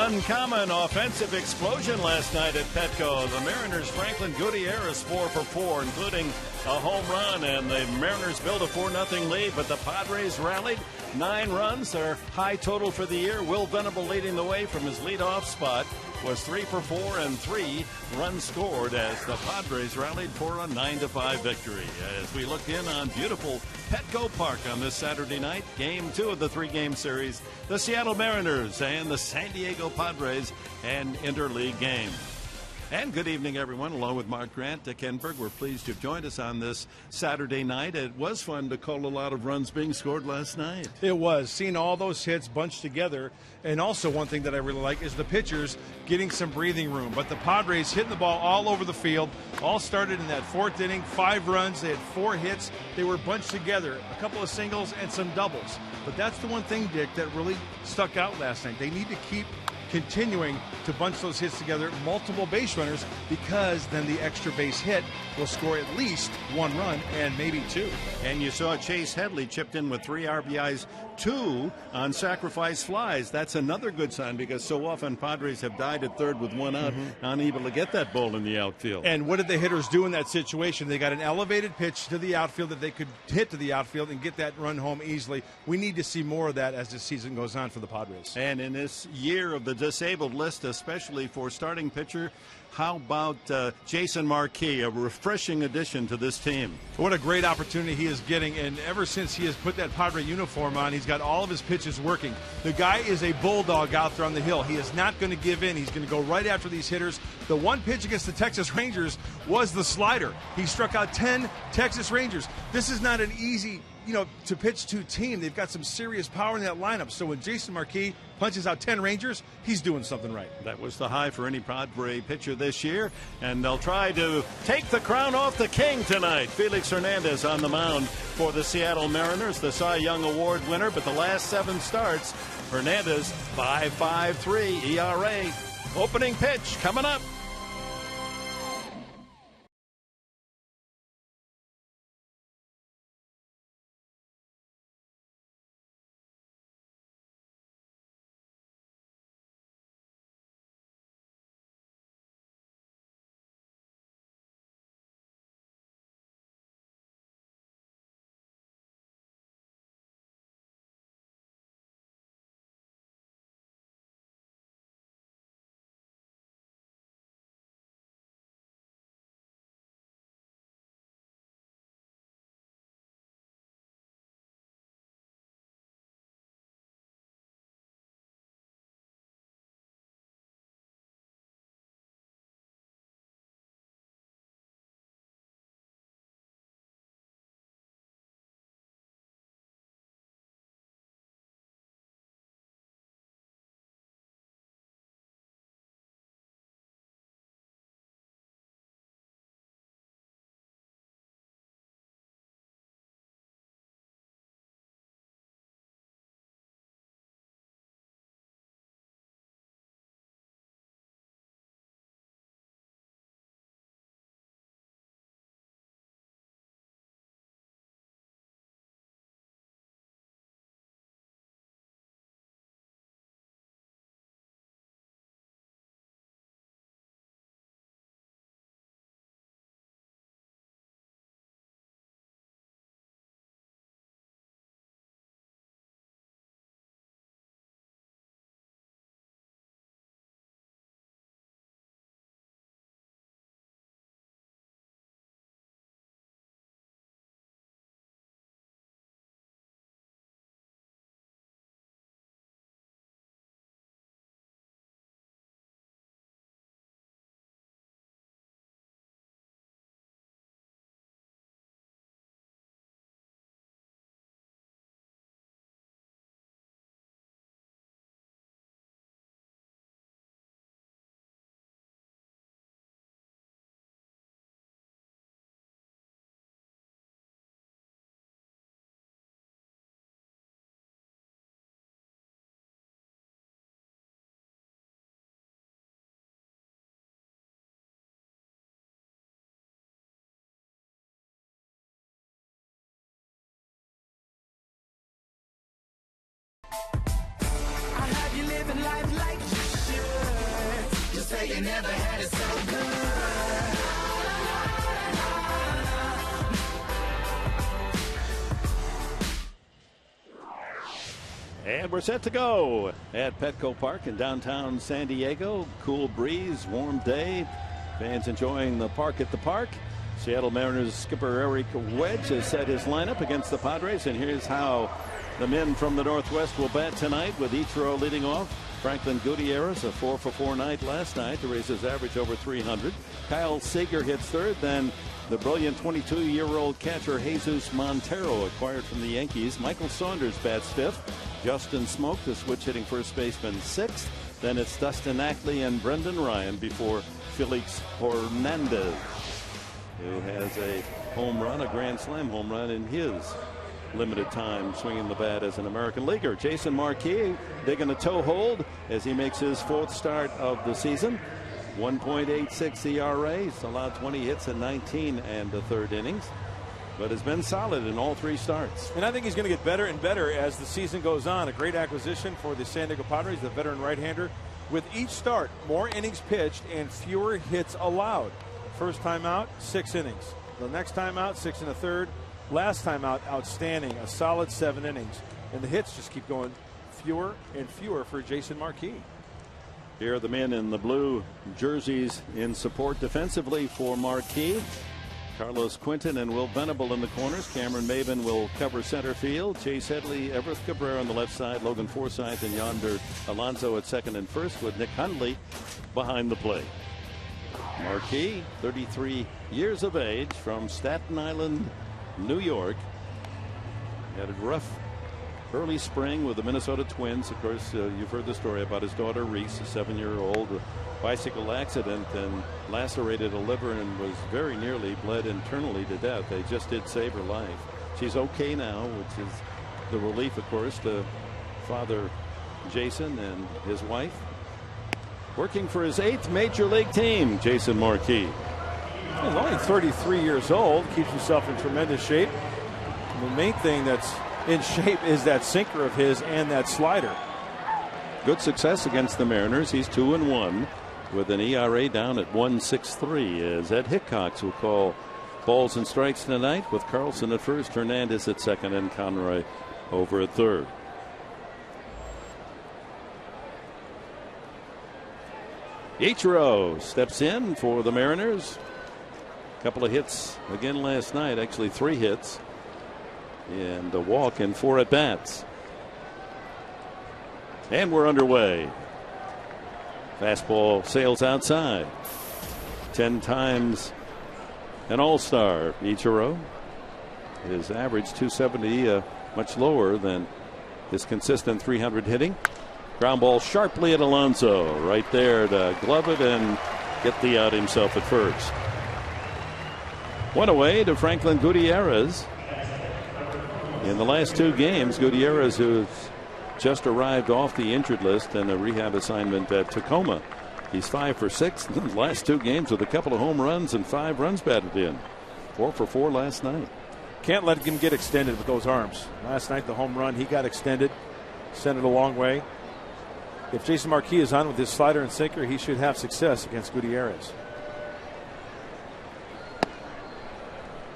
uncommon offensive explosion last night at Petco. The Mariners' Franklin Gutierrez 4 for 4, including a home run, and the Mariners built a 4-0 lead, but the Padres rallied 9 runs, their high total for the year. Will Venable leading the way from his leadoff spot was 3 for 4 and 3 runs scored as the Padres rallied for a 9-5 victory. As we look in on beautiful Petco Park on this Saturday night, game 2 of the 3-game series, the Seattle Mariners and the San Diego Padres, an interleague game. And good evening, everyone. Along with Mark Grant, Dick Enberg, we're pleased you've joined us on this Saturday night. It was fun to call a lot of runs being scored last night. It was. Seeing all those hits bunched together. And also one thing that I really like is the pitchers getting some breathing room. But the Padres hitting the ball all over the field. All started in that 4th inning, 5 runs. They had 4 hits. They were bunched together, a couple of singles and some doubles. But that's the one thing, Dick, that really stuck out last night. They need to keep continuing to bunch those hits together, multiple base runners, because then the extra base hit will score at least 1 run and maybe 2. And you saw Chase Headley chipped in with 3 RBIs, 2 on sacrifice flies. That's another good sign, because so often Padres have died at third with 1 out, unable to get that ball in the outfield. And what did the hitters do in that situation? They got an elevated pitch to the outfield that they could hit to the outfield and get that run home easily. We need to see more of that as the season goes on for the Padres. And in this year of the disabled list, especially for starting pitcher, how about Jason Marquis, a refreshing addition to this team? What a great opportunity he is getting, and ever since he has put that Padre uniform on, he's got all of his pitches working. The guy is a bulldog out there on the hill. He is not going to give in. He's going to go right after these hitters. The one pitch against the Texas Rangers was the slider. He struck out 10 Texas Rangers. This is not an easy to pitch to team. They've got some serious power in that lineup. So when Jason Marquis punches out 10 Rangers, he's doing something right. That was the high for any Padre pitcher this year, and they'll try to take the crown off the king tonight. Felix Hernandez on the mound for the Seattle Mariners, the Cy Young Award winner, but the last 7 starts, Hernandez 5.53 ERA. Opening pitch coming up. you never had it so good. And we're set to go at Petco Park in downtown San Diego. Cool breeze, warm day. Fans enjoying the park at the park. Seattle Mariners skipper Eric Wedge has set his lineup against the Padres, and here's how the men from the Northwest will bat tonight, with Ichiro leading off. Franklin Gutierrez, a 4-for-4 night last night to raise his average over 300. Kyle Seager hits third. Then the brilliant 22-year-old catcher Jesus Montero, acquired from the Yankees. Michael Saunders bats fifth. Justin Smoke, the switch hitting first baseman, sixth. Then it's Dustin Ackley and Brendan Ryan before Felix Hernandez, who has a home run, a grand slam home run in his limited time swinging the bat as an American leaguer. Jason Marquis digging a toe hold as he makes his fourth start of the season. 1.86 ERA. He's allowed 20 hits in 19 and the third innings, but has been solid in all three starts. And I think he's going to get better and better as the season goes on. A great acquisition for the San Diego Padres, the veteran right-hander. With each start, more innings pitched and fewer hits allowed. First time out, 6 innings. The next time out, 6 1/3. Last time out, outstanding, a solid 7 innings. And the hits just keep going fewer and fewer for Jason Marquis. Here are the men in the blue jerseys in support defensively for Marquis. Carlos Quinton and Will Venable in the corners. Cameron Maben will cover center field. Chase Headley, Everett Cabrera on the left side. Logan Forsythe and Yonder Alonso at second and first, with Nick Hundley behind the plate. Marquis, 33 years of age, from Staten Island, New York. Had a rough early spring with the Minnesota Twins. Of course, you've heard the story about his daughter Reese, a 7-year-old. Bicycle accident and lacerated a liver and was very nearly bled internally to death. They just did save her life. She's okay now, which is the relief, of course, to Father Jason and his wife. Working for his 8th major league team, Jason Marquis. He's only 33 years old, keeps himself in tremendous shape. And the main thing that's in shape is that sinker of his and that slider. Good success against the Mariners. He's 2-1 with an ERA down at 1.63, as Ed Hickox will call balls and strikes tonight, with Carlson at first, Hernandez at second, and Conroy over at third. Ichiro steps in for the Mariners. A couple of hits again last night, actually 3 hits, and a walk and 4 at bats. And we're underway. Fastball sails outside. 10 times an all-star, Ichiro. His average 270, much lower than his consistent 300 hitting. Ground ball sharply at Alonso, right there to glove it and get the out himself at first. One away to Franklin Gutierrez. In the last 2 games, Gutierrez, who's just arrived off the injured list and a rehab assignment at Tacoma. He's 5 for 6 in the last 2 games with a couple of home runs and 5 runs batted in. 4 for 4 last night. Can't let him get extended with those arms. Last night, the home run, he got extended, sent it a long way. If Jason Marquis is on with his slider and sinker, he should have success against Gutierrez.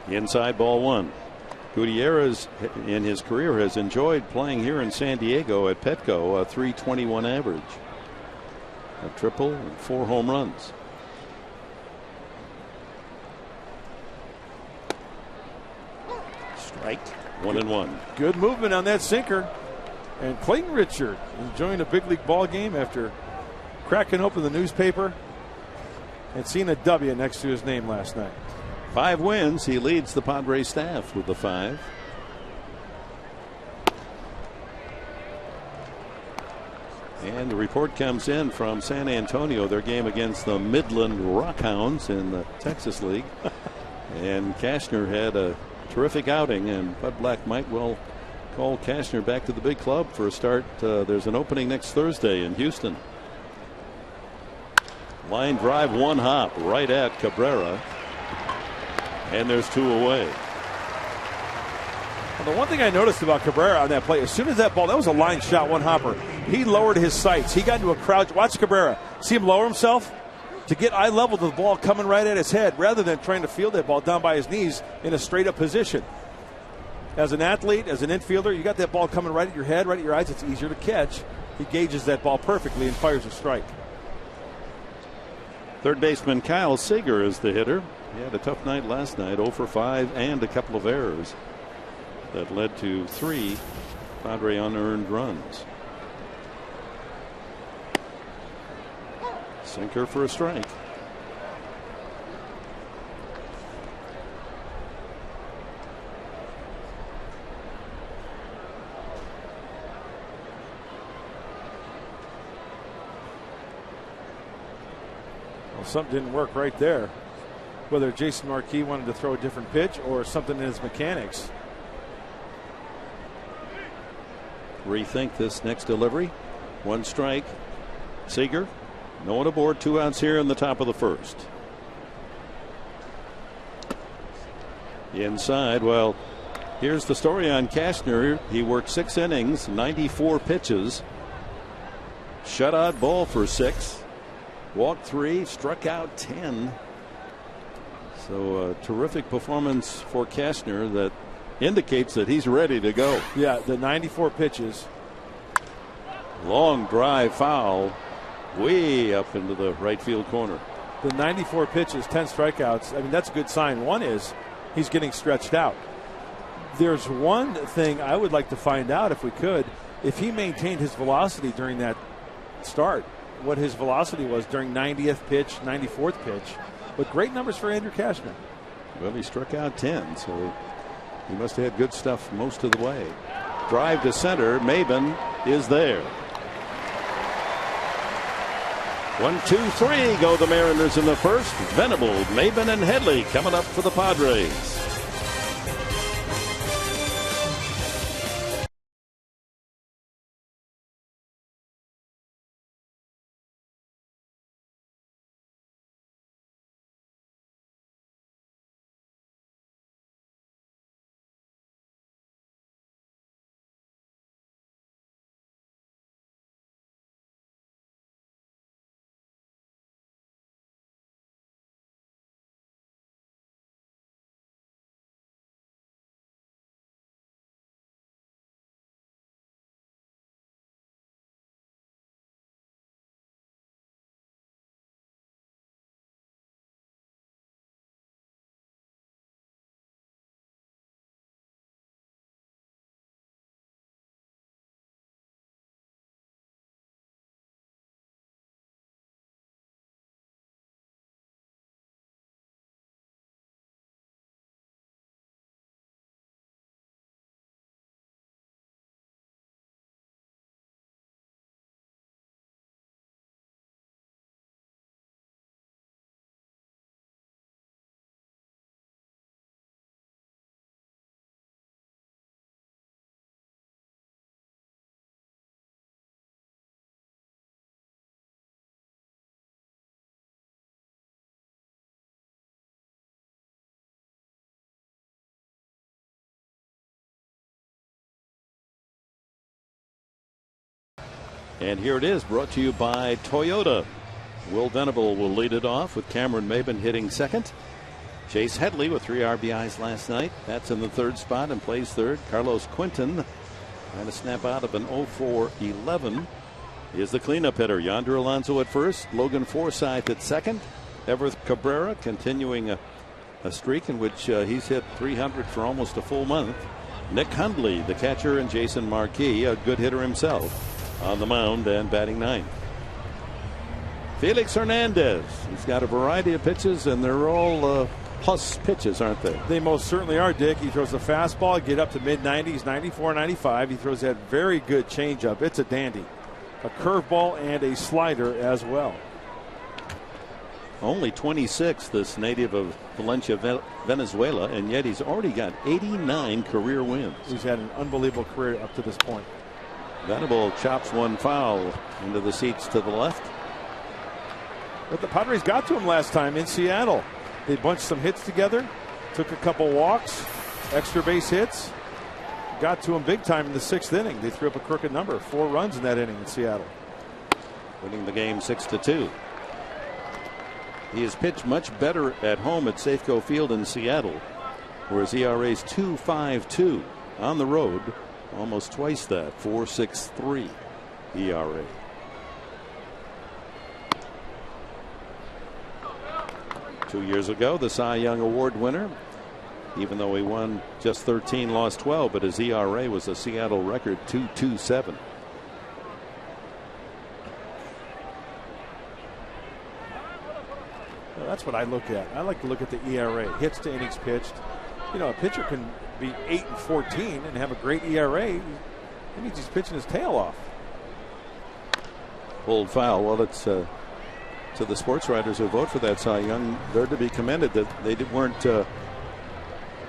Inside ball 1. Gutierrez in his career has enjoyed playing here in San Diego at Petco, a .321 average. A triple and 4 home runs. Strike. 1-1. Good movement on that sinker. And Clayton Richard enjoying a big league ball game after cracking open the newspaper and seeing a W next to his name last night. 5 wins. He leads the Padres staff with the 5. And the report comes in from San Antonio, their game against the Midland Rockhounds in the Texas League. And Cashner had a terrific outing, and Bud Black might well call Cashner back to the big club for a start. There's an opening next Thursday in Houston. Line drive, 1 hop right at Cabrera. And there's 2 away. Well, the one thing I noticed about Cabrera on that play, as soon as that ball, that was a line shot, 1 hopper. He lowered his sights. He got into a crouch. Watch Cabrera. See him lower himself? to get eye level to the ball coming right at his head rather than trying to field that ball down by his knees in a straight up position. As an athlete, as an infielder, you got that ball coming right at your head, right at your eyes. It's easier to catch. He gauges that ball perfectly and fires a strike. Third baseman Kyle Seager is the hitter. He had a tough night last night, 0 for 5 and a couple of errors that led to 3 Padre unearned runs. Sinker for a strike. Well, something didn't work right there. Whether Jason Marquis wanted to throw a different pitch or something in his mechanics. Rethink this next delivery. 1 strike. Seager. No one aboard. 2 outs here in the top of the first. Inside. Well, here's the story on Cashner. He worked 6 innings, 94 pitches. Shutout ball for 6. Walked 3, struck out 10. So a terrific performance for Cashner that indicates that he's ready to go. Yeah, the 94 pitches. Long drive foul way up into the right field corner. The 94 pitches, 10 strikeouts. I mean, that's a good sign. One is he's getting stretched out. There's one thing I would like to find out, if we could, if he maintained his velocity during that start, what his velocity was during 90th pitch, 94th pitch. But great numbers for Andrew Cashner. Well, he struck out 10, so he must have had good stuff most of the way. Drive to center. Maben is there. 1, 2, 3 go the Mariners in the first. Venable, Maben, and Headley coming up for the Padres. And here it is, brought to you by Toyota. Will Venable will lead it off with Cameron Maben hitting second. Chase Headley with 3 RBIs last night. That's in the third spot and plays third. Carlos Quinton trying to snap out of an 0-4-11 is the cleanup hitter. Yonder Alonso at first. Logan Forsythe at second. Everett Cabrera continuing a streak in which he's hit 300 for almost a full month. Nick Hundley, the catcher, and Jason Marquis, a good hitter himself, on the mound and batting ninth. Felix Hernandez, he's got a variety of pitches, and they're all plus pitches, aren't they? They most certainly are, Dick. He throws the fastball, get up to mid-90s, 94, 95. He throws that very good changeup. It's a dandy. A curveball and a slider as well. Only 26, this native of Valencia, Venezuela, and yet he's already got 89 career wins. He's had an unbelievable career up to this point. Venable chops one foul into the seats to the left. But the Padres got to him last time in Seattle. They bunched some hits together, took a couple walks, extra base hits, got to him big time in the 6th inning. They threw up a crooked number, 4 runs in that inning in Seattle. Winning the game 6-2. He has pitched much better at home at Safeco Field in Seattle, where his ERA is 2.52. On the road, almost twice that, 4.63 ERA. Two years ago, the Cy Young Award winner, even though he won just 13, lost 12, but his ERA was a Seattle record 2.27. Well, that's what I look at. I like to look at the ERA, hits to innings pitched. You know, a pitcher can be 8-14 and have a great ERA. That means he's pitching his tail off. Pulled foul. Well, it's to the sports writers who vote for that Cy Young, they're to be commended that they weren't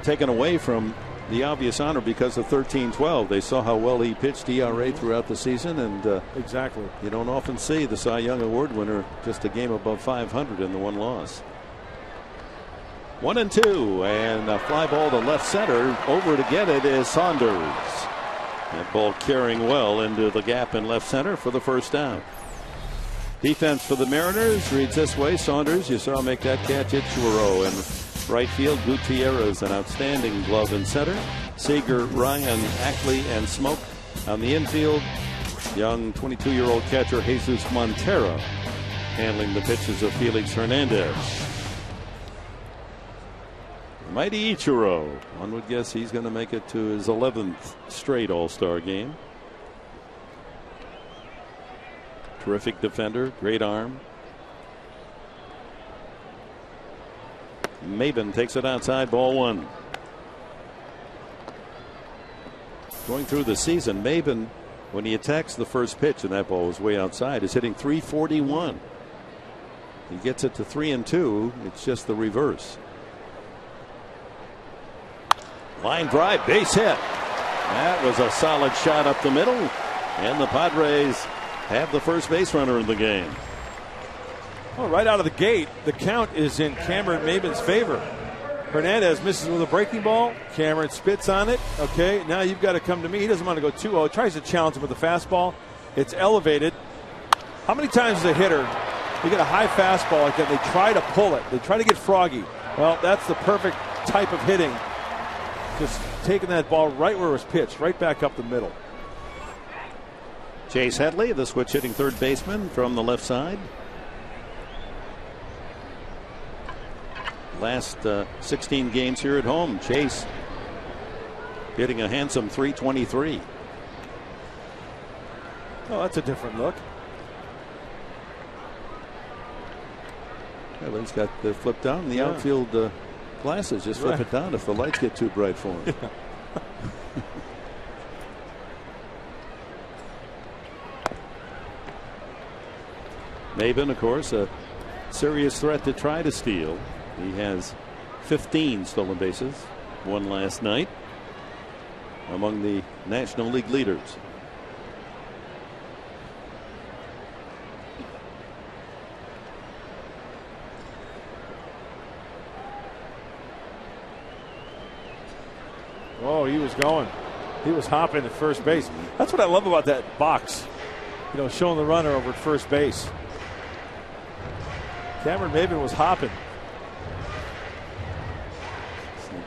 taken away from the obvious honor because of 13-12. They saw how well he pitched ERA throughout the season, and exactly. You don't often see the Cy Young Award winner just a game above 500 in the one loss. 1-2, and a fly ball to left center. Over to get it is Saunders. That ball carrying well into the gap in left center for the first down. Defense for the Mariners reads this way. Saunders, you saw make that catch. Ichiro in right field. Gutierrez, an outstanding glove in center. Seager, Ryan, Ackley, and Smoke on the infield. Young 22-year-old catcher Jesus Montero handling the pitches of Felix Hernandez. Mighty Ichiro. One would guess he's going to make it to his 11th straight All-Star game. Terrific defender, great arm. Maben takes it outside, ball one. Going through the season, Maben, when he attacks the first pitch, and that ball was way outside, is hitting .341. He gets it to 3-2. It's just the reverse. Line drive, base hit. That was a solid shot up the middle, and the Padres have the first base runner in the game. Well, right out of the gate, the count is in Cameron Maben's favor. Hernandez misses with a breaking ball. Cameron spits on it. Okay, now you've got to come to me. He doesn't want to go 2-0. Tries to challenge him with a fastball. It's elevated. How many times as a hitter, you get a high fastball like that, they try to pull it. They try to get froggy. Well, that's the perfect type of hitting. Just taking that ball right where it was pitched, right back up the middle. Chase Headley, the switch hitting third baseman from the left side. Last 16 games here at home, Chase hitting a handsome .323. Oh, that's a different look. Well, he's got the flip down. The outfield glasses just flip it down if the lights get too bright for him. Maben, of course, a serious threat to try to steal. He has 15 stolen bases, one last night, among the National League leaders. Oh, he was going. He was hopping at first base. That's what I love about that box. You know, showing the runner over at first base. Cameron Maben was hopping.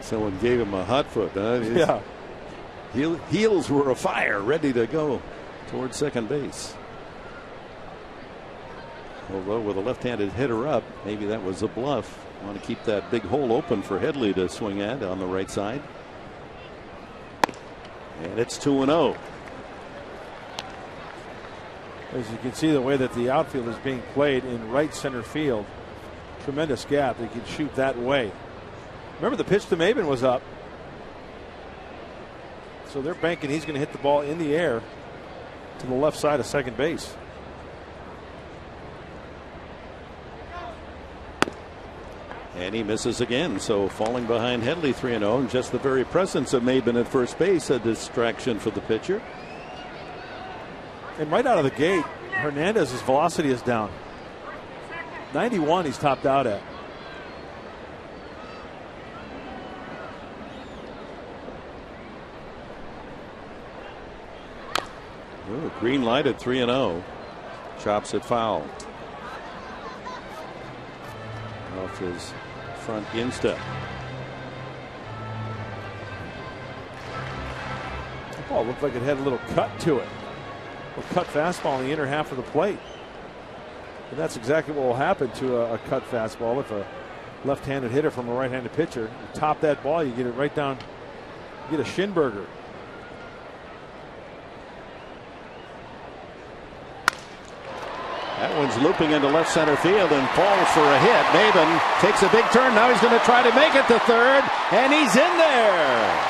Someone gave him a hot foot. Yeah. Heels were afire, ready to go towards second base. Although with a left-handed hitter up, maybe that was a bluff. Want to keep that big hole open for Headley to swing at on the right side. And it's 2-0. As you can see, the way that the outfield is being played in right center field, tremendous gap. They can shoot that way. Remember, the pitch to Maben was up. So they're banking he's going to hit the ball in the air to the left side of second base. And he misses again. So falling behind Headley 3-0, and just the very presence of Maben at first base a distraction for the pitcher. And right out of the gate, Hernandez's velocity is down. 91 he's topped out at. Ooh, green light at 3-0. Chops it foul. off his front instep. The ball looked like it had a little cut to it. A cut fastball in the inner half of the plate. And that's exactly what will happen to a cut fastball if a left-handed hitter from a right-handed pitcher. You top that ball, you get it right down, you get a shin burger. That one's looping into left center field and falls for a hit. Maben takes a big turn. Now he's going to try to make it to third, and he's in there.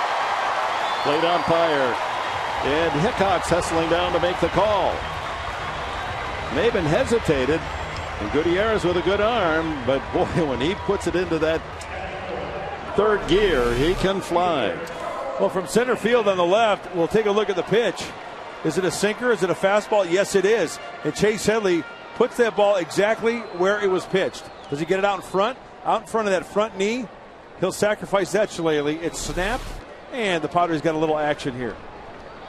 Plate umpire Ed Hickox hustling down to make the call. Maben hesitated, and Gutierrez with a good arm, but boy, when he puts it into that third gear, he can fly. Well, from center field on the left, we'll take a look at the pitch. Is it a sinker? Is it a fastball? Yes, it is. And Chase Headley puts that ball exactly where it was pitched. Does he get it out in front? Out in front of that front knee. He'll sacrifice that, Shillelagh. It's snapped, and the Padres got a little action here.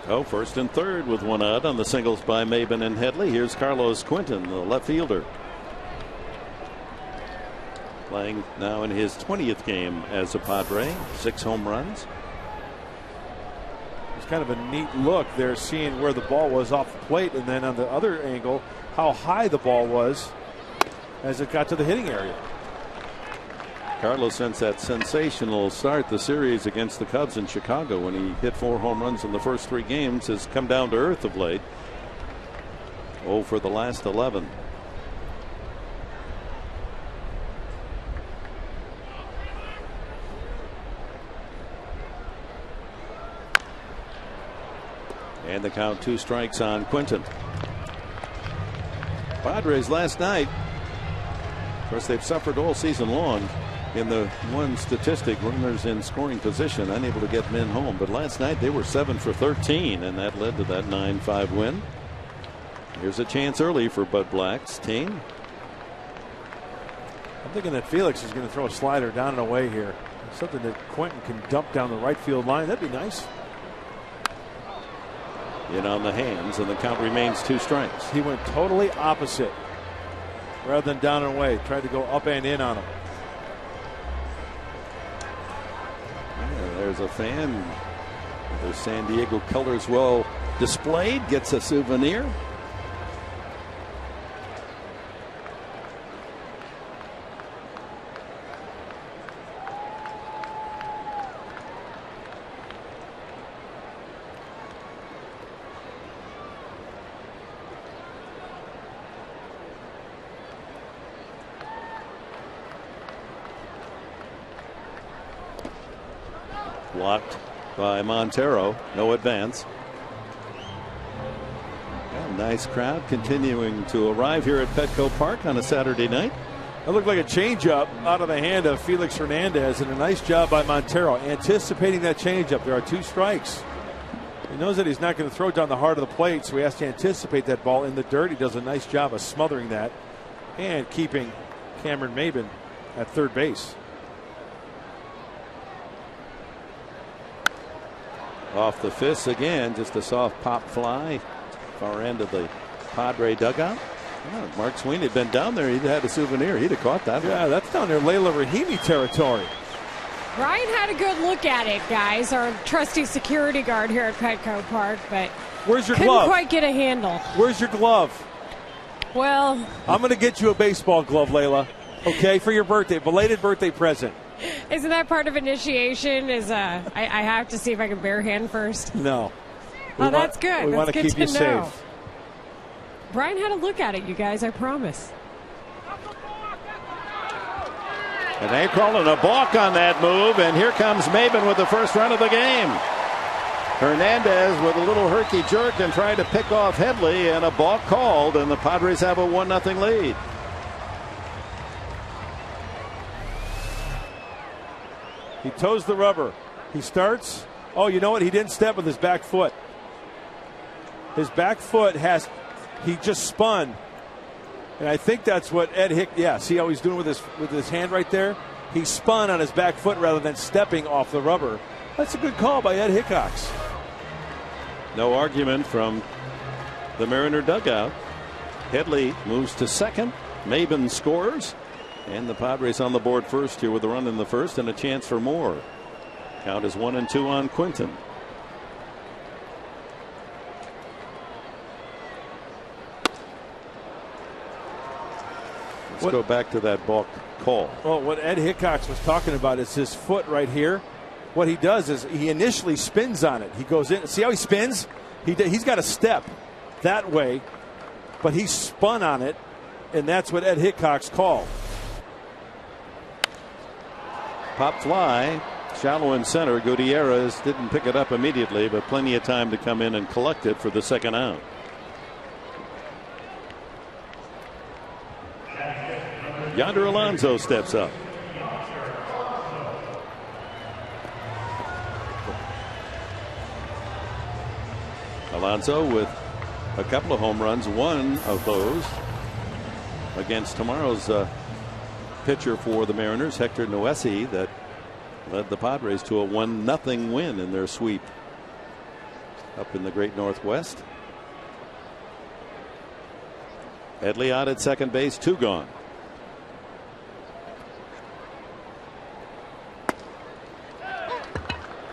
Oh, first and third with one out on the singles by Maben and Headley. Here's Carlos Quinton, the left fielder. Playing now in his 20th game as a Padre. 6 home runs. It's kind of a neat look there, seeing where the ball was off the plate, and then on the other angle, how high the ball was as it got to the hitting area. Carlos, since that sensational start the series against the Cubs in Chicago when he hit 4 home runs in the first 3 games, has come down to earth of late. 0 for the last 11. And the count, 2 strikes on Quinton. Padres last night, of course, they've suffered all season long in the one statistic, runners in scoring position, unable to get men home. But last night they were 7 for 13, and that led to that 9-5 win. Here's a chance early for Bud Black's team. I'm thinking that Felix is going to throw a slider down and away here. Something that Quentin can dump down the right field line. That'd be nice. In on the hands, and the count remains 2 strikes. He went totally opposite. Rather than down and away, tried to go up and in on him. Yeah, there's a fan. There's San Diego colors well displayed. Gets a souvenir. Blocked by Montero. No advance. Yeah, nice crowd continuing to arrive here at Petco Park on a Saturday night. That looked like a changeup out of the hand of Felix Hernandez, and a nice job by Montero anticipating that changeup. There are 2 strikes. He knows that he's not going to throw down the heart of the plate, so he has to anticipate that ball in the dirt. He does a nice job of smothering that and keeping Cameron Maben at third base. Off the fist again, just a soft pop fly. Far end of the Padre dugout. Yeah, Mark Sweeney had been down there. He'd had a souvenir. He'd have caught that. Yeah, that's down there Layla Rahimi territory. Ryan had a good look at it, guys. Our trusty security guard here at Petco Park, but where's your couldn't glove? quite get a handle. Where's your glove? Well, I'm going to get you a baseball glove, Layla. Okay, for your birthday, belated birthday present. Isn't that part of initiation? I have to see if I can bare hand first. No. Oh, that's good. We want to keep you know. safe. Brian had a look at it, you guys. I promise. And they calling a balk on that move, and here comes Maben with the first run of the game. Hernandez with a little herky jerk and trying to pick off Headley, and a balk called, and the Padres have a 1-0 lead. He toes the rubber. He starts. Oh, you know what? He didn't step with his back foot. His back foot he just spun. And I think that's what Ed Hick, yeah, see how he's doing with his hand right there? He spun on his back foot rather than stepping off the rubber. That's a good call by Ed Hickox. No argument from the Mariner dugout. Headley moves to second. Maben scores. And the Padres on the board first here with a run in the first and a chance for more. Count is 1-2 on Quinton. Let's go back to that balk call. Well, what Ed Hickox was talking about is his foot right here. What he does is he initially spins on it. He goes in. See how he spins? He's got a step that way, but he spun on it, and that's what Ed Hickox called. Pop fly, shallow in center. Gutierrez didn't pick it up immediately, but plenty of time to come in and collect it for the second out. Yonder Alonso steps up. Alonso with a couple of home runs, one of those against tomorrow's pitcher for the Mariners, Hector Noesi, that led the Padres to a 1-0 win in their sweep up in the great Northwest. Headley out at second base, 2 gone.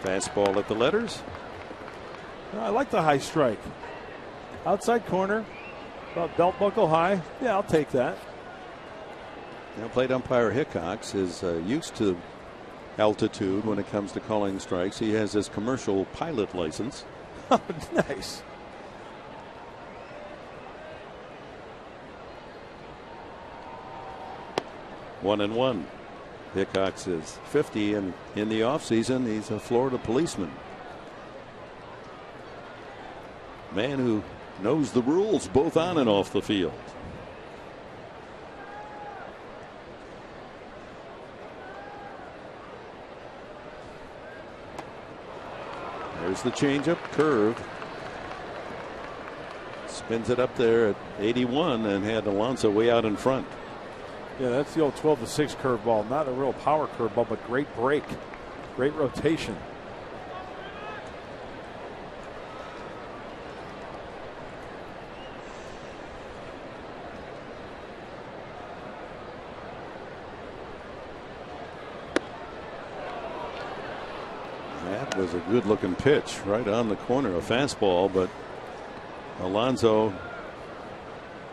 Fastball at the letters. I like the high strike. Outside corner, about belt buckle high. Yeah, I'll take that. Now, plate umpire Hickox is used to altitude when it comes to calling strikes. He has his commercial pilot license. Oh, nice. One and one. Hickox is 50, and in the offseason, he's a Florida policeman. Man who knows the rules both on and off the field. There's the changeup, curved. Spins it up there at 81 and had Alonso way out in front. Yeah, that's the old 12-6 curveball. Not a real power curveball, but great break. Great rotation. That was a good looking pitch right on the corner, a fastball, but Alonso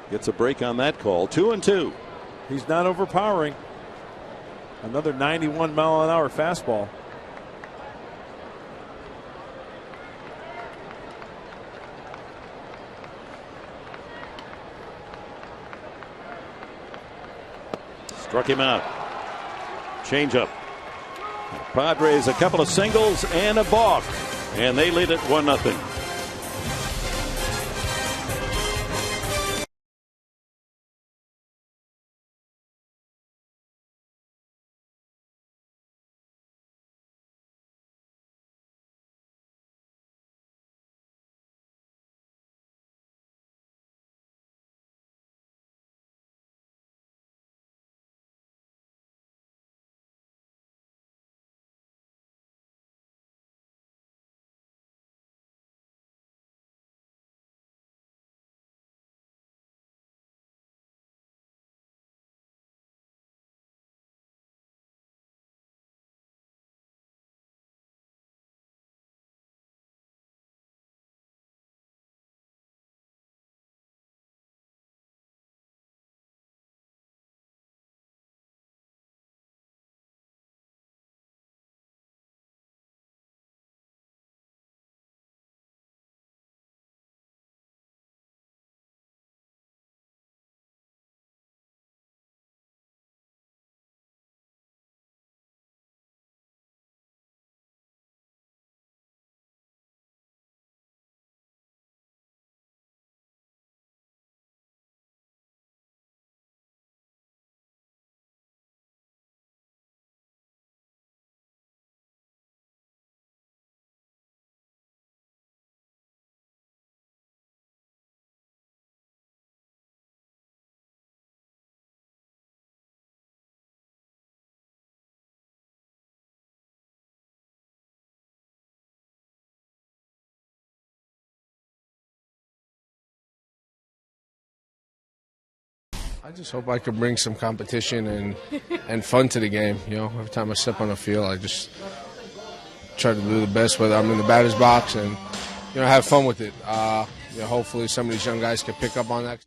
gets a break on that call. 2-2. He's not overpowering. Another 91-mile-an-hour fastball. Struck him out. Changeup. Padres a couple of singles and a balk, and they lead it 1-0. I just hope I could bring some competition and fun to the game. You know, every time I step on the field, I just try to do the best, whether I'm in the batter's box, and have fun with it. Hopefully, some of these young guys can pick up on that.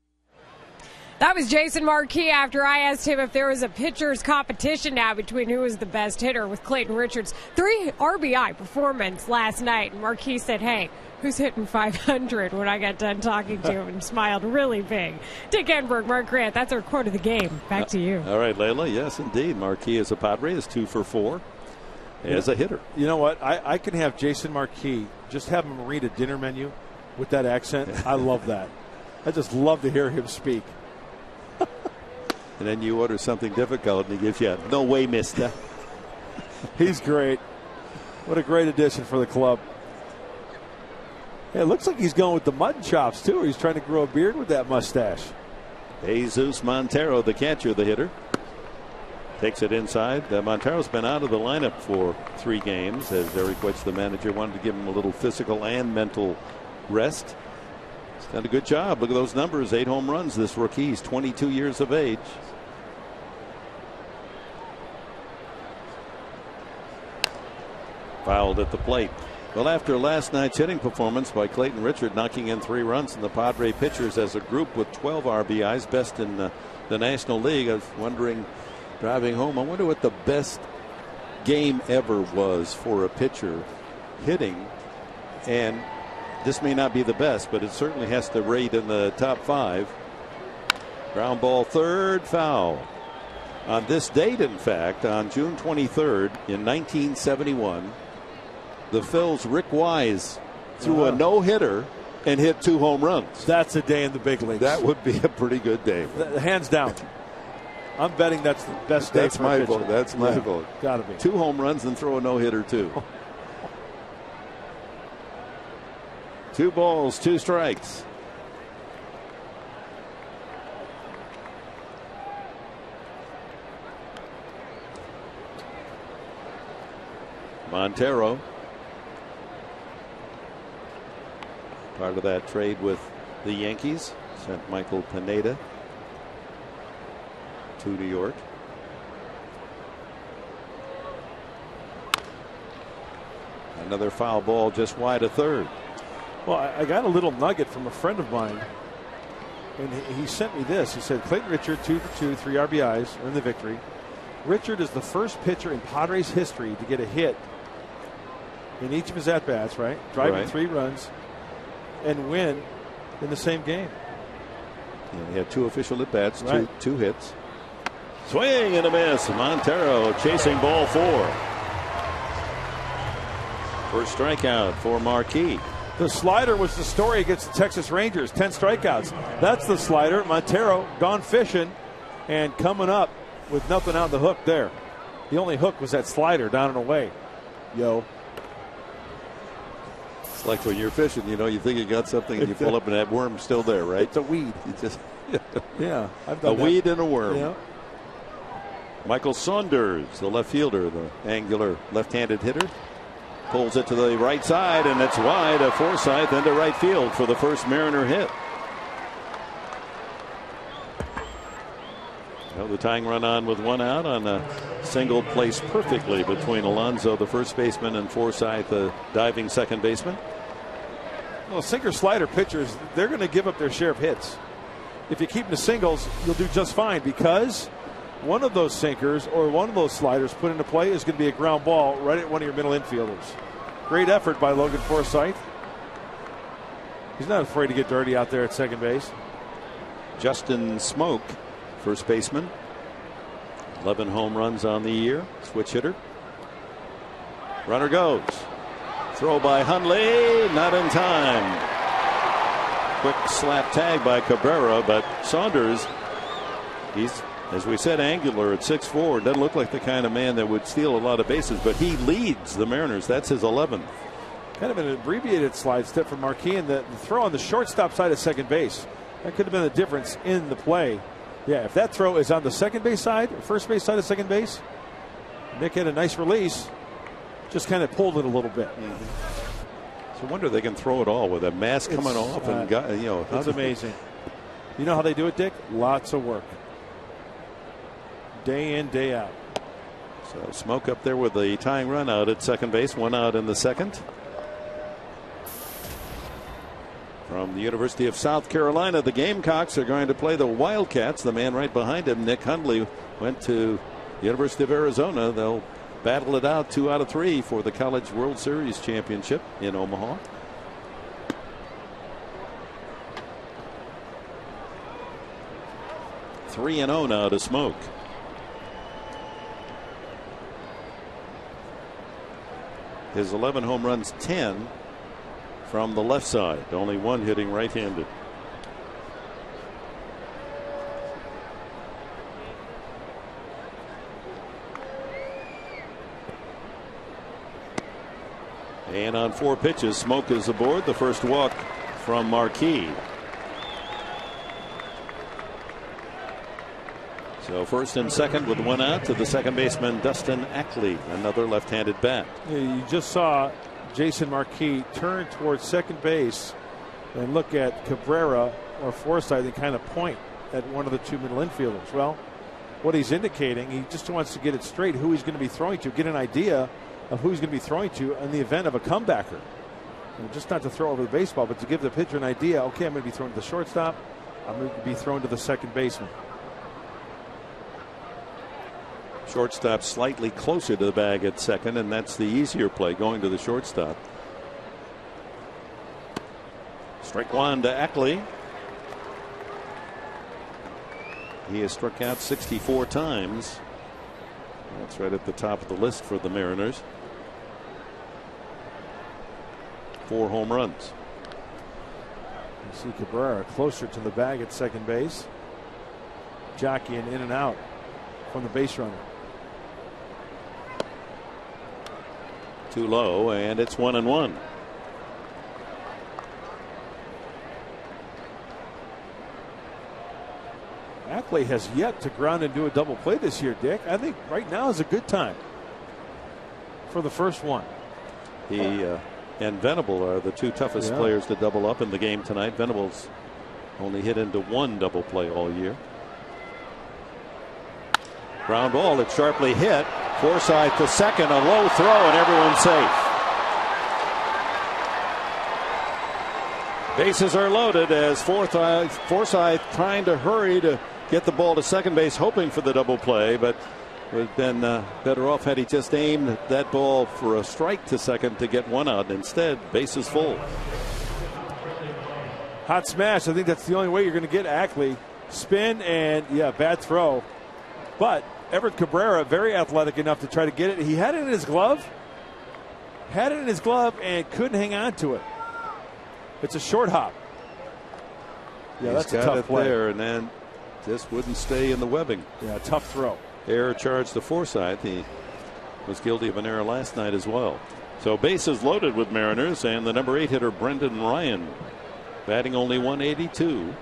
That was Jason Marquis after I asked him if there was a pitcher's competition now between who was the best hitter with Clayton Richards. 3 RBI performance last night. And Marquis said, hey, who's hitting 500 when I got done talking to him, and smiled really big. Dick Enberg, Mark Grant, that's our quote of the game. Back to you. All right, Layla. Yes, indeed. Marquis as a Padre is 2 for 4 as a hitter. You know what? I can have Jason Marquis, just have him read a dinner menu with that accent. I love that. I just love to hear him speak. And then you order something difficult, and he gives you a no way, mister. He's great. What a great addition for the club. Hey, it looks like he's going with the mutton chops, too. He's trying to grow a beard with that mustache. Jesus Montero, the catcher, the hitter. Takes it inside. Montero's been out of the lineup for 3 games, as Eric Witch, the manager, wanted to give him a little physical and mental rest. He's done a good job. Look at those numbers. 8 home runs, this rookie. He's 22 years of age. Fouled at the plate. Well, after last night's hitting performance by Clayton Richard, knocking in 3 runs, and the Padre pitchers as a group with 12 RBIs, best in the National League, I was wondering, driving home, I wonder what the best game ever was for a pitcher hitting. And this may not be the best, but it certainly has to rate in the top 5. Ground ball, third, foul. On this date, in fact, on June 23rd in 1971, the Phil's Rick Wise threw a no-hitter and hit 2 home runs. That's a day in the big leagues. That would be a pretty good day. Hands down. I'm betting that's the best day for a pitcher. Vote. That's my vote. Got to be. 2 home runs and throw a no-hitter, too. 2 balls, 2 strikes. Montero, part of that trade with the Yankees, sent Michael Pineda to New York. Another foul ball just wide of third. Well, I got a little nugget from a friend of mine, and he sent me this. He said, Clayton Richard, 2 for 2, 3 RBIs, earned the victory. Richard is the first pitcher in Padres history to get a hit in each of his at-bats, right? Driving 3 runs and win in the same game. Yeah, he had 2 official at-bats, 2 hits. Swing and a miss. Montero chasing ball 4. First strikeout for Marquis. The slider was the story against the Texas Rangers. 10 strikeouts. That's the slider. Montero gone fishing and coming up with nothing on the hook there. The only hook was that slider down and away. It's like when you're fishing, you think you got something and you pull up and that worm's still there, right? It's a weed. You just I've done a weed and a worm. Yeah. Michael Saunders, the left fielder, the angular left-handed hitter, pulls it to the right side, and it's wide of Forsythe into right field for the first Mariner hit. Well, the tying run on with 1 out on a single placed perfectly between Alonso, the first baseman, and Forsythe, the diving second baseman. Well, sinker slider pitchers, they're going to give up their share of hits. If you keep them to singles, you'll do just fine, because one of those sinkers or one of those sliders put into play is going to be a ground ball right at one of your middle infielders. Great effort by Logan Forsythe. He's not afraid to get dirty out there at second base. Justin Smoke, first baseman, 11 home runs on the year, switch hitter. Runner goes. Throw by Hundley, not in time. Quick slap tag by Cabrera, but Saunders, he's, as we said, angular at 6'4". Doesn't look like the kind of man that would steal a lot of bases, but he leads the Mariners. That's his 11th. Kind of an abbreviated slide step from Marquis, and the throw on the shortstop side of second base. That could have been the difference in the play. Yeah, if that throw is on the second base side, or first base side of second base, Nick had a nice release, just kind of pulled it a little bit. So I wonder they can throw it all with a mask coming off, and it's amazing. You know how they do it, Dick? Lots of work. day in, day out. So Smoke up there with the tying run out at second base, 1 out in the second. From the University of South Carolina, the Gamecocks are going to play the Wildcats. The man right behind him, Nick Hundley, went to the University of Arizona. They'll battle it out 2 out of 3 for the College World Series championship in Omaha. Three and 0 now to Smoke. His 11 home runs, 10 from the left side. Only 1 hitting right-handed. And on 4 pitches, Smoke is aboard. The first walk from Marquis. So first and second with 1 out to the second baseman Dustin Ackley, another left-handed bat. Yeah, you just saw Jason Marquis turn towards second base and look at Cabrera or Forsythe and kind of point at one of the 2 middle infielders. Well, what he's indicating, he just wants to get it straight who he's going to be throwing to, get an idea of who he's going to be throwing to in the event of a comebacker. And just not to throw over the baseball, but to give the pitcher an idea, okay, I'm going to be throwing to the shortstop, I'm going to be throwing to the second baseman. Shortstop slightly closer to the bag at second, and that's the easier play, going to the shortstop. Strike 1 to Ackley. He has struck out 64 times. That's right at the top of the list for the Mariners. 4 home runs. You see Cabrera closer to the bag at second base, jockeying in and out from the base runner. Too low, and it's 1-1. Ackley has yet to ground and do a double play this year, Dick. I think right now is a good time for the first one. He and Venable are the 2 toughest players to double up in the game tonight. Venable's only hit into 1 double play all year. Ground ball, it's sharply hit. Forsythe to second, a low throw, and everyone's safe. Bases are loaded as Forsythe trying to hurry to get the ball to second base, hoping for the double play, but would have been better off had he just aimed that ball for a strike to second to get 1 out. Instead, bases full. Hot smash. I think that's the only way you're going to get Ackley. Spin and, bad throw. But Everett Cabrera, very athletic enough to try to get it. He had it in his glove. And couldn't hang on to it. It's a short hop. Yeah, He's that's a got tough it play. there, and then just wouldn't stay in the webbing. Yeah, tough throw. Error charge to Forsythe. He was guilty of an error last night as well. So bases loaded with Mariners, and the number 8 hitter Brendan Ryan batting only 182.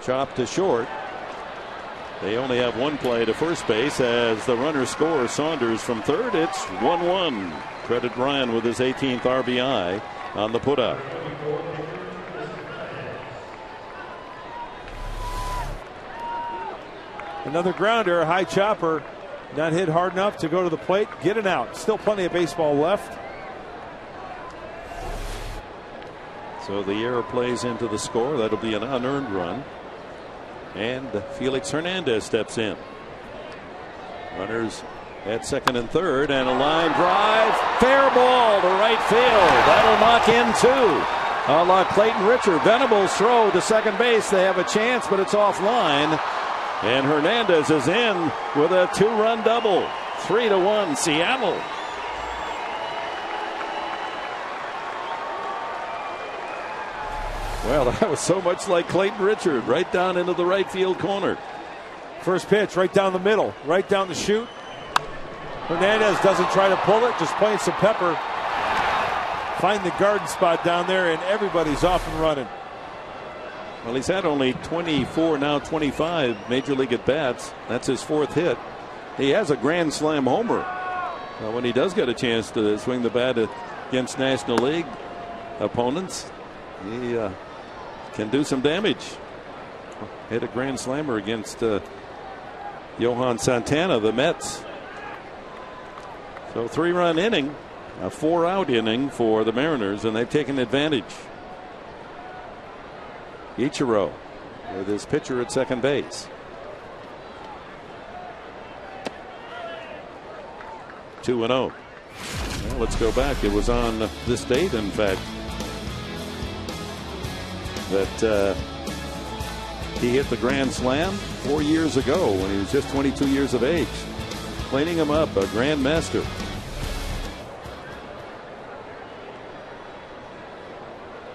Chop to short. They only have 1 play to first base as the runner scores. Saunders from third. It's 1-1. Credit Ryan with his 18th RBI on the putout. Another grounder, a high chopper, not hit hard enough to go to the plate, get it out. Still plenty of baseball left. So the error plays into the score. That'll be an unearned run. And Felix Hernandez steps in. Runners at second and third, and a line drive. Fair ball to right field. That'll knock in 2. A la Clayton Richard. Venable's throw to second base. They have a chance, but it's offline. And Hernandez is in with a 2-run double. 3-1 Seattle. Well, that was so much like Clayton Richard, right down into the right field corner. First pitch right down the middle, right down the chute. Hernandez doesn't try to pull it, just playing some pepper. Find the garden spot down there, and everybody's off and running. Well, he's had only 24, now 25 major league at-bats. That's his 4th hit. He has a grand slam homer. When he does get a chance to swing the bat against National League opponents, he can do some damage. hit a grand slammer against Johan Santana, the Mets. So 3-run inning, a 4-out inning for the Mariners, and they've taken advantage. Ichiro with his pitcher at second base. 2-0. Well, let's go back. It was on this date, in fact, that he hit the grand slam 4 years ago when he was just 22 years of age. Cleaning him up, a grandmaster.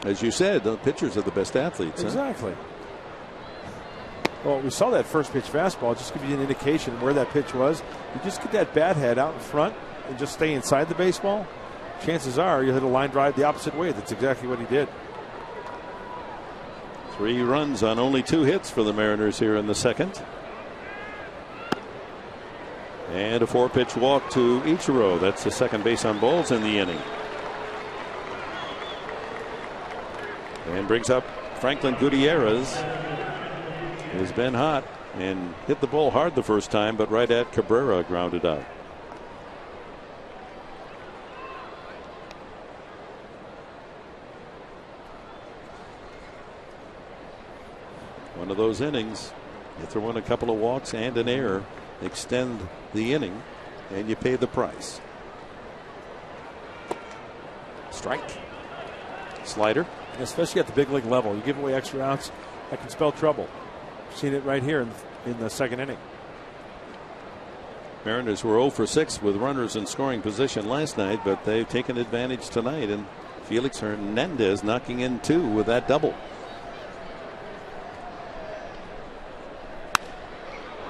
As you said, the pitchers are the best athletes. Exactly. Well, we saw that first pitch fastball. Just give you an indication where that pitch was. You just get that bat head out in front and just stay inside the baseball. Chances are you'll hit a line drive the opposite way. That's exactly what he did. 3 runs on only 2 hits for the Mariners here in the second. And a 4-pitch walk to Ichiro. That's the second base on balls in the inning. And brings up Franklin Gutierrez. Has been hot and hit the ball hard the first time, but right at Cabrera, grounded out. One of those innings, you throw in a couple of walks and an error, extend the inning, and you pay the price. Strike. Slider. Especially at the big league level. You give away extra outs, that can spell trouble. Seen it right here in the second inning. Mariners were 0 for 6 with runners in scoring position last night, but they've taken advantage tonight, and Felix Hernandez knocking in 2 with that double.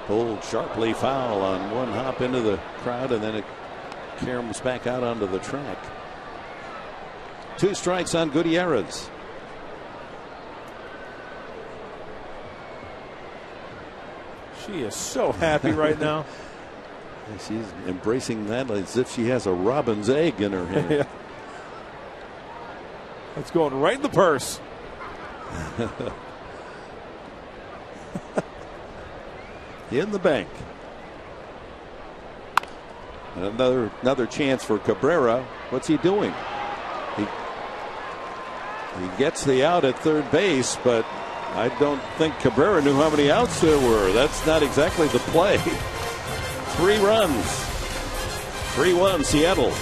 Pulled sharply foul on one hop into the crowd, and then it caroms back out onto the track. 2 strikes on Gutierrez. She is so happy right now. She's embracing that as if she has a robin's egg in her hand. Yeah. It's going right in the purse. In the bank. And another chance for Cabrera. What's he doing? He gets the out at third base, but I don't think Cabrera knew how many outs there were. That's not exactly the play. 3 runs. 3-1 Seattle.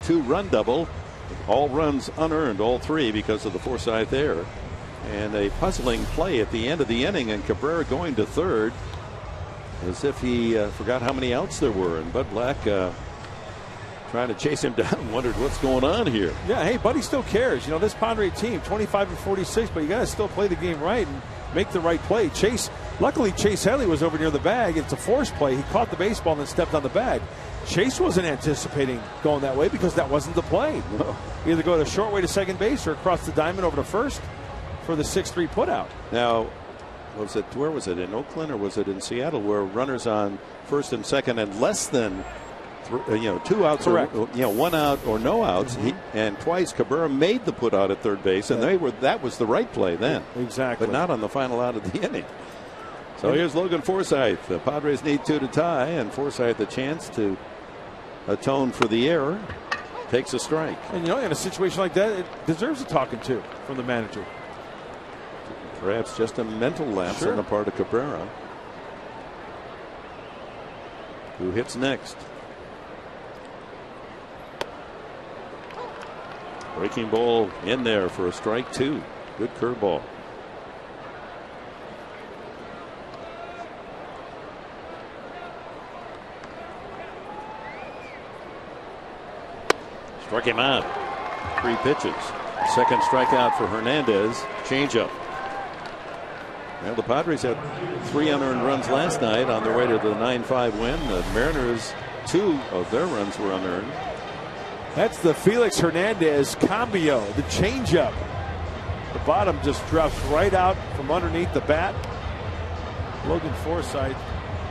Two-run double. All runs unearned, all 3 because of the Forsythe error. And a puzzling play at the end of the inning, and Cabrera going to third as if he forgot how many outs there were. And Bud Black trying to chase him down, wondered what's going on here. Yeah, hey, Buddy still cares. You know, this Padre team, 25-46, but you got to still play the game right and make the right play. Luckily, Chase Headley was over near the bag. It's a force play. He caught the baseball and then stepped on the bag. Chase wasn't anticipating going that way because that wasn't the play. No. Either go to short way to second base or across the diamond over to first for the 6-3 putout. Now, where was it, in Oakland or was it in Seattle, where runners on first and second and less than 2 outs, correct, or 1 out or no outs, and twice Cabrera made the put out at third base, and that was the right play then. Exactly. But not on the final out of the inning. So here's Logan Forsythe. The Padres need 2 to tie, and Forsythe a chance to atone for the error. Takes a strike. And in a situation like that, it deserves a talking to from the manager. Perhaps just a mental lapse on the part of Cabrera. Who hits next? Breaking ball in there for a strike 2. Good curveball. Struck him out. 3 pitches. Second strikeout for Hernandez. Changeup. Well, the Padres had 3 unearned runs last night on their way to the 9-5 win. The Mariners, 2 of their runs were unearned. That's the Felix Hernandez cambio, the changeup. The bottom just drops right out from underneath the bat. Logan Forsythe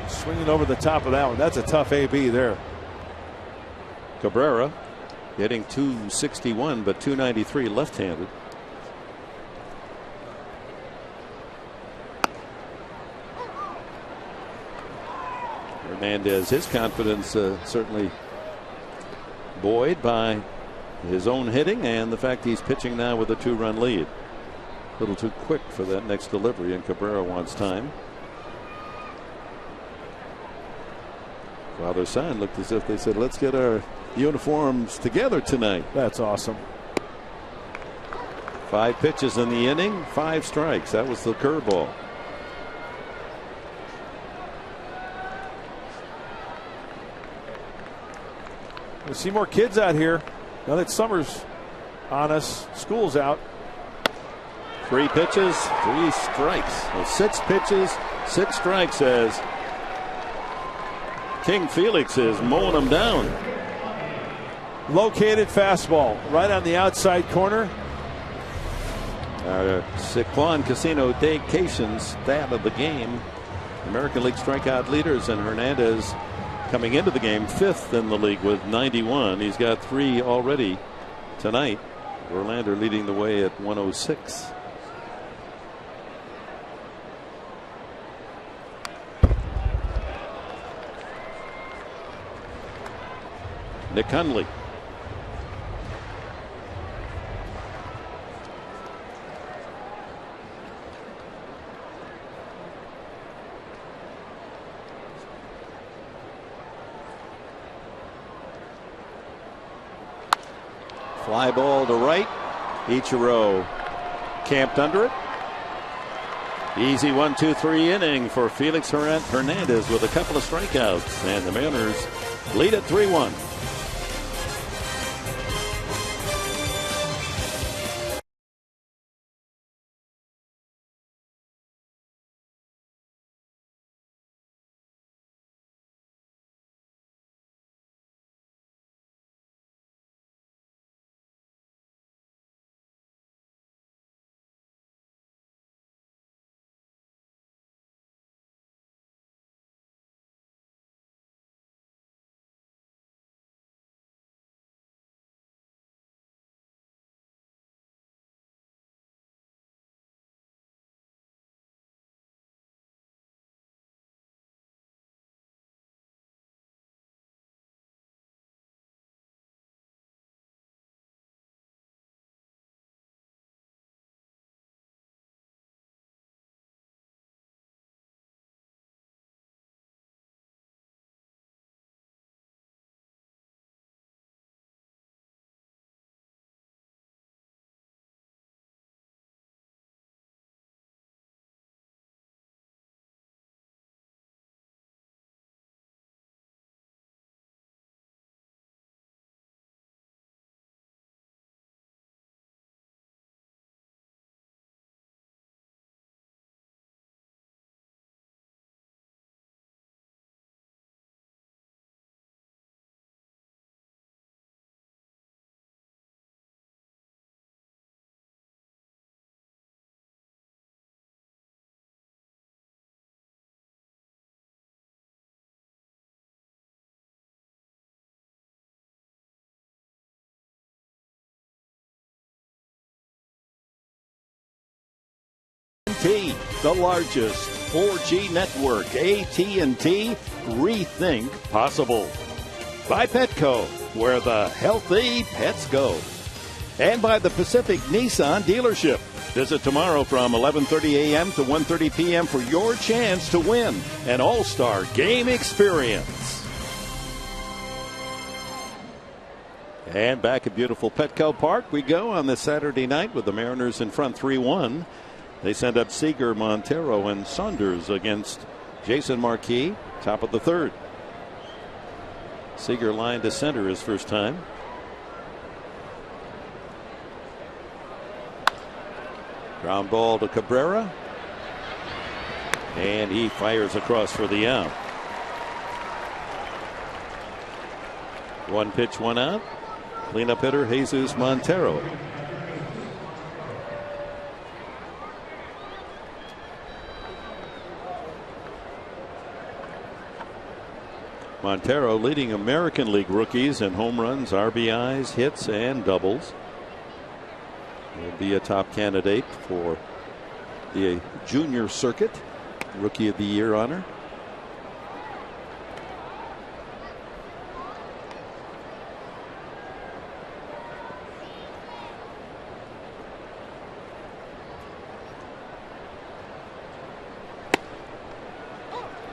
swinging over the top of that one. That's a tough AB there. Cabrera hitting .261 but .293 left-handed. Hernandez, his confidence certainly buoyed by his own hitting and the fact he's pitching now with a 2-run lead. A little too quick for that next delivery, and Cabrera wants time. Father son looked as if they said, let's get our uniforms together tonight. That's awesome. 5 pitches in the inning, 5 strikes. That was the curveball. We see more kids out here now that summer's on us. School's out. 3 pitches, 3 strikes. So 6 pitches, 6 strikes as King Felix is mowing them down. Located fastball right on the outside corner. Our Sycuan Casino Daycation stat of the game. American League strikeout leaders, and Hernandez coming into the game 5th in the league with 91. He's got 3 already tonight. Verlander leading the way at 106. Nick Hundley. Fly ball to right. Ichiro camped under it. Easy 1-2-3 inning for Felix Hernandez with a couple of strikeouts, and the Mariners lead at 3-1. the largest 4G network. AT&T, rethink possible. By Petco, where the healthy pets go. And by the Pacific Nissan dealership. Visit tomorrow from 11:30 a.m. to 1:30 p.m. for your chance to win an all-star game experience. And back at beautiful Petco Park we go on this Saturday night with the Mariners in front 3-1. They send up Seager, Montero, and Saunders against Jason Marquis, top of the third. Seager lined to center his first time. Ground ball to Cabrera. And he fires across for the out. One pitch, one out. Cleanup hitter Jesus Montero. Montero leading American League rookies in home runs, RBIs, hits, and doubles. Will be a top candidate for the junior circuit, Rookie of the Year honor.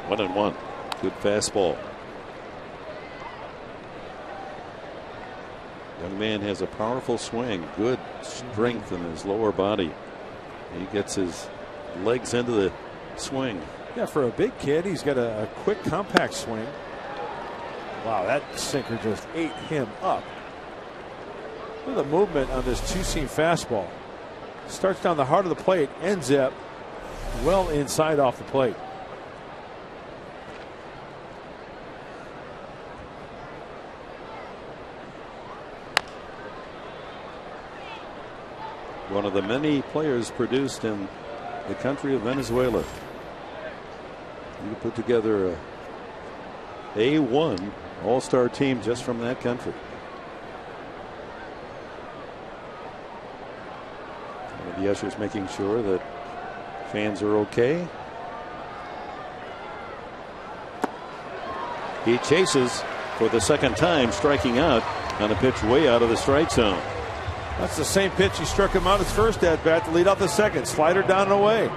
One and one. Good fastball. Young man has a powerful swing, good strength in his lower body. He gets his legs into the swing. Yeah, for a big kid, he's got a quick, compact swing. Wow, that sinker just ate him up. Look at the movement on this two-seam fastball. Starts down the heart of the plate, ends up well inside off the plate. One of the many players produced in the country of Venezuela. You put together a A1 all-star team just from that country. One of the ushers making sure that fans are okay. He chases for the second time, striking out on a pitch way out of the strike zone. That's the same pitch he struck him out his first at bat to lead off the second. Slider down and away.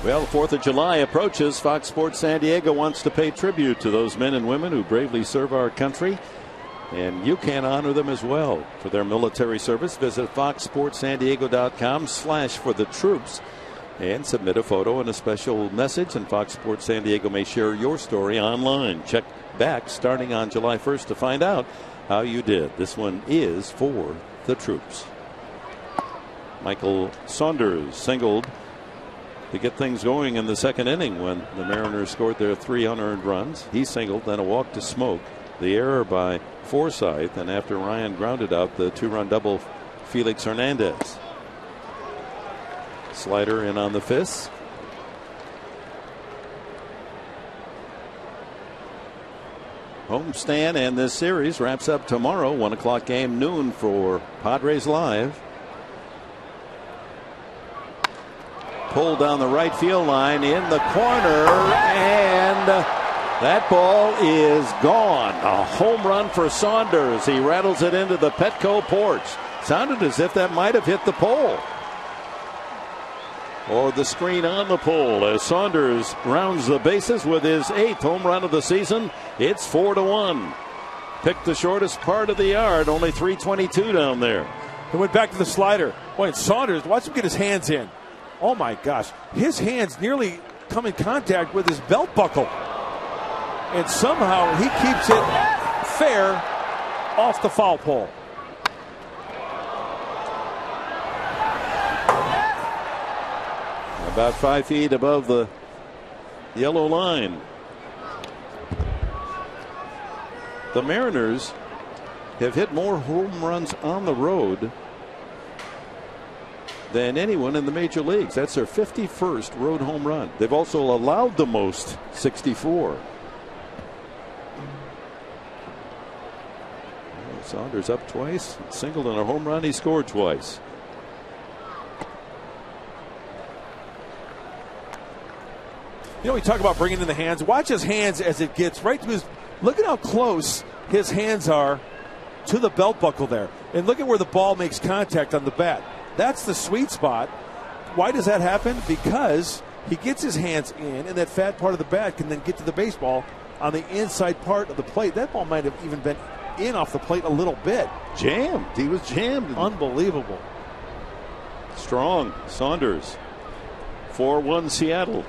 Well, 4th of July approaches. Fox Sports San Diego wants to pay tribute to those men and women who bravely serve our country. And you can honor them as well for their military service. Visit foxsportsandiego.com/for-the-troops and submit a photo and a special message. And Fox Sports San Diego may share your story online. Check back starting on July 1st to find out how you did. This one is for the troops. Michael Saunders singled to get things going in the second inning when the Mariners scored their 3 unearned runs. He singled, then a walk to Smoke. The error by Forsythe, and after Ryan grounded out the 2-run double, Felix Hernandez. Slider in on the fist. Homestand, and this series wraps up tomorrow. 1 o'clock game, noon for Padres Live. Pulled down the right field line in the corner, and that ball is gone. A home run for Saunders. He rattles it into the Petco porch. Sounded as if that might have hit the pole or the screen on the pole as Saunders rounds the bases with his 8th home run of the season. It's 4-1. Picked the shortest part of the yard, only 322 down there. He went back to the slider. Boy, and Saunders, watch him get his hands in. Oh my gosh, his hands nearly come in contact with his belt buckle. And somehow he keeps it fair off the foul pole. About 5 feet above the yellow line. The Mariners have hit more home runs on the road than anyone in the major leagues. That's their 51st road home run. They've also allowed the most, 64. Saunders up twice, singled on a home run. He scored twice. You know, we talk about bringing in the hands. Watch his hands as it gets right to his. Look at how close his hands are to the belt buckle there. And look at where the ball makes contact on the bat. That's the sweet spot. Why does that happen? Because he gets his hands in, and that fat part of the bat can then get to the baseball on the inside part of the plate. That ball might have even been in off the plate a little bit. Jammed. He was jammed. Unbelievable. Strong. Saunders. 4-1 Seattle.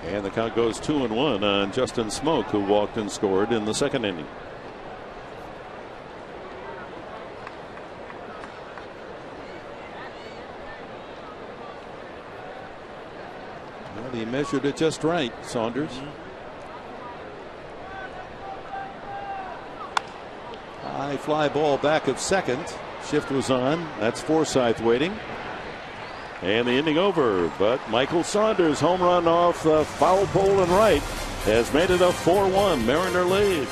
And the count goes 2-1 on Justin Smoke, who walked and scored in the second inning. Well, he measured it just right, Saunders. High fly ball back of second. Shift was on. That's Forsythe waiting. And the inning over, but Michael Saunders' home run off the foul pole and right has made it a 4-1 Mariner lead.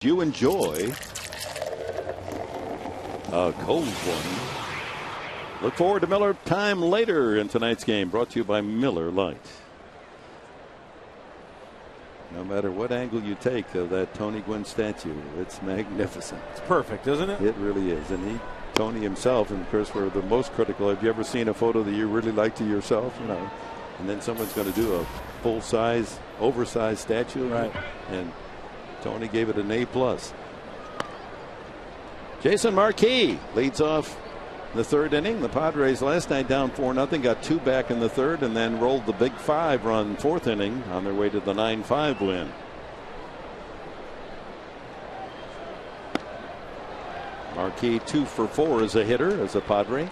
You enjoy a cold one. Look forward to Miller Time later in tonight's game, brought to you by Miller Lite. No matter what angle you take of that Tony Gwynn statue, it's magnificent. It's perfect, isn't it? It really is. And Tony himself, and of course, we're the most critical. Have you ever seen a photo that you really liked of yourself? You know, and then someone's going to do a full-size, oversized statue, right? And Tony gave it an A+. Jason Marquis leads off the third inning. The Padres last night down 4-0, got 2 back in the third, and then rolled the big 5-run fourth inning on their way to the 9-5 win. Marquis 2 for 4 as a hitter, as a Padre.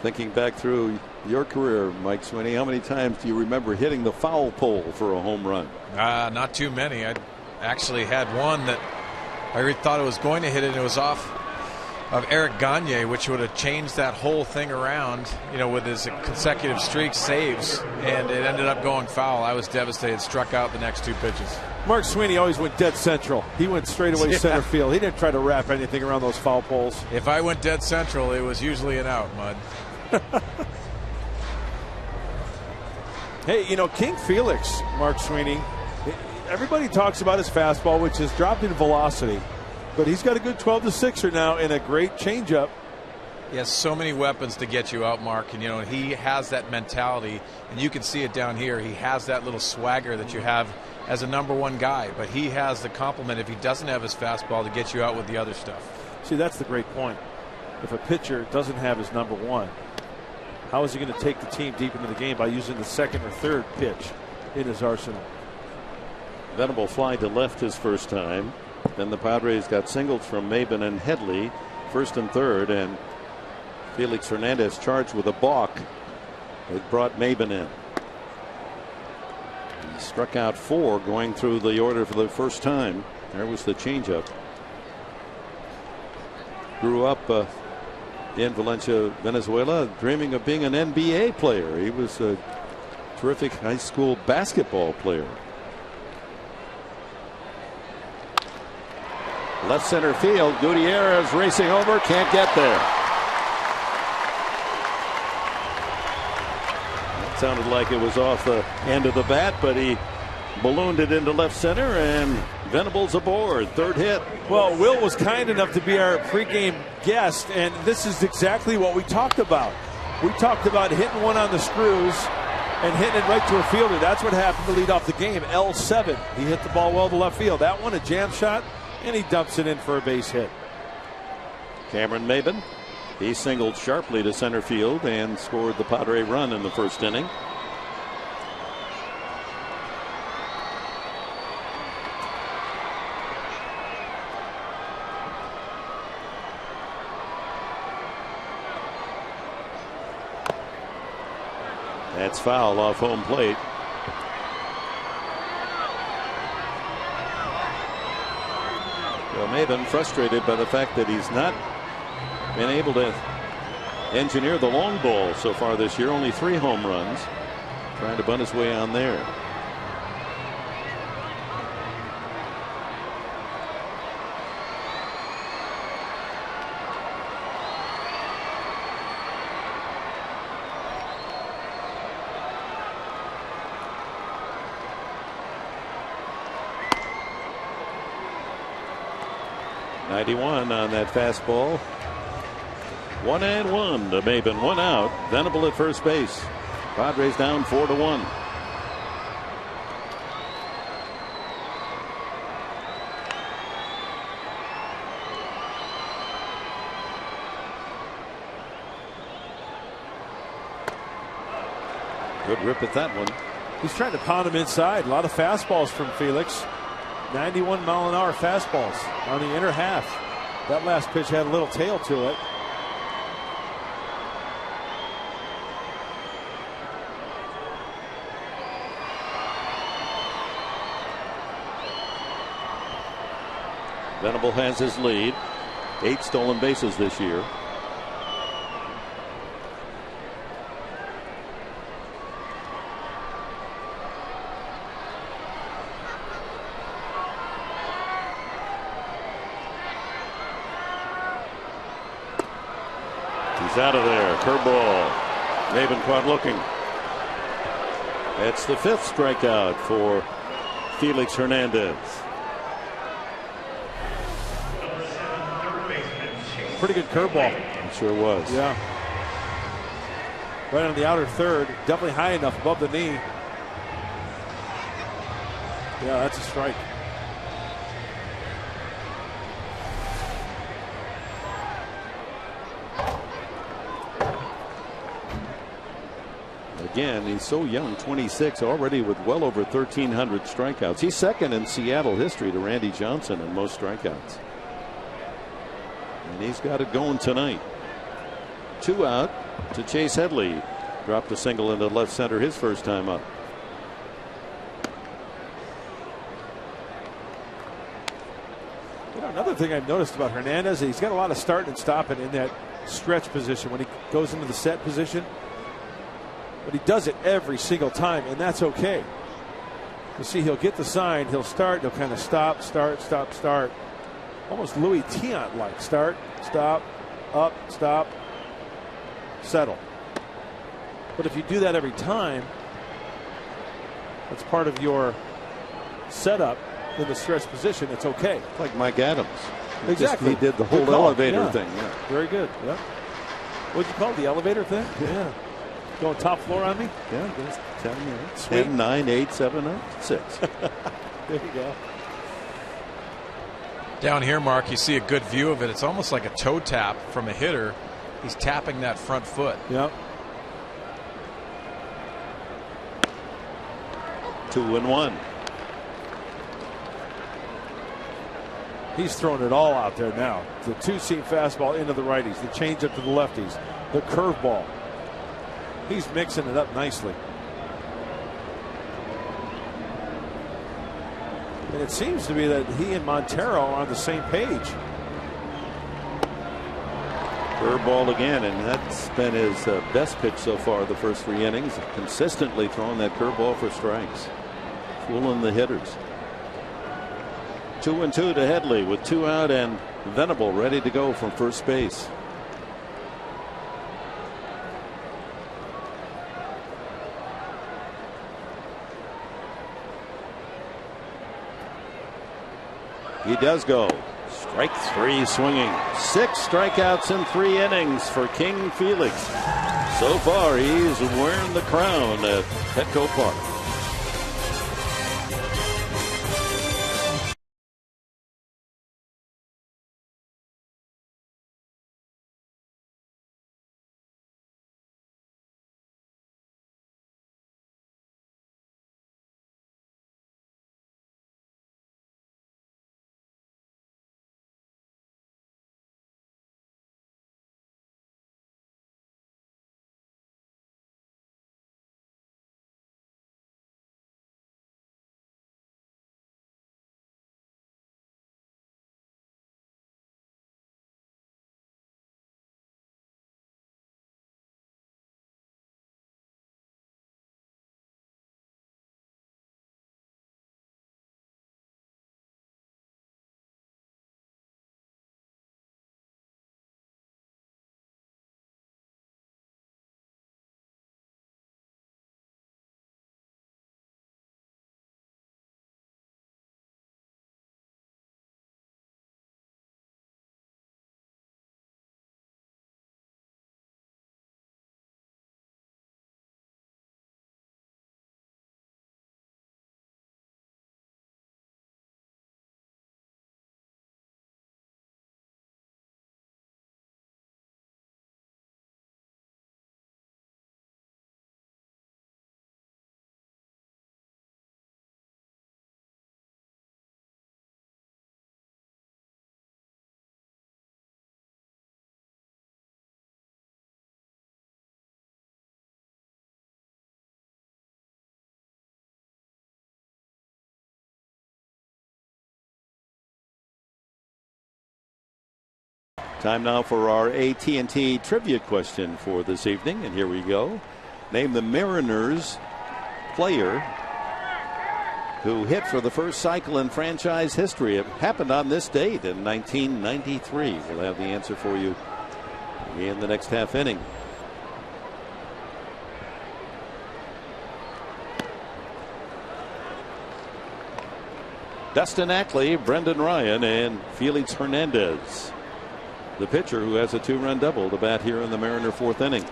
Thinking back through your career, Mike Sweeney, how many times do you remember hitting the foul pole for a home run? Not too many. I actually had one that I thought it was going to hit it, and it was off of Eric Gagne, which would have changed that whole thing around, you know, with his consecutive streak saves, and it ended up going foul. I was devastated, struck out the next 2 pitches. Mark Sweeney always went dead central. He went straight away center field. He didn't try to wrap anything around those foul poles. If I went dead central, it was usually an out, Mud. Hey, you know, King Felix, Mark Sweeney, everybody talks about his fastball, which has dropped in velocity, but he's got a good 12-6er now and a great changeup. He has so many weapons to get you out, Mark, and you know he has that mentality, and you can see it down here. He has that little swagger that you have as a number one guy, but he has the complement if he doesn't have his fastball to get you out with the other stuff. See, that's the great point. If a pitcher doesn't have his number one, how is he going to take the team deep into the game by using the second or third pitch in his arsenal? Venable fly to left his first time. Then the Padres got singles from Maben and Headley, first and third, and Felix Hernandez charged with a balk. It brought Maben in. He struck out 4 going through the order for the first time. There was the changeup. Grew up in Valencia, Venezuela, dreaming of being an NBA player. He was a terrific high school basketball player. Left center field. Gutierrez racing over, can't get there. That sounded like it was off the end of the bat, but he ballooned it into left center, and Venable's aboard. Third hit. Well, Will was kind enough to be our pregame guest, and this is exactly what we talked about. We talked about hitting one on the screws and hitting it right to a fielder. That's what happened to lead off the game. L7. He hit the ball well to left field. That one, a jam shot, and he dumps it in for a base hit. Cameron Maben. He singled sharply to center field and scored the Padre run in the first inning. That's foul off home plate. Well, Maben frustrated by the fact that he's not been able to engineer the long ball so far this year. Only 3 home runs. Trying to bunt his way on there. .91 on that fastball. 1-1 to Maben. 1 out. Venable at first base. Padres down 4-1. Good rip at that one. He's trying to pound him inside. A lot of fastballs from Felix. 91-mile-an-hour fastballs on the inner half. That last pitch had a little tail to it. Venable has his lead. 8 stolen bases this year. He's out of there. Curveball. Maben caught looking. That's the 5th strikeout for Felix Hernandez. Pretty good curveball. It sure was. Yeah. Right on the outer third. Definitely high enough above the knee. Yeah, that's a strike. Again, he's so young, 26, already with well over 1,300 strikeouts. He's second in Seattle history to Randy Johnson in most strikeouts. And he's got it going tonight. 2 out to Chase Headley. Dropped a single into left center his first time up. You know, another thing I've noticed about Hernandez, he's got a lot of starting and stopping in that stretch position when he goes into the set position. But he does it every single time, and that's okay. You see, he'll get the sign, he'll start, he'll kind of stop, start, stop, start. Almost Louis Tiant-like. Start, stop, up, stop, settle. But if you do that every time, that's part of your setup in the stretch position, it's okay. Like Mike Adams. Exactly. He did the whole elevator thing. Yeah. Very good. Yeah. What'd you call it? The elevator thing? Yeah. Going top floor on me? Yeah, just 10 minutes. 10, 9, 8, 7, 6. There you go. Down here, Mark, you see a good view of it. It's almost like a toe tap from a hitter. He's tapping that front foot. Yep. 2-1. He's throwing it all out there now. The two-seam fastball into the righties, the changeup to the lefties, the curveball. He's mixing it up nicely. And it seems to be that he and Montero are on the same page. Curveball again, and that's been his best pitch so far the first 3 innings. Consistently throwing that curveball for strikes. Fooling the hitters. 2-2 to Headley with 2 out and Venable ready to go from first base. He does go. Strike 3 swinging. 6 strikeouts in 3 innings for King Felix. So far, he's wearing the crown at Petco Park. Time now for our AT&T trivia question for this evening, and here we go. Name the Mariners player who hit for the first cycle in franchise history. It happened on this date in 1993. We'll have the answer for you in the next half inning. Dustin Ackley, Brendan Ryan, and Felix Hernandez. The pitcher who has a 2-run double to bat here in the Mariner 4th inning.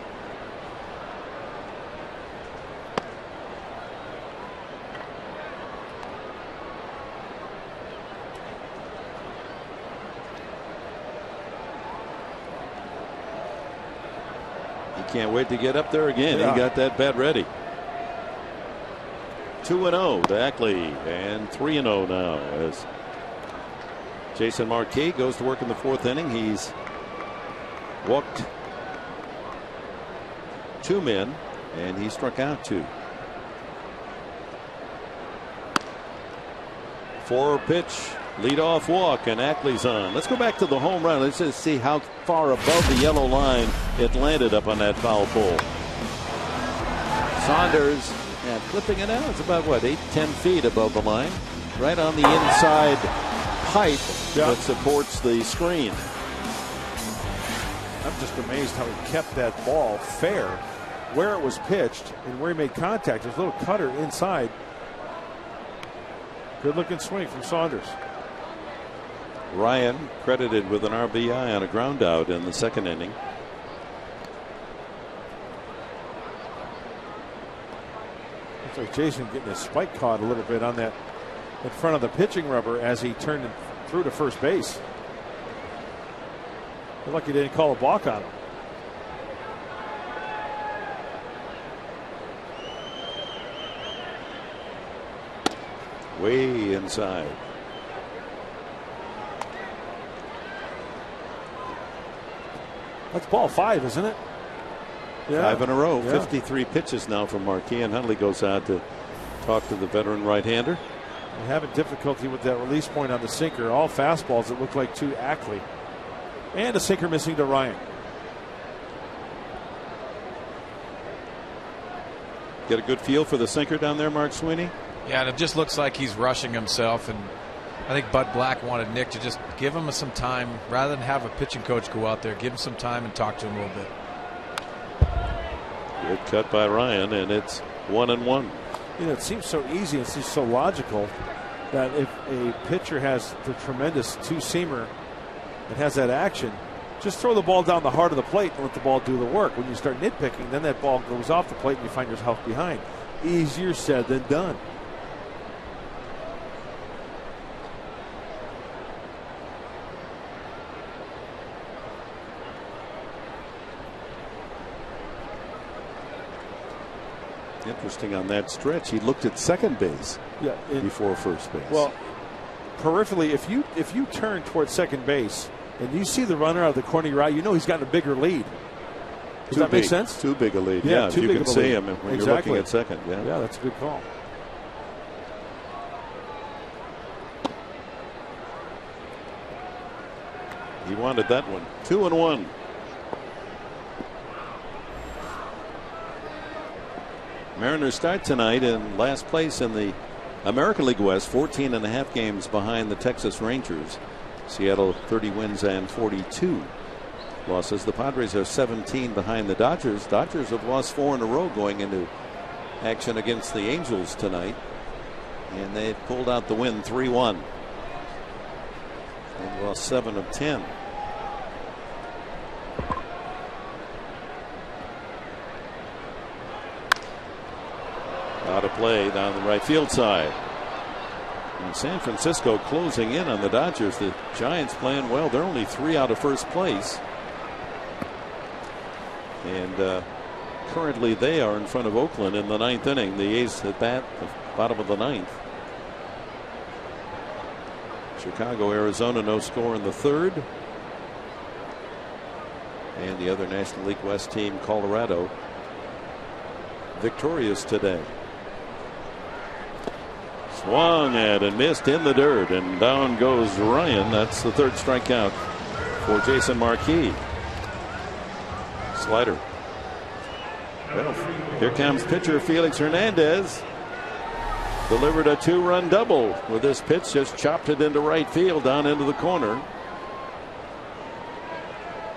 He can't wait to get up there again. Yeah. He got that bat ready. 2-0 to Ackley, and 3-0 now as Jason Marquis goes to work in the 4th inning. He's walked 2 men, and he struck out 2. 4-pitch leadoff walk, and Ackley's on. Let's go back to the home run. Let's just see how far above the yellow line it landed up on that foul pole. Saunders, and clipping it out. It's about, what, 8-10 feet above the line. Right on the inside pipe that supports the screen. I'm just amazed how he kept that ball fair where it was pitched and where he made contact. There's a little cutter inside. Good looking swing from Saunders. Ryan credited with an RBI on a ground out in the 2nd inning. Looks like Jason getting his spike caught a little bit on that in front of the pitching rubber as he turned through to first base. Looked like he didn't call a balk on him. Way inside. That's ball 5, isn't it? Yeah. 5 in a row. Yeah. 53 pitches now from Marquis, and Hundley goes out to talk to the veteran right-hander. They're having difficulty with that release point on the sinker. All fastballs that look like to Ackley. And a sinker missing to Ryan. Get a good feel for the sinker down there, Mark Sweeney? Yeah, and it just looks like he's rushing himself. And I think Bud Black wanted Nick to just give him some time rather than have a pitching coach go out there. Give him some time and talk to him a little bit. Good cut by Ryan, and it's 1-1. You know, it seems so easy. It's just so logical that if a pitcher has the tremendous two-seamer that has that action, just throw the ball down the heart of the plate and let the ball do the work. When you start nitpicking, then that ball goes off the plate and you find yourself behind. Easier said than done. Interesting on that stretch. He looked at second base before first base. Well, peripherally, if you turn towards second base and you see the runner out of the corner of your eye, you know he's got a bigger lead. Does that make sense? Too big a lead. Yeah, if you can see him when you're looking at second. Yeah, that's a good call. He wanted that one. 2-1. Mariners start tonight in last place in the American League West, 14.5 games behind the Texas Rangers. Seattle 30 wins and 42 losses. The Padres are 17 behind the Dodgers. Dodgers have lost 4 in a row going into action against the Angels tonight. And they pulled out the win 3-1. And lost 7 of 10. Out of play down the right field side. And San Francisco closing in on the Dodgers. The Giants playing well. They're only 3 out of first place. And currently they are in front of Oakland in the 9th inning. The A's at bat, the bottom of the 9th. Chicago, Arizona, no score in the 3rd. And the other National League West team, Colorado, victorious today. Swung at and missed in the dirt, and down goes Ryan. That's the 3rd strikeout for Jason Marquis. Slider. Well, here comes pitcher Felix Hernandez. Delivered a 2-run double with this pitch, just chopped it into right field down into the corner.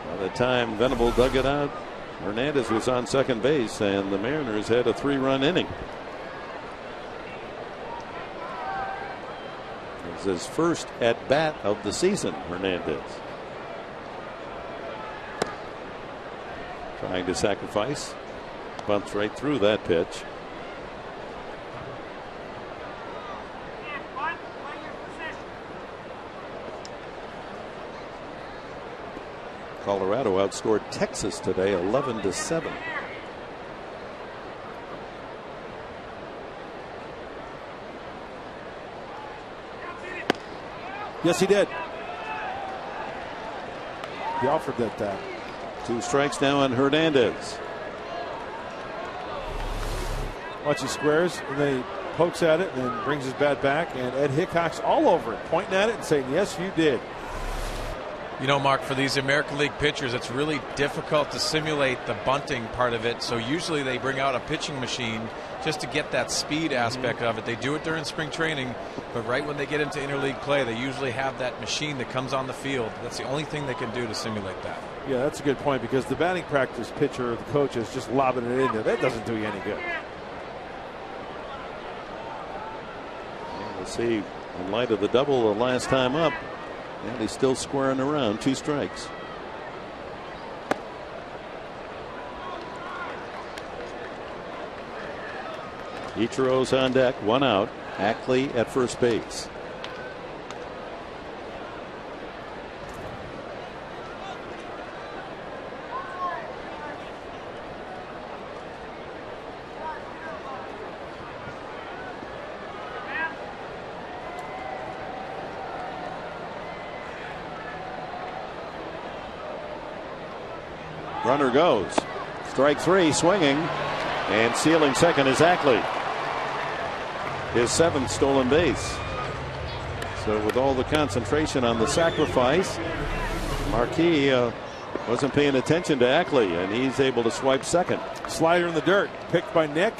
By the time Venable dug it out, Hernandez was on second base, and the Mariners had a 3-run inning. It was his first at bat of the season, Hernandez. Trying to sacrifice. Bunts right through that pitch. Colorado outscored Texas today 11-7. Yes, he did. He offered that. 2 strikes now on Hernandez. Watch, he squares and then he pokes at it and then brings his bat back, and Ed Hickok's all over it, pointing at it and saying, yes, you did. You know, Mark, for these American League pitchers, it's really difficult to simulate the bunting part of it. So usually they bring out a pitching machine just to get that speed aspect of it. They do it during spring training, but right when they get into interleague play, they usually have that machine that comes on the field. That's the only thing they can do to simulate that. Yeah, that's a good point, because the batting practice pitcher or the coach is just lobbing it in there. That doesn't do you any good. And we'll see, in light of the double the last time up, and he's still squaring around. 2 strikes. Ichiro's on deck, 1 out. Ackley at first base. Runner goes. Strike three, swinging. And sealing second is Ackley. His 7th stolen base. So with all the concentration on the sacrifice, Marquis wasn't paying attention to Ackley, and he's able to swipe second. Slider in the dirt, picked by Nick.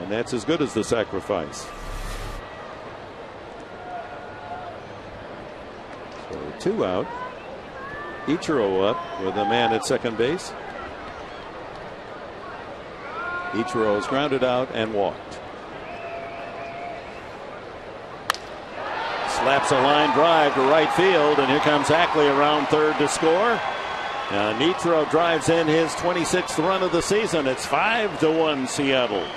And that's as good as the sacrifice. So 2 out. Ichiro up with a man at second base. Ichiro is grounded out and walked. Slaps a line drive to right field, and here comes Ackley around third to score. Ichiro drives in his 26th run of the season. It's 5-1 Seattle.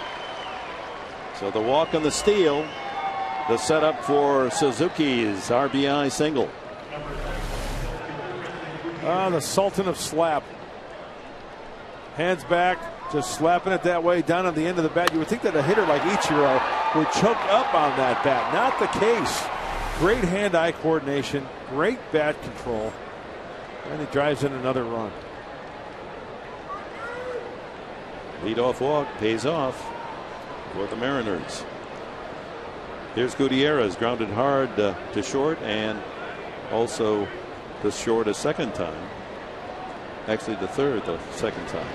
So the walk and the steal, the setup for Suzuki's RBI single. The Sultan of Slap. Hands back, just slapping it that way down on the end of the bat. You would think that a hitter like Ichiro would choke up on that bat. Not the case. Great hand-eye coordination, great bat control, and he drives in another run. Leadoff walk pays off for the Mariners. Here's Gutierrez, grounded hard to short, and also to short a second time. Actually, the second time.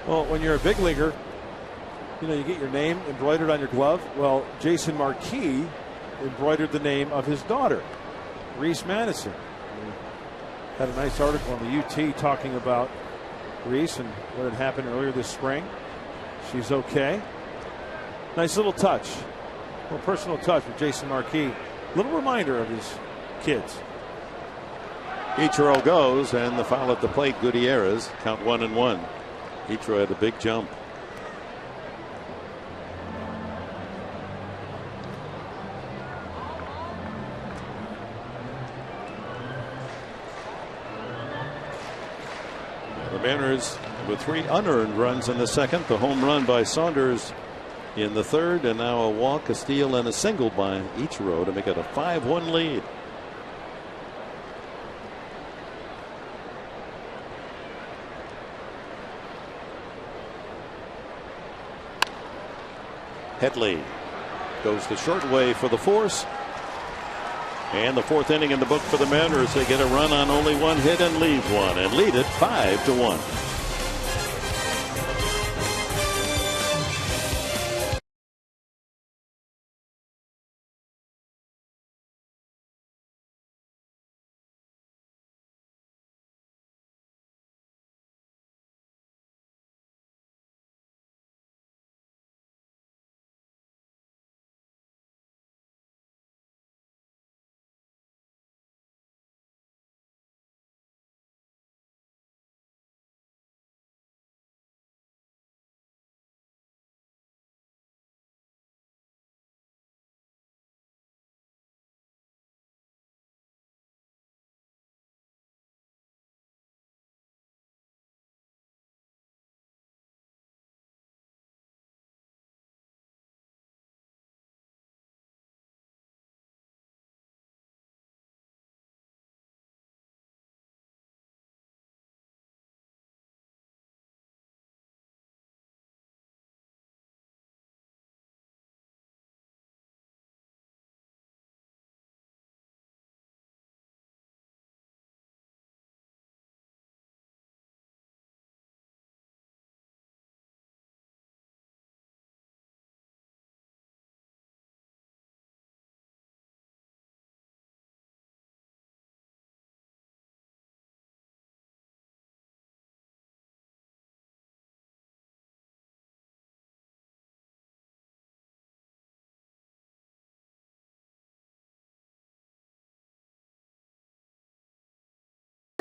Well, when you're a big leaguer, you know, you get your name embroidered on your glove. Well, Jason Marquis embroidered the name of his daughter, Reese Madison. We had a nice article on the UT talking about Reese and what had happened earlier this spring. She's okay. Nice little touch, a little personal touch with Jason Marquis. Little reminder of his kids. Ichiro goes, and the foul at the plate. Gutierrez, count 1-1. Ichiro had a big jump. The Mariners with 3 unearned runs in the second. The home run by Saunders in the third, and now a walk, a steal, and a single by Ichiro to make it a 5-1 lead. Headley goes the short way for the force. And the 4th inning in the book for the Mariners. They get a run on only 1 hit and leave 1 and lead it 5-1.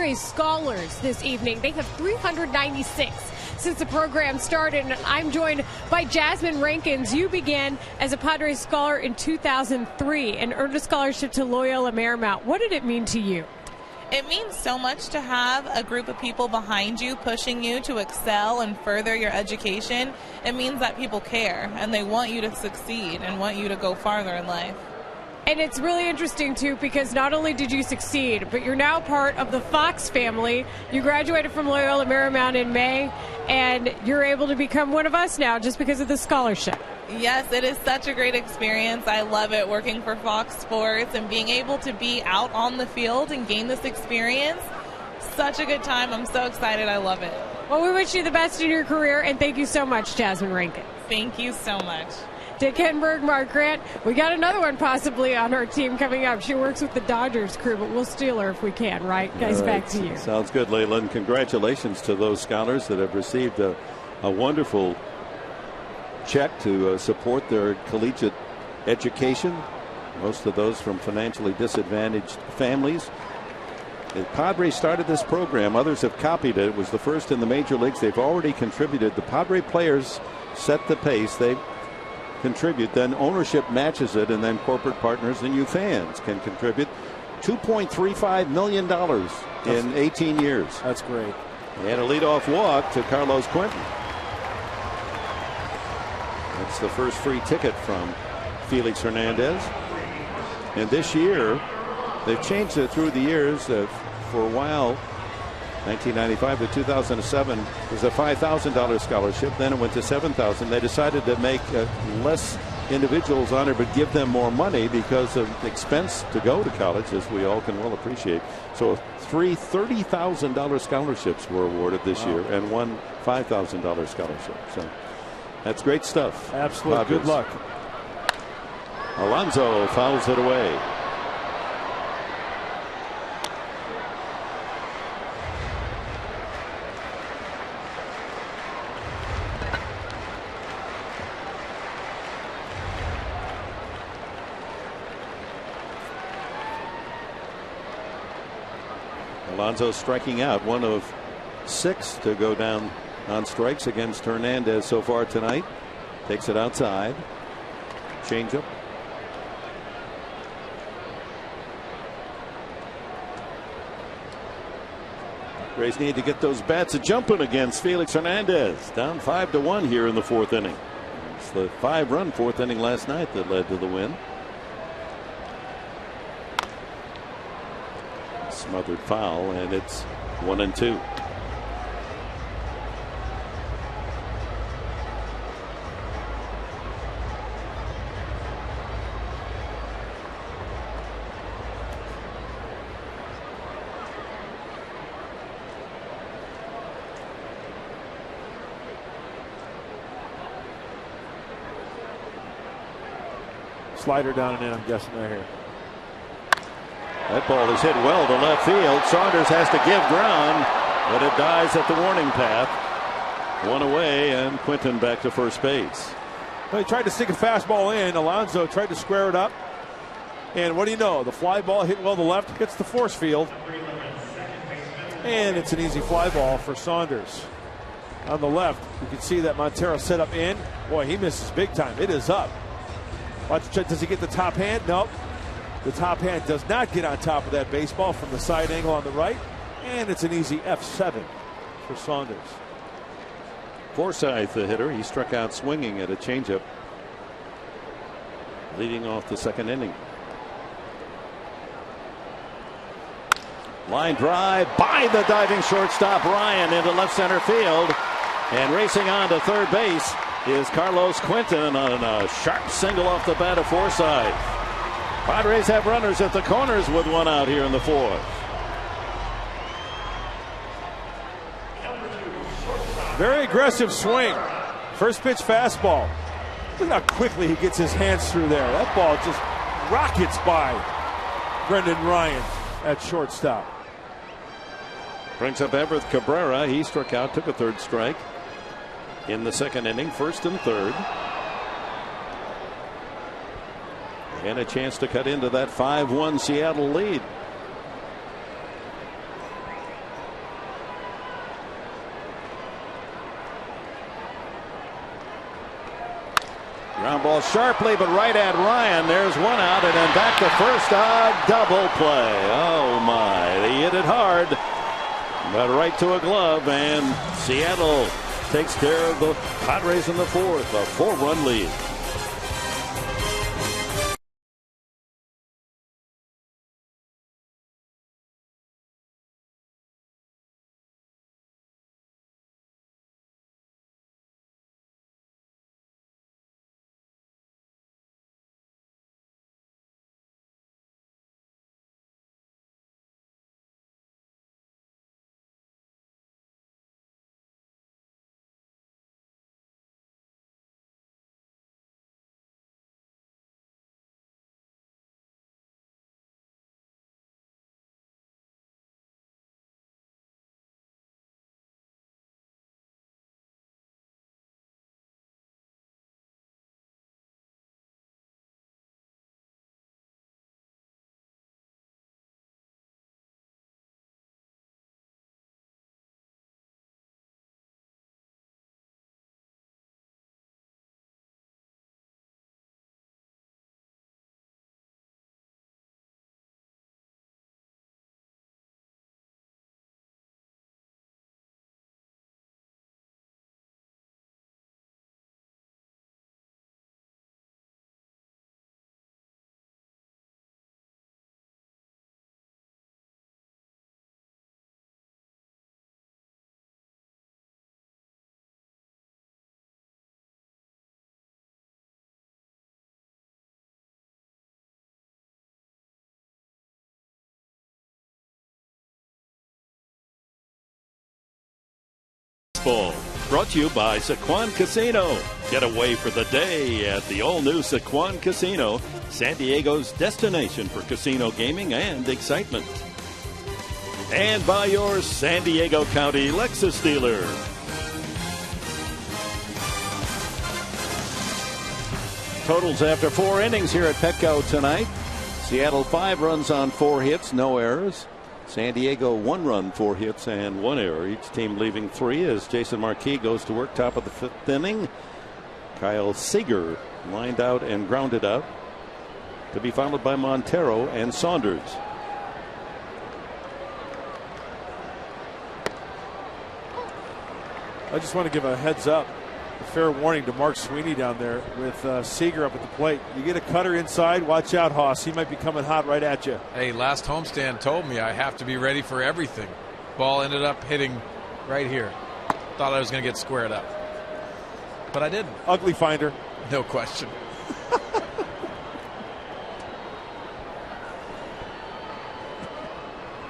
Scholars this evening. They have 396 since the program started, and I'm joined by Jasmine Rankins. You began as a Padres scholar in 2003 and earned a scholarship to Loyola Marymount. What did it mean to you? It means so much to have a group of people behind you pushing you to excel and further your education. It means that people care and they want you to succeed and want you to go farther in life. And it's really interesting, too, because not only did you succeed, but you're now part of the Fox family. You graduated from Loyola Marymount in May, and you're able to become one of us now just because of the scholarship. Yes, it is such a great experience. I love it working for Fox Sports and being able to be out on the field and gain this experience. Such a good time. I'm so excited. I love it. Well, we wish you the best in your career, and thank you so much, Jasmine Rankin. Thank you so much. Dick Henberg, Mark Grant. We got another one possibly on our team coming up. She works with the Dodgers crew, but we'll steal her if we can, right? Guys, back to you. Sounds good, Leyland. Congratulations to those scholars that have received a wonderful check to support their collegiate education. Most of those from financially disadvantaged families. The Padres started this program. Others have copied it. It was the first in the major leagues. They've already contributed. The Padre players set the pace. They contribute, then ownership matches it, and then corporate partners and you fans can contribute $2.35 million in 18 years. That's great. He had a leadoff walk to Carlos Quentin. That's the first free ticket from Felix Hernandez. And this year, they've changed it through the years. For a while, 1995 to 2007 was a $5,000 scholarship. Then it went to $7,000. They decided to make less individuals on it, but give them more money because of the expense to go to college, as we all can well appreciate. So three $30,000 scholarships were awarded this year, and one $5,000 scholarship. So that's great stuff. Absolutely. Good luck. Alonso fouls it away. Alonso striking out, one of 6 to go down on strikes against Hernandez so far tonight. Takes it outside. Changeup. Rays need to get those bats a jumping against Felix Hernandez. Down 5-1 here in the 4th inning. It's the 5-run 4th inning last night that led to the win. Smothered foul, and it's 1-2. Slider down and in, I'm guessing right here. That ball is hit well to left field. Saunders has to give ground, but it dies at the warning path. One away, and Quinton back to first base. Well, he tried to stick a fastball in. Alonso tried to square it up. And what do you know? The fly ball hit well to left, hits the force field. And it's an easy fly ball for Saunders. On the left, you can see that Montero set up in. Boy, he misses big time. It is up. Watch, does he get the top hand? Nope. The top hand does not get on top of that baseball from the side angle on the right. And it's an easy F7 for Saunders. Forsythe, the hitter, he struck out swinging at a changeup, leading off the 2nd inning. Line drive by the diving shortstop Ryan into left center field. And racing on to third base is Carlos Quinton on a sharp single off the bat of Forsythe. Padres have runners at the corners with one out here in the 4th. Very aggressive swing. First pitch fastball. Look how quickly he gets his hands through there. That ball just rockets by Brendan Ryan at shortstop. Brings up Everett Cabrera. He struck out, took a 3rd strike in the 2nd inning, 1st and 3rd. And a chance to cut into that 5-1 Seattle lead. Ground ball sharply, but right at Ryan. There's one out, and then back to first. Double play. Oh, my. They hit it hard, but right to a glove, and Seattle takes care of the Padres in the fourth. A 4-run lead. Brought to you by Sequan Casino. Get away for the day at the all-new Sequan Casino, San Diego's destination for casino gaming and excitement. And by your San Diego County Lexus dealer. Totals after 4 innings here at Petco tonight. Seattle 5 runs on 4 hits, no errors. San Diego 1 run, 4 hits, and 1 error. Each team leaving 3 as Jason Marquis goes to work top of the 5th inning. Kyle Seager lined out and grounded out, to be followed by Montero and Saunders. I just want to give a heads up, a fair warning to Mark Sweeney down there with Seager up at the plate. You get a cutter inside, watch out, Hoss. He might be coming hot right at you. Hey, last homestand told me I have to be ready for everything. Ball ended up hitting right here. Thought I was going to get squared up, but I didn't. Ugly finder. No question.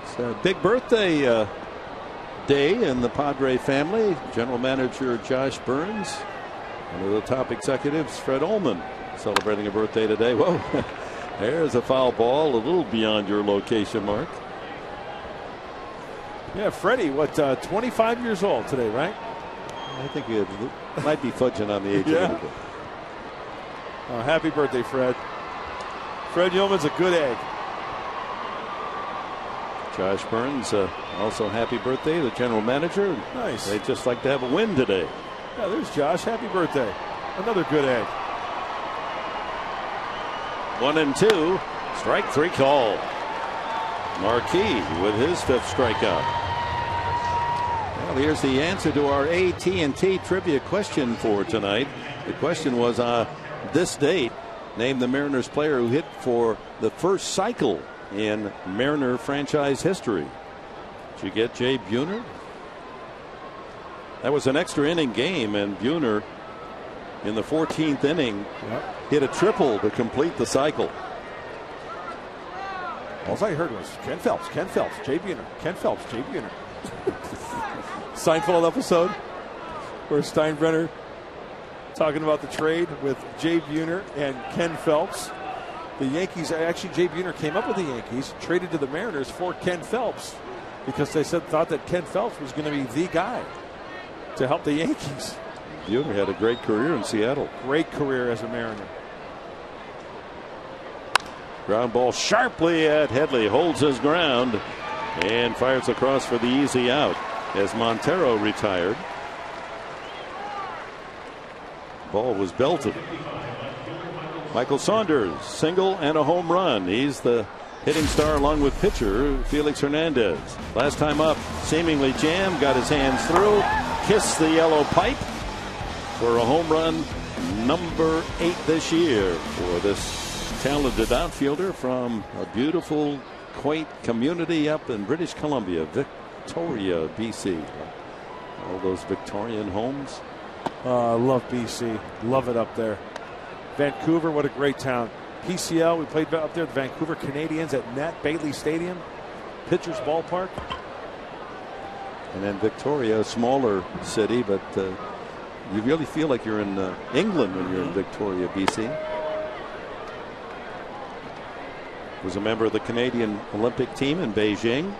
It's a big birthday day in the Padre family. General Manager Josh Burns, one of the top executives, Fred Ullman, celebrating a birthday today. Whoa, there's a foul ball, a little beyond your location, Mark. Yeah, Freddie, 25 years old today, right? I think it might be fudging on the age yeah. a little bit. Happy birthday, Fred. Fred Ullman's a good egg. Josh Burns, also happy birthday, the general manager. Nice. They'd just like to have a win today. Yeah, there's Josh. Happy birthday. Another good egg. 1-2. Strike 3 call. Marquis with his 5th strikeout. Well, here's the answer to our AT&T trivia question for tonight. The question was, this date, name the Mariners player who hit for the first cycle in Mariner franchise history. Did you get Jay Buhner? That was an extra inning game, and Buhner in the 14th inning hit a triple to complete the cycle. All I heard was Ken Phelps, Jay Buhner, Ken Phelps, Jay Buhner. Seinfeld episode where Steinbrenner talking about the trade with Jay Buhner and Ken Phelps. The Yankees, actually Jay Buhner came up with the Yankees, traded to the Mariners for Ken Phelps because they thought that Ken Phelps was going to be the guy to help the Yankees. Buhner had a great career in Seattle. Great career as a Mariner. Ground ball sharply at Headley, holds his ground and fires across for the easy out as Montero retired. Ball was belted. Michael Saunders, single and a home run. He's the hitting star along with pitcher Felix Hernandez. Last time up, seemingly jammed, got his hands through, kissed the yellow pipe for a home run, number 8 this year for this talented outfielder from a beautiful, quaint community up in British Columbia, Victoria, BC. All those Victorian homes. I love BC. Love it up there. Vancouver, what a great town. PCL, we played up there, the Vancouver Canadians at Nat Bailey Stadium, Pitchers Ballpark. And then Victoria, a smaller city, but you really feel like you're in England when you're in Victoria, BC. Was a member of the Canadian Olympic team in Beijing.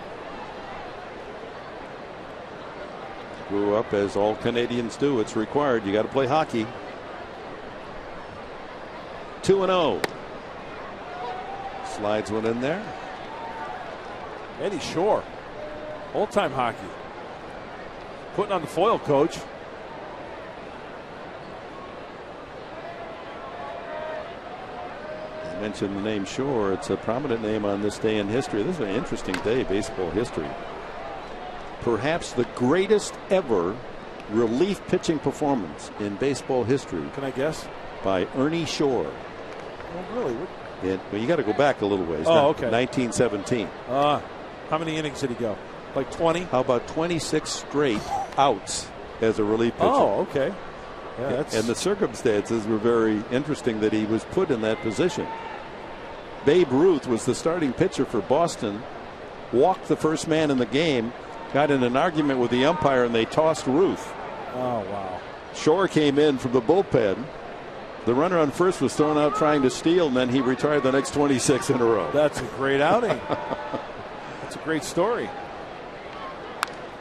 Grew up as all Canadians do. It's required. You got to play hockey. 2-0. Slides one in there. Eddie Shore, old-time hockey. Putting on the foil, coach. I mentioned the name Shore. It's a prominent name on this day in history. This is an interesting day, baseball history. Perhaps the greatest ever relief pitching performance in baseball history. Can I guess? By Ernie Shore. Oh, really? Well, you got to go back a little ways. Oh, okay. 1917. How many innings did he go? Like 20? How about 26 straight outs as a relief pitcher? Oh, okay. Yeah, that's... And the circumstances were very interesting that he was put in that position. Babe Ruth was the starting pitcher for Boston, walked the first man in the game, got in an argument with the umpire, and they tossed Ruth. Oh, wow. Shore came in from the bullpen. The runner on first was thrown out trying to steal, and then he retired the next 26 in a row. That's a great outing. That's a great story.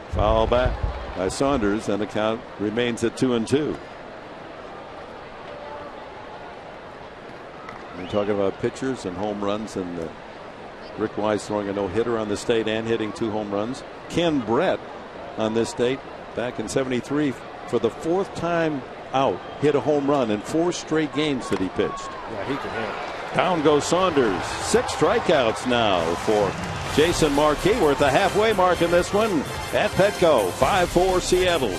Foul back by Saunders, and the count remains at 2-2. We're talking about pitchers and home runs, and Rick Wise throwing a no-hitter on this date and hitting 2 home runs. Ken Brett on this date back in '73 for the 4th time out hit a home run in 4 straight games that he pitched. Yeah, he can hit. Down goes Saunders. 6 strikeouts now for Jason Marquis. We're at the halfway mark in this one at Petco. 5-4 Seattle.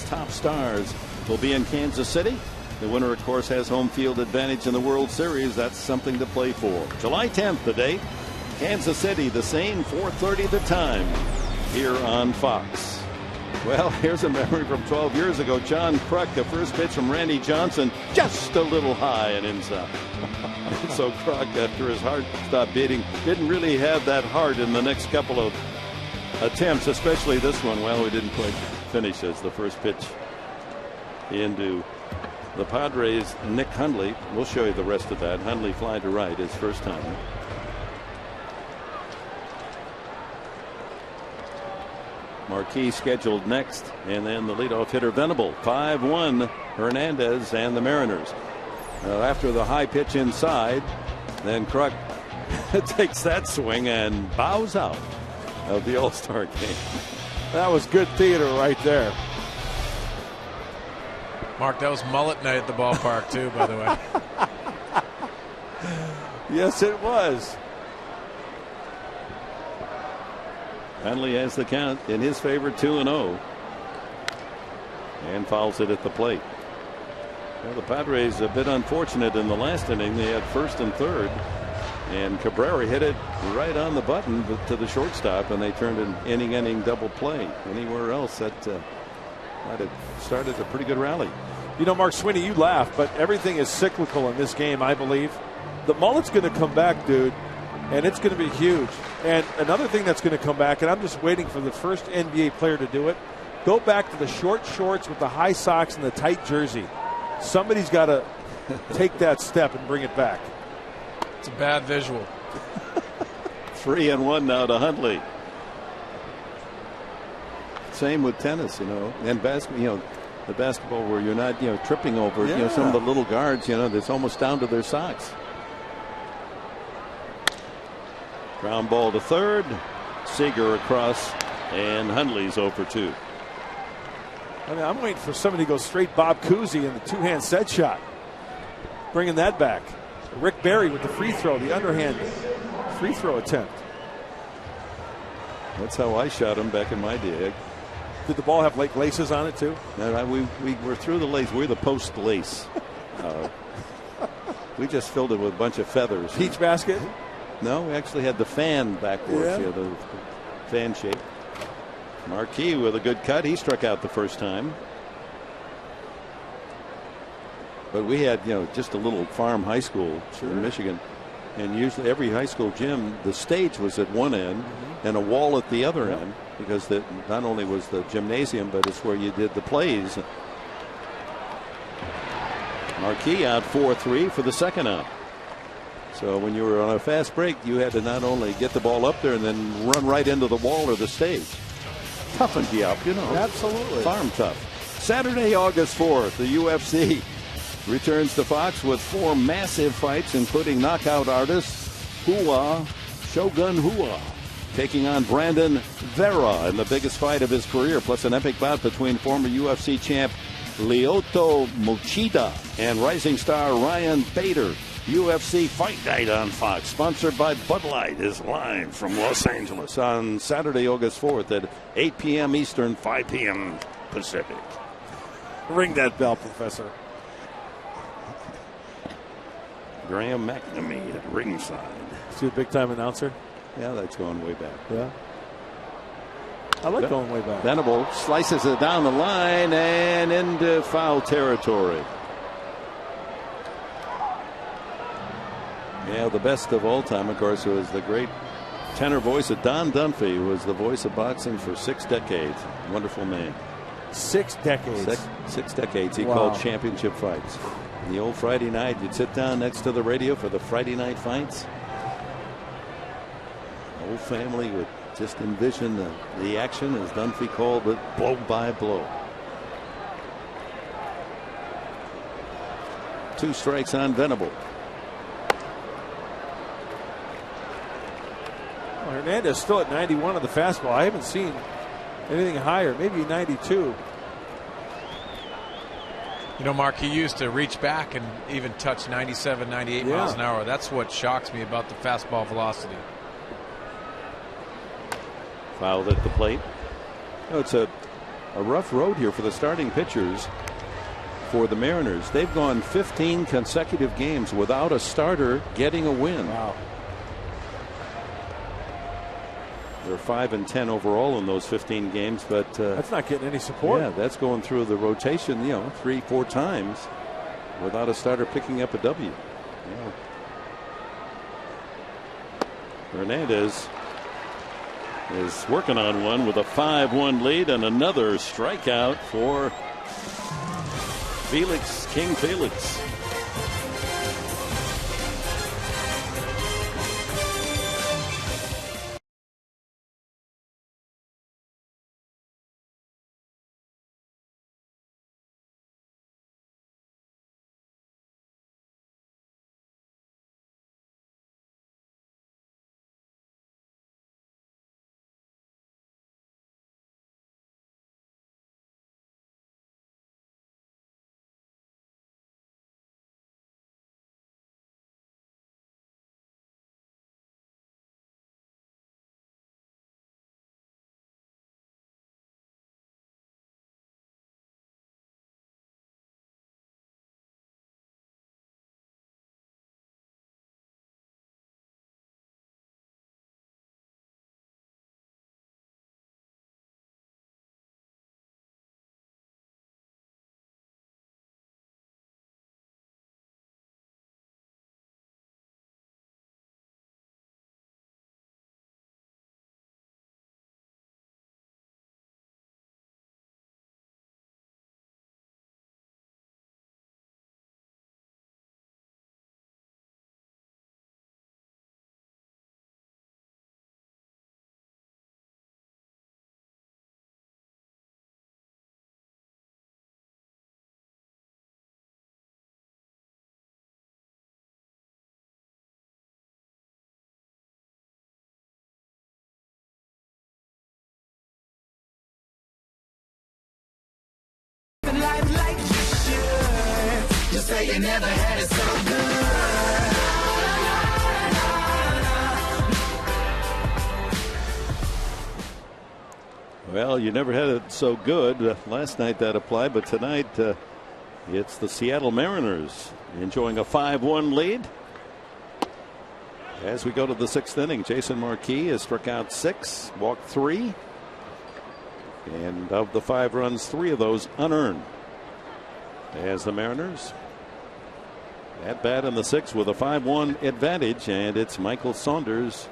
Top stars will be in Kansas City. The winner, of course, has home field advantage in the World Series. That's something to play for. July 10th, the date. Kansas City, the same 4:30 the time here on Fox. Well, here's a memory from 12 years ago. John Kruk, the first pitch from Randy Johnson, just a little high and inside. So Kruk, after his heart stopped beating, didn't really have that heart in the next couple of attempts, especially this one. Well, we didn't quite finish as the first pitch into the Padres. Nick Hundley. We'll show you the rest of that. Hundley fly to right his first time. Marquis scheduled next, and then the leadoff hitter Venable. 5-1 Hernandez and the Mariners. After the high pitch inside, then Kruk takes that swing and bows out of the All-Star game. That was good theater right there. Mark, that was mullet night at the ballpark too, by the way. Yes, it was. Hundley has the count in his favor, 2-0, and fouls it at the plate. Well, the Padres a bit unfortunate in the last inning. They had first and third, and Cabrera hit it right on the button to the shortstop, and they turned an inning double play. Anywhere else, that might have started a pretty good rally. You know, Mark Sweeney, you laugh, but everything is cyclical in this game, I believe. The mullet's going to come back, dude, and it's going to be huge. And another thing that's going to come back, and I'm just waiting for the first NBA player to do it, go back to the short shorts with the high socks and the tight jersey. Somebody's got to take that step and bring it back. It's a bad visual. 3-1 now to Hundley. Same with tennis, and basketball. The basketball where you're not, tripping over, some of the little guards, that's almost down to their socks. Ground ball to third. Seager across, and Hundley's 0 for 2. I mean, I'm waiting for somebody to go straight Bob Cousy in the two-hand set shot. Bringing that back. Rick Barry with the free throw, the underhand free throw attempt. That's how I shot him back in my day. Did the ball have like laces on it too? No, we were through the lace. We're the post lace. We just filled it with a bunch of feathers. Peach basket? No, we actually had the fan backwards here, the fan shape. Marquis with a good cut. He struck out the first time. But we had, just a little farm high school in Michigan. And usually every high school gym, the stage was at one end and a wall at the other end, because not only was the gymnasium, but it's where you did the plays. Marquis out 4-3 for the second out. So when you were on a fast break, you had to not only get the ball up there and then run right into the wall or the stage. Toughened you up, Absolutely. Farm tough. Saturday, August 4th, the UFC returns to Fox with 4 massive fights, including knockout artist Shogun Rua taking on Brandon Vera in the biggest fight of his career, plus an epic bout between former UFC champ Lyoto Machida and rising star Ryan Bader. UFC Fight Night on Fox, sponsored by Bud Light, is live from Los Angeles on Saturday, August 4th at 8 p.m. Eastern, 5 p.m. Pacific. Ring that bell, Professor. Graham McNamee at ringside. See a big-time announcer? Yeah, that's going way back. Yeah. I like going way back. Venable slices it down the line and into foul territory. Yeah, the best of all time, of course, was the great tenor voice of Don Dunphy, who was the voice of boxing for 6 decades. Wonderful man. 6 decades. 6 decades. He called championship fights. The old Friday night, you'd sit down next to the radio for the Friday night fights. The whole family would just envision the action, as Dunphy called it, blow by blow. 2 strikes on Venable. Well, Hernandez still at 91 on the fastball. I haven't seen anything higher, maybe 92. Mark, he used to reach back and even touch 97, 98 miles an hour. That's what shocks me about the fastball velocity. Fouled at the plate. It's a rough road here for the starting pitchers for the Mariners. They've gone 15 consecutive games without a starter getting a win. Wow. They're 5-10 overall in those 15 games, but that's not getting any support. Yeah, that's going through the rotation, 3-4 times without a starter picking up a W. Yeah. Hernandez is working on one with a 5-1 lead and another strikeout for King Felix. Life like you should. Just say you never had it so good. Well, you never had it so good. Last night that applied, but tonight it's the Seattle Mariners enjoying a 5-1 lead. As we go to the 6th inning, Jason Marquis has struck out 6, walked 3. And of the 5 runs, 3 of those unearned. As the Mariners at bat in the 6th with a 5-1 advantage, and it's Michael Saunders.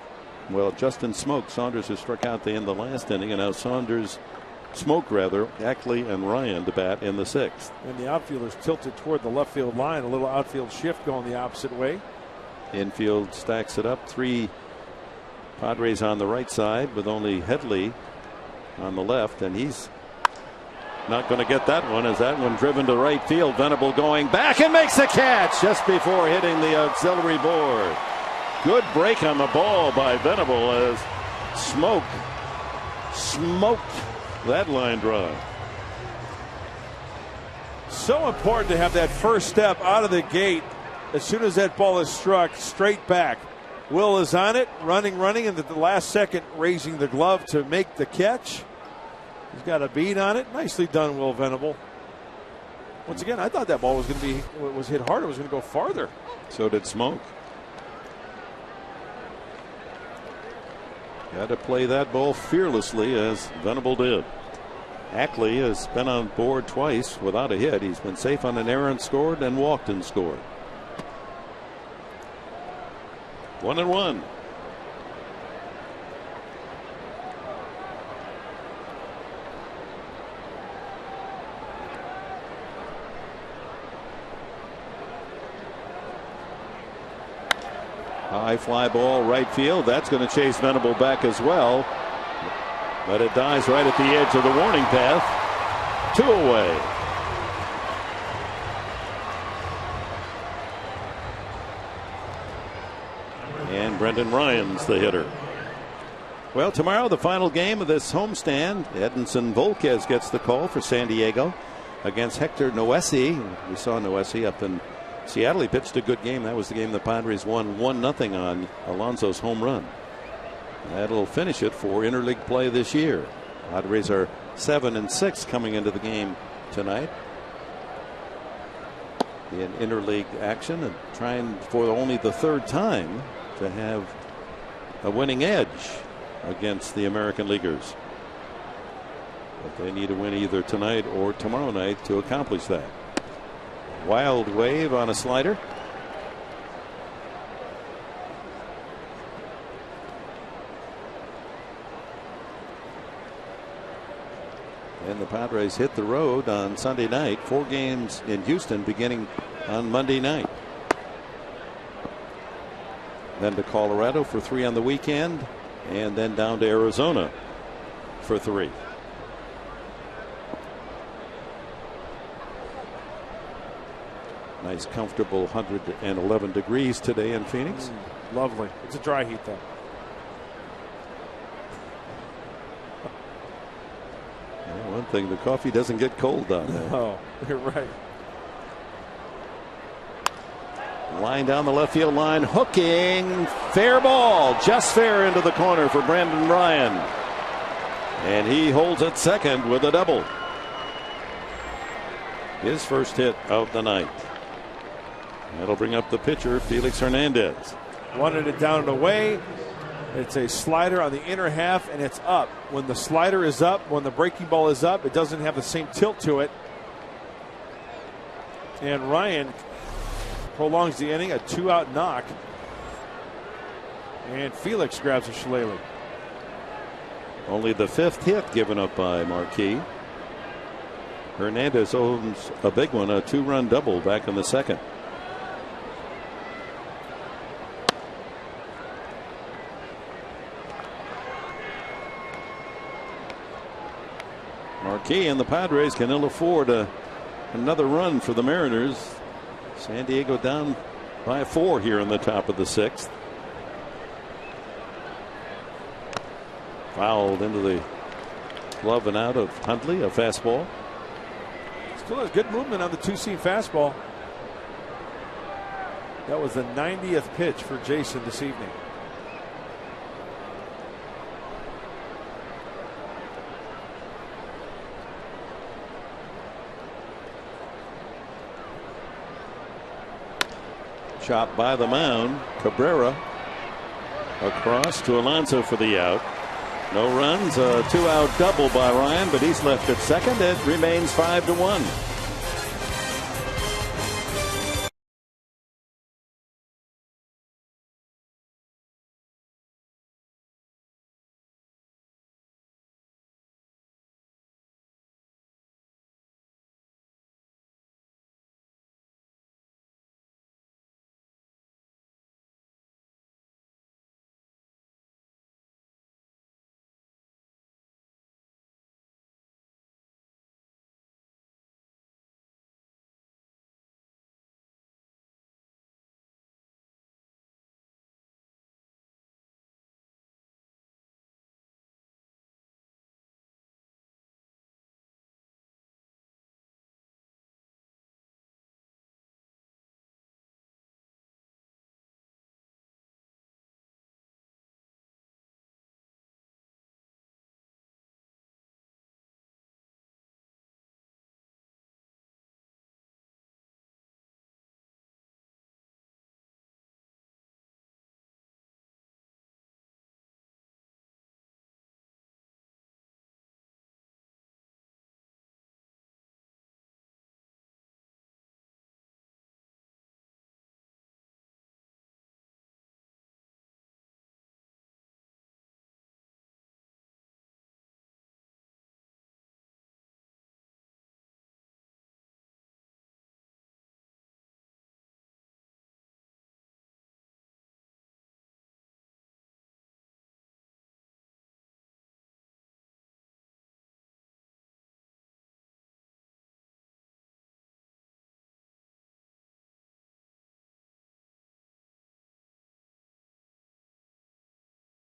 Well, Justin Smoke. Saunders has struck out in the last inning, and now Smoke, Ackley and Ryan to bat in the 6th. And the outfielders tilted toward the left field line. A little outfield shift going the opposite way. Infield stacks it up. 3 Padres on the right side with only Headley on the left, and he's not going to get that one, as that one driven to right field. Venable going back and makes the catch just before hitting the auxiliary board. Good break on the ball by Venable as Smoke smoked that line drive. So important to have that first step out of the gate. As soon as that ball is struck, straight back. Will is on it, running, and at the last second raising the glove to make the catch. He's got a beat on it. Nicely done, Will Venable. Once again, I thought that ball was going to was hit harder. It was going to go farther. So did Smoke. Got to play that ball fearlessly, as Venable did. Ackley has been on board twice without a hit. He's been safe on an errant, scored, and walked and scored. 1-1. High fly ball right field. That's going to chase Venable back as well. But it dies right at the edge of the warning path. 2 away. And Brendan Ryan's the hitter. Well, tomorrow, the final game of this homestand. Edinson Volquez gets the call for San Diego against Hector Noesi. We saw Noesi up in Seattle. He pitched a good game. That was the game the Padres won 1-0 on Alonso's home run. That'll finish it for interleague play this year. Padres are 7-6 coming into the game tonight in interleague action, and trying for only the 3rd time to have a winning edge against the American Leaguers. But they need to win either tonight or tomorrow night to accomplish that. Wild wave on a slider. And the Padres hit the road on Sunday night. 4 games in Houston beginning on Monday night. Then to Colorado for 3 on the weekend. And then down to Arizona for 3. Nice comfortable 111 degrees today in Phoenix. Lovely. It's a dry heat though. Well, one thing, the coffee doesn't get cold down there. Oh, you're right. Line down the left field line, hooking, fair ball, just fair into the corner for Brandon Ryan. And he holds it second with a double. His first hit of the night. That'll bring up the pitcher, Felix Hernandez. Wanted it down and away. It's a slider on the inner half, and it's up. When the slider is up, when the breaking ball is up, it doesn't have the same tilt to it. And Ryan prolongs the inning, a 2-out knock. And Felix grabs a shillelagh. Only the 5th hit given up by Marquis. Hernandez owns a big one, a 2-run double back in the 2nd. Marquis and the Padres can ill afford another run for the Mariners. San Diego down by 4 here in the top of the 6th. Fouled into the glove and out of Huntley, a fastball. Still has good movement on the 2-seam fastball. That was the 90th pitch for Jason this evening. Chopped by the mound. Cabrera across to Alonso for the out. No runs, a 2-out double by Ryan, but he's left at second. It remains 5-1.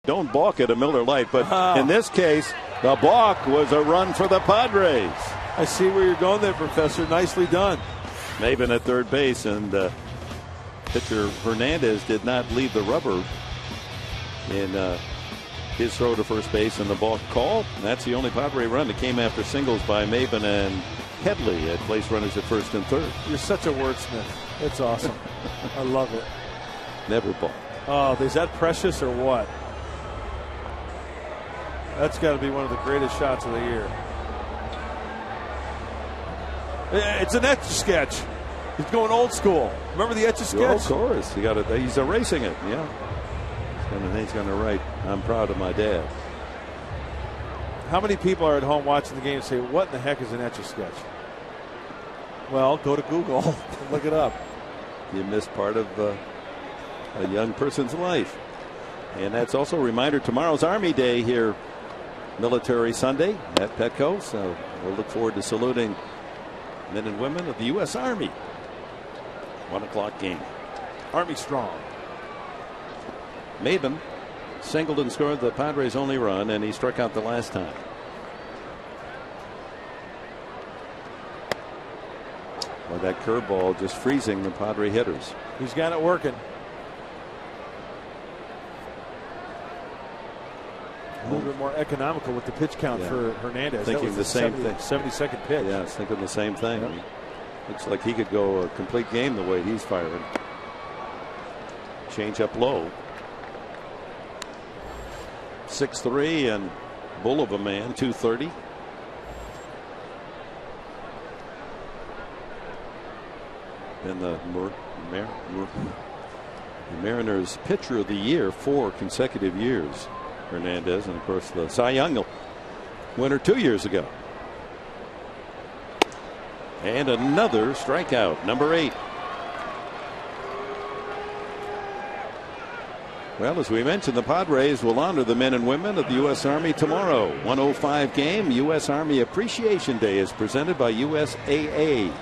Don't balk at a Miller Lite, but in this case, the balk was a run for the Padres. I see where you're going there, Professor. Nicely done. Maven at third base, and pitcher Hernandez did not leave the rubber in his throw to first base in the balk call. And that's the only Padre run that came after singles by Maven and Headley had placed runners at first and third. You're such a wordsmith. It's awesome. I love it. Never balk. Oh, is that precious or what? That's got to be one of the greatest shots of the year. It's an Etch-a-Sketch. He's going old school. Remember the Etch-a-Sketch? Of course. He's erasing it. Yeah. He's going to write, "I'm proud of my dad." How many people are at home watching the game and say, what in the heck is an Etch-a-Sketch? Well, go to Google and look it up. You missed part of a young person's life. And that's also a reminder, tomorrow's Army Day here, Military Sunday at Petco. So we'll look forward to saluting men and women of the U.S. Army. 1 o'clock game. Army strong. Maben singled and scored the Padres' only run, and he struck out the last time. Well, that curveball just freezing the Padre hitters. He's got it working. A little bit more economical with the pitch count for Hernandez. Thinking the same thing. 72nd pitch. Yeah, I was thinking the same thing. Yep. Looks like he could go a complete game the way he's firing. Change up low. 6'3" and bull of a man, 230. And the Mariners pitcher of the year 4 consecutive years, Hernandez, and of course the Cy Young winner 2 years ago. And another strikeout, number 8. Well, as we mentioned, the Padres will honor the men and women of the U.S. Army tomorrow. 105 game, U.S. Army Appreciation Day is presented by USAA.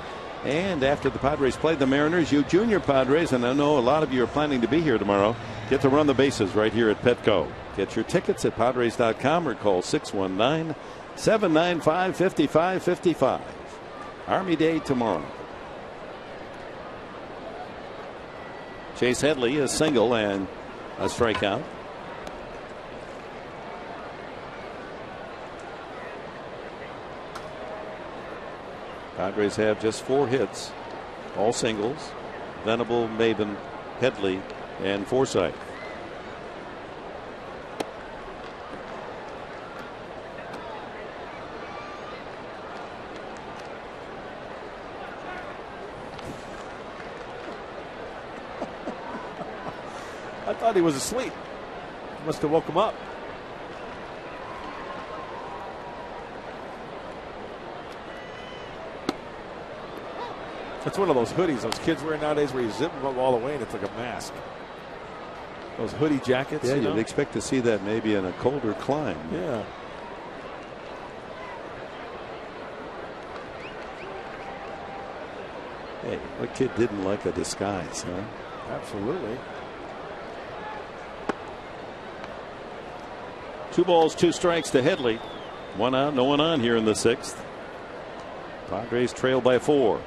And after the Padres play the Mariners, you junior Padres, and I know a lot of you are planning to be here tomorrow, get to run the bases right here at Petco. Get your tickets at Padres.com or call 619-795-5555. Army Day tomorrow. Chase Headley is single and a strikeout. Padres have just 4 hits, all singles. Venable, Maben, Headley, and Forsythe. I thought he was asleep. Must have woke him up. It's one of those hoodies those kids wear nowadays where you zip them up all the way and it's like a mask. Those hoodie jackets. Yeah, you know? you'd expect to see that maybe in a colder climate. Yeah. Hey, what kid didn't like a disguise, huh? Absolutely. 2 balls, 2 strikes to Headley. 1 out, no one on here in the 6th. Padres trail by 4.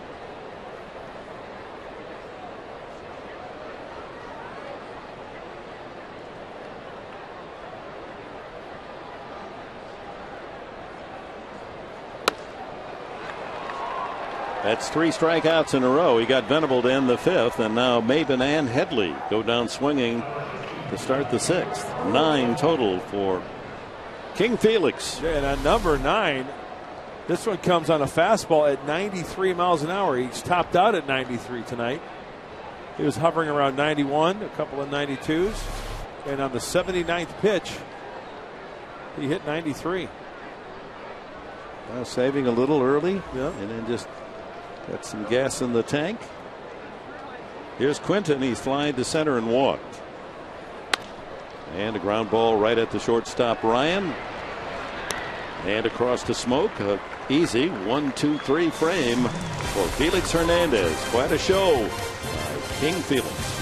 That's 3 strikeouts in a row. He got Venable to end the 5th, and now Maben and Headley go down swinging to start the 6th. 9 total for King Felix. Yeah, and at number 9, this one comes on a fastball at 93 miles an hour. He's topped out at 93 tonight. He was hovering around 91, a couple of 92s. And on the 79th pitch, he hit 93. Well, saving a little early, yeah, and then just got some gas in the tank. Here's Quinton. He's flying to center and walked. And a ground ball right at the shortstop, Ryan. And across to Smoke. Easy 1-2-3 frame for Felix Hernandez. Quite a show by King Felix.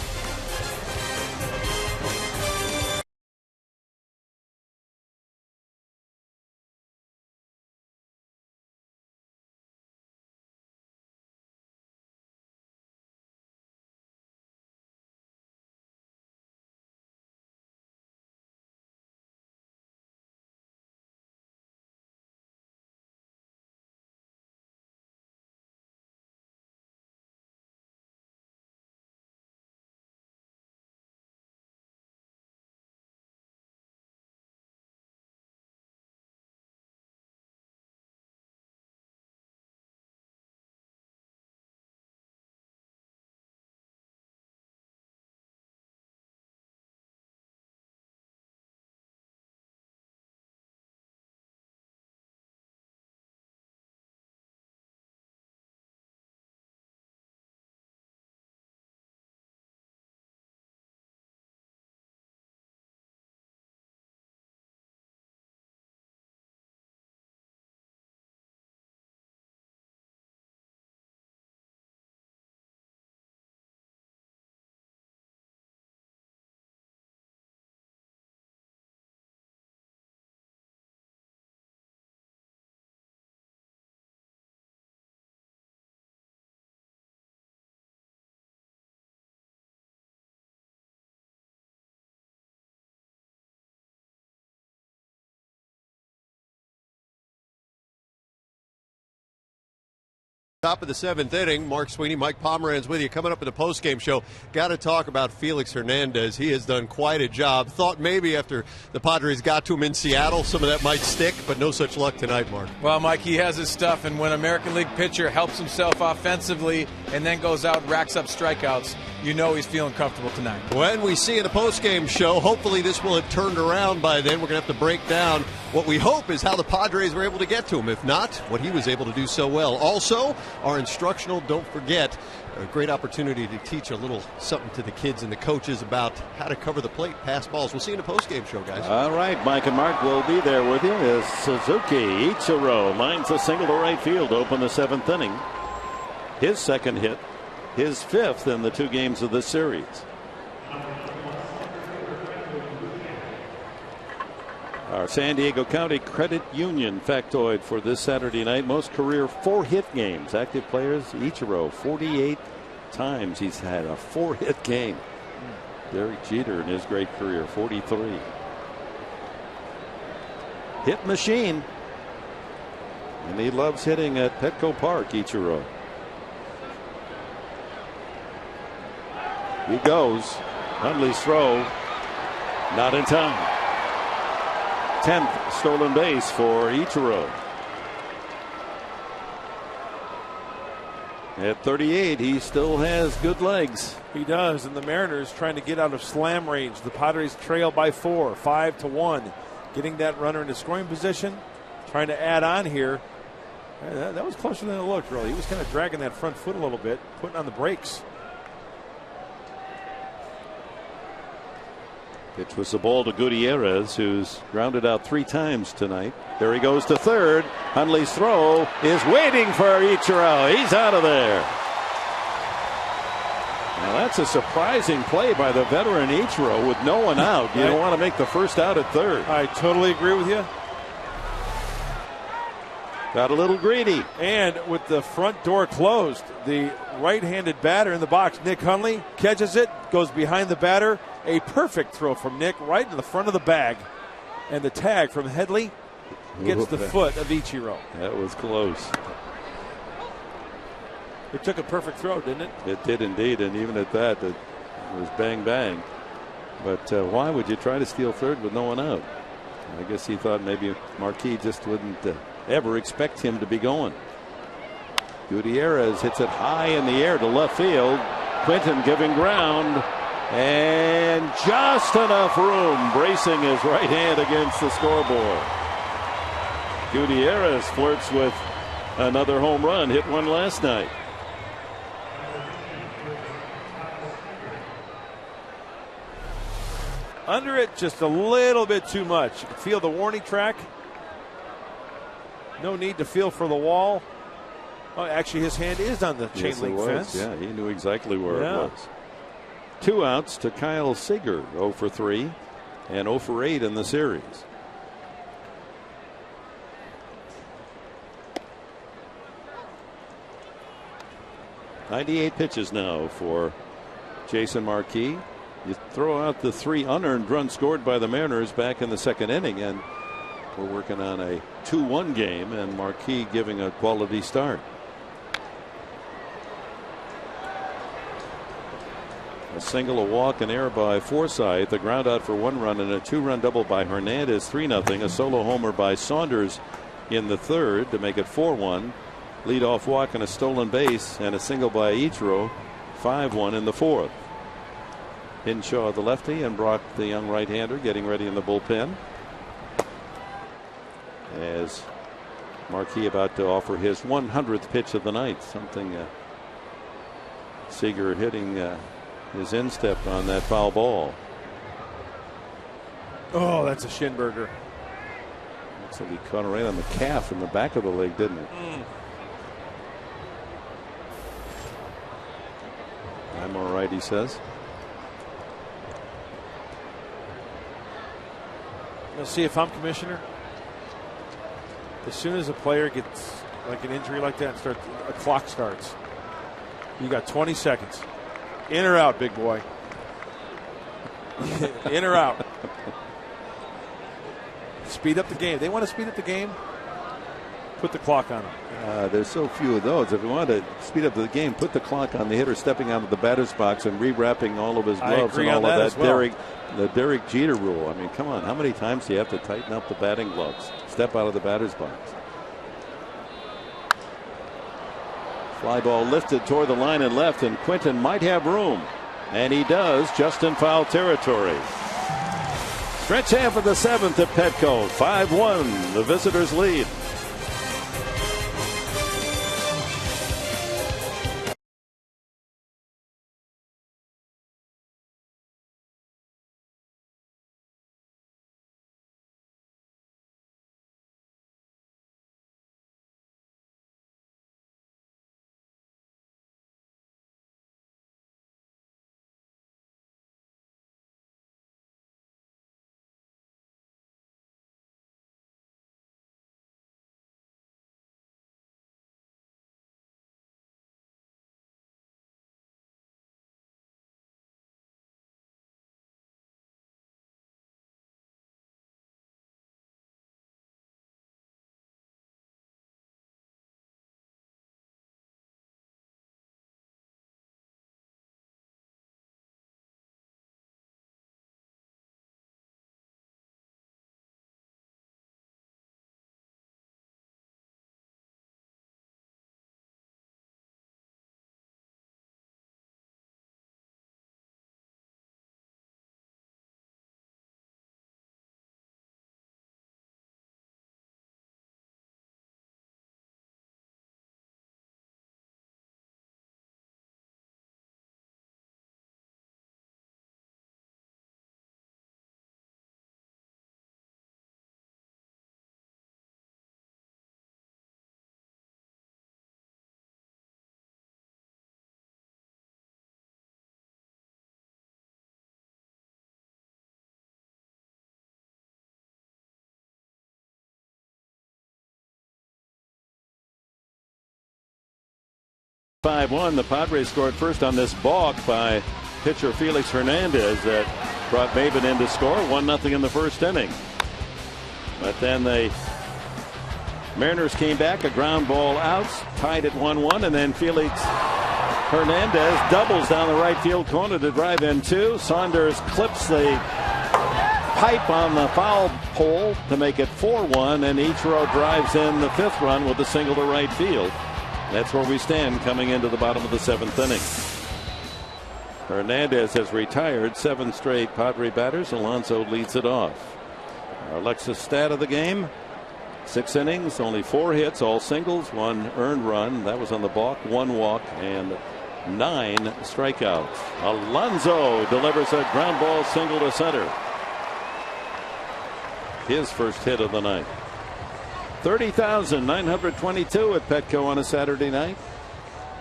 Top of the 7th inning, Mark Sweeney, Mike Pomeranz with you. Coming up in the postgame show, got to talk about Felix Hernandez. He has done quite a job. Thought maybe after the Padres got to him in Seattle, some of that might stick, but no such luck tonight, Mark. Well, Mike, he has his stuff, and when an American League pitcher helps himself offensively and then goes out and racks up strikeouts, you know he's feeling comfortable tonight. When we see in the postgame show, hopefully this will have turned around by then. We're going to have to break down what we hope is how the Padres were able to get to him. If not, what he was able to do so well. Also, our instructional, don't forget, a great opportunity to teach a little something to the kids and the coaches about how to cover the plate, pass balls. We'll see you in the postgame show, guys. All right, Mike and Mark will be there with you as Suzuki Ichiro lines a single to right field to open the 7th inning. His second hit, his 5th in the 2 games of this series. Our San Diego County Credit Union factoid for this Saturday night. Most career 4-hit games. Active players, Ichiro, 48 times he's had a 4-hit game. Derek Jeter in his great career, 43. Hit machine. And he loves hitting at Petco Park, Ichiro. He goes. Hundley's throw. Not in time. 10th stolen base for Ichiro. At 38, he still has good legs. He does, and the Mariners trying to get out of slam range. The Padres trail by 4, 5-1. Getting that runner into scoring position, trying to add on here. That was closer than it looked, really. He was kind of dragging that front foot a little bit, putting on the brakes. Pitch was the ball to Gutierrez, who's grounded out 3 times tonight. There he goes to third. Hundley's throw is waiting for Ichiro. He's out of there. Now that's a surprising play by the veteran Ichiro with no one out. You don't want to make the first out at third. I totally agree with you. Got a little greedy. And with the front door closed, the right-handed batter in the box, Nick Hundley, catches it, goes behind the batter. A perfect throw from Nick right in the front of the bag. And the tag from Headley gets the foot of Ichiro. That was close. It took a perfect throw, didn't it? It did indeed, and even at that, it was bang, bang. But why would you try to steal third with no one out? I guess he thought maybe Marquis just wouldn't ever expect him to be going. Gutierrez hits it high in the air to left field. Quinton giving ground. And just enough room, bracing his right hand against the scoreboard. Gutierrez flirts with another home run, hit one last night. Under it just a little bit too much. You can feel the warning track. No need to feel for the wall. Oh, actually, his hand is on the chain link fence. Yeah, he knew exactly where it was. 2 outs to Kyle Seager, 0 for 3 and 0 for 8 in the series. "98 pitches now for Jason Marquis. You throw out the 3 unearned runs scored by the Mariners back in the 2nd inning, and we're working on a 2-1 game, and Marquis giving a quality start. A single, a walk, an error by Forsythe, a ground out for 1 run, and a 2-run double by Hernandez, 3-0. A solo homer by Saunders in the 3rd to make it 4-1. Leadoff walk and a stolen base, and a single by Ichiro, 5-1 in the 4th. Hinshaw, the lefty, and Brock, the young right-hander, getting ready in the bullpen. As Marquis about to offer his 100th pitch of the night, something Seager hitting his instep on that foul ball. Oh, that's a shin burger. Looks like he caught it right on the calf in the back of the leg, didn't it? I'm all right, he says. Let's see, if I'm commissioner, as soon as a player gets like an injury like that, a clock starts. You got 20 seconds. In or out, big boy. In or out. Speed up the game. They want to speed up the game. Put the clock on him. There's so few of those. If you want to speed up the game, put the clock on the hitter stepping out of the batter's box and rewrapping all of his gloves and all of that. Well. The Derek Jeter rule. I mean, come on. How many times do you have to tighten up the batting gloves? Step out of the batter's box. Fly ball lifted toward the line and left, and Quinton might have room. And he does, just in foul territory. Stretch half of the 7th at Petco. 5-1, the visitors lead. The Padres scored first on this balk by pitcher Felix Hernandez that brought Maben in to score 1-0 in the first inning. But then the Mariners came back, a ground ball out, tied at 1-1, and then Felix Hernandez doubles down the right field corner to drive in 2. Saunders clips the pipe on the foul pole to make it 4-1, and Ichiro drives in the 5th run with a single to right field. That's where we stand coming into the bottom of the 7th inning. Hernandez has retired 7 straight Padre batters. Alonso leads it off. Our Alexis stat of the game: 6 innings, only 4 hits, all singles, 1 earned run. That was on the balk, 1 walk, and 9 strikeouts. Alonso delivers a ground ball single to center. His first hit of the night. 30,922 at Petco on a Saturday night.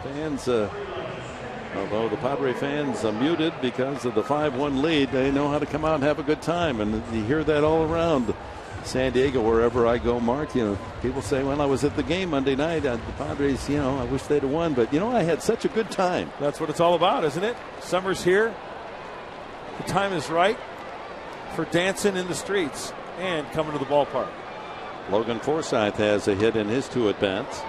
Fans, although the Padre fans are muted because of the 5-1 lead, they know how to come out and have a good time, and you hear that all around San Diego wherever I go. Mark, people say, well, I was at the game Monday night, the Padres, I wish they'd have won, but I had such a good time. That's what it's all about, isn't it? Summer's here. The time is right for dancing in the streets and coming to the ballpark. Logan Forsythe has a hit in his 2 at-bats.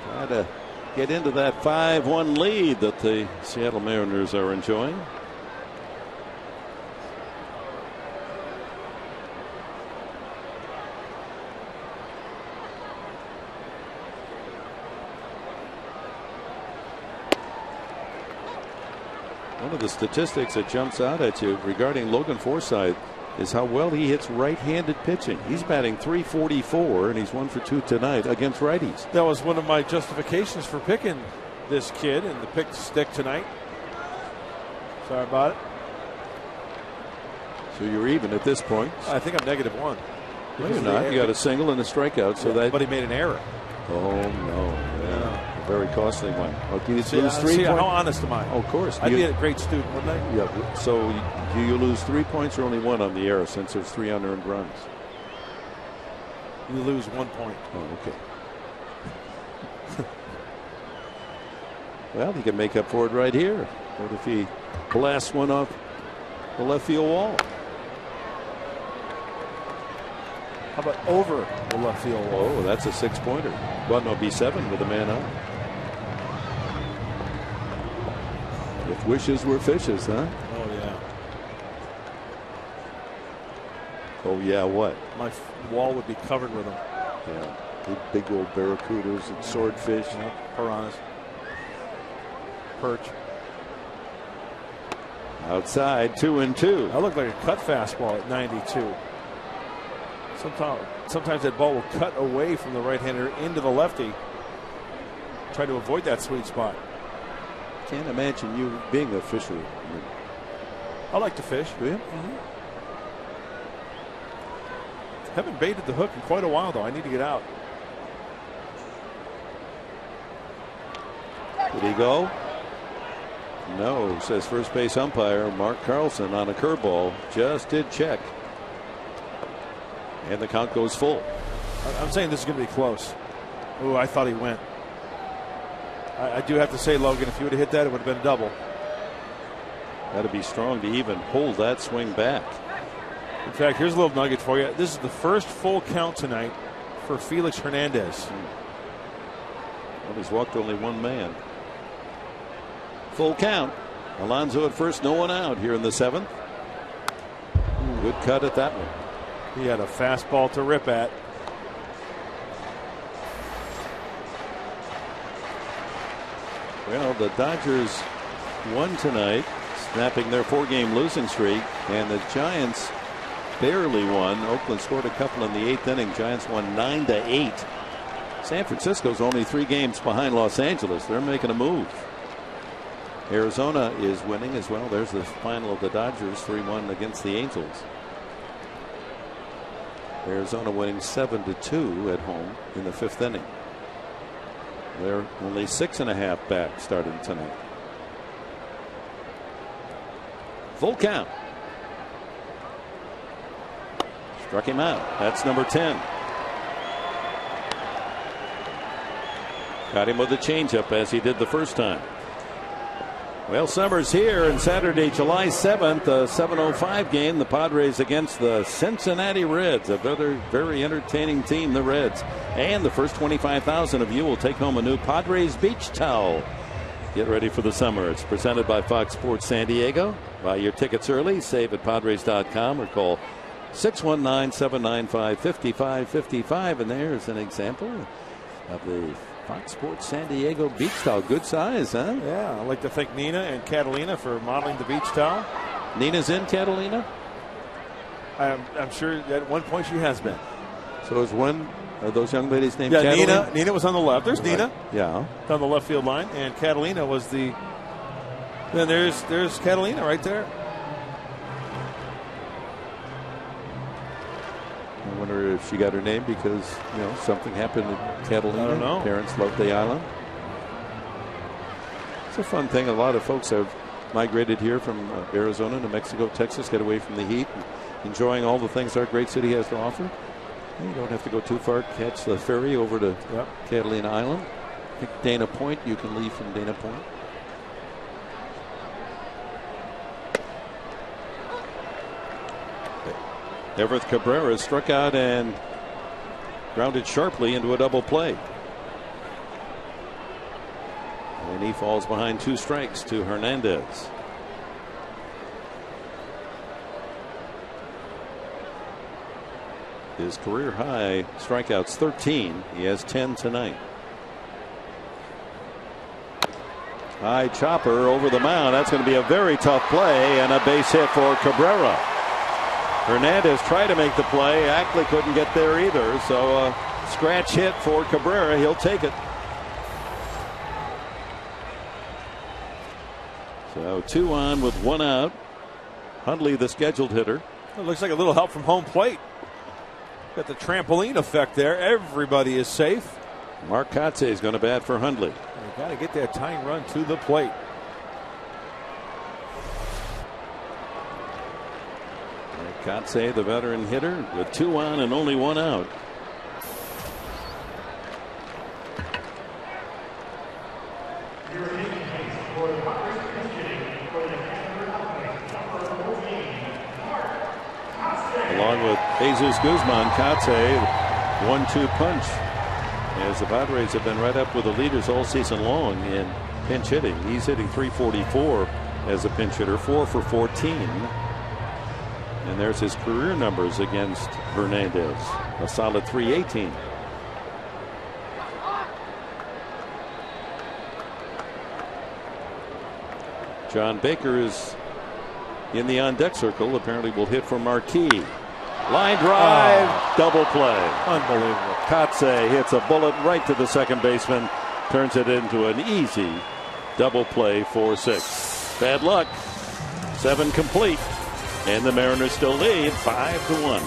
Try to get into that 5-1 lead that the Seattle Mariners are enjoying. One of the statistics that jumps out at you regarding Logan Forsythe is how well he hits right-handed pitching. He's batting .344, and he's 1 for 2 tonight against righties. That was one of my justifications for picking this kid, and the pick to stick tonight. Sorry about it. So you're even at this point. I think I'm -1. No, you're not. You got a single and a strikeout, so that. But he made an error. Oh no! Yeah. A very costly one. Oh, do you lose 3 points? How honest am I? Oh, of course. I'd be a great student, wouldn't I? Yeah. So do you lose 3 points or only 1 on the error, since there's 3 unearned runs? You lose 1 point. Oh, okay. Well, he can make up for it right here. What if he blasts one off the left field wall? How about over the left field wall? Oh, that's a 6-pointer. Well, no, be 7 with a man out. If wishes were fishes, huh? Oh, yeah. Oh, yeah, what? My wall would be covered with them. Yeah. Big old barracudas and swordfish. Piranhas. Perch. Outside, 2-2. That looked like a cut fastball at 92. Sometimes that ball will cut away from the right-hander into the lefty. Try to avoid that sweet spot. Can't imagine you being a fisher. I like to fish. Do you? Mm-hmm. Haven't baited the hook in quite a while, though. I need to get out. Did he go? No, says first base umpire Mark Carlson on a curveball. Just did check. And the count goes full. I'm saying this is going to be close. Oh, I thought he went. I do have to say, Logan, if you would have hit that, it would have been a double. Got to be strong to even hold that swing back. In fact, here's a little nugget for you. This is the first full count tonight for Felix Hernandez. Well, he's walked only one man. Full count. Alonso at first, no one out here in the 7th. Good cut at that one. He had a fastball to rip at. Well, the Dodgers won tonight, snapping their 4-game losing streak, and the Giants barely won. Oakland scored a couple in the 8th inning. Giants won 9-8. San Francisco's only 3 games behind Los Angeles. They're making a move. Arizona is winning as well. There's the final of the Dodgers, 3-1 against the Angels. Arizona winning 7-2 at home in the 5th inning. They're only 6.5 back starting tonight. Full count. Struck him out. That's number 10. Got him with a changeup as he did the first time. Well, summer's here, and Saturday, July 7th, a 7:05 game. The Padres against the Cincinnati Reds, a very entertaining team, the Reds. And the first 25,000 of you will take home a new Padres beach towel. Get ready for the summer. It's presented by Fox Sports San Diego. Buy your tickets early. Save at Padres.com or call 619-795-5555. And there's an example of the Fox Sports San Diego beach towel. Good size, huh? Yeah, I'd like to thank Nina and Catalina for modeling the beach towel. Nina's in Catalina? I'm sure at one point she has been. So is one of those young ladies named Catalina? Catalina? Nina was on the left. There's Nina. Yeah. On the left field line. And Catalina was the... Then there's Catalina right there. I wonder if she got her name because, something happened in Catalina. I don't know. Parents loved the island. It's a fun thing. A lot of folks have migrated here from Arizona, New Mexico, Texas, get away from the heat, and enjoying all the things our great city has to offer. You don't have to go too far. Catch the ferry over to Catalina Island. I think Dana Point, you can leave from Dana Point. Everett Cabrera struck out and grounded sharply into a double play. And he falls behind 2 strikes to Hernandez. His career high strikeouts 13. He has 10 tonight. High chopper over the mound. That's going to be a very tough play and a base hit for Cabrera. Hernandez tried to make the play. Ackley couldn't get there either. So a scratch hit for Cabrera. He'll take it. So 2 on with 1 out. Hundley, the scheduled hitter. It looks like a little help from home plate. Got the trampoline effect there. Everybody is safe. Mark Kotze is going to bat for Hundley. You got to get that tying run to the plate. Kotze, the veteran hitter, with 2 on and only 1 out. Along with Jesus Guzman. Katze, 1-2 punch. As the Padres have been right up with the leaders all season long in pinch hitting. He's hitting .344 as a pinch hitter, 4 for 14. And there's his career numbers against Hernandez, a solid .318. John Baker is in the on-deck circle. Apparently will hit for Marquis. Line drive, double play. Unbelievable. Katze hits a bullet right to the second baseman, turns it into an easy double play for 6. Bad luck. 7 complete, and the Mariners still lead 5-1.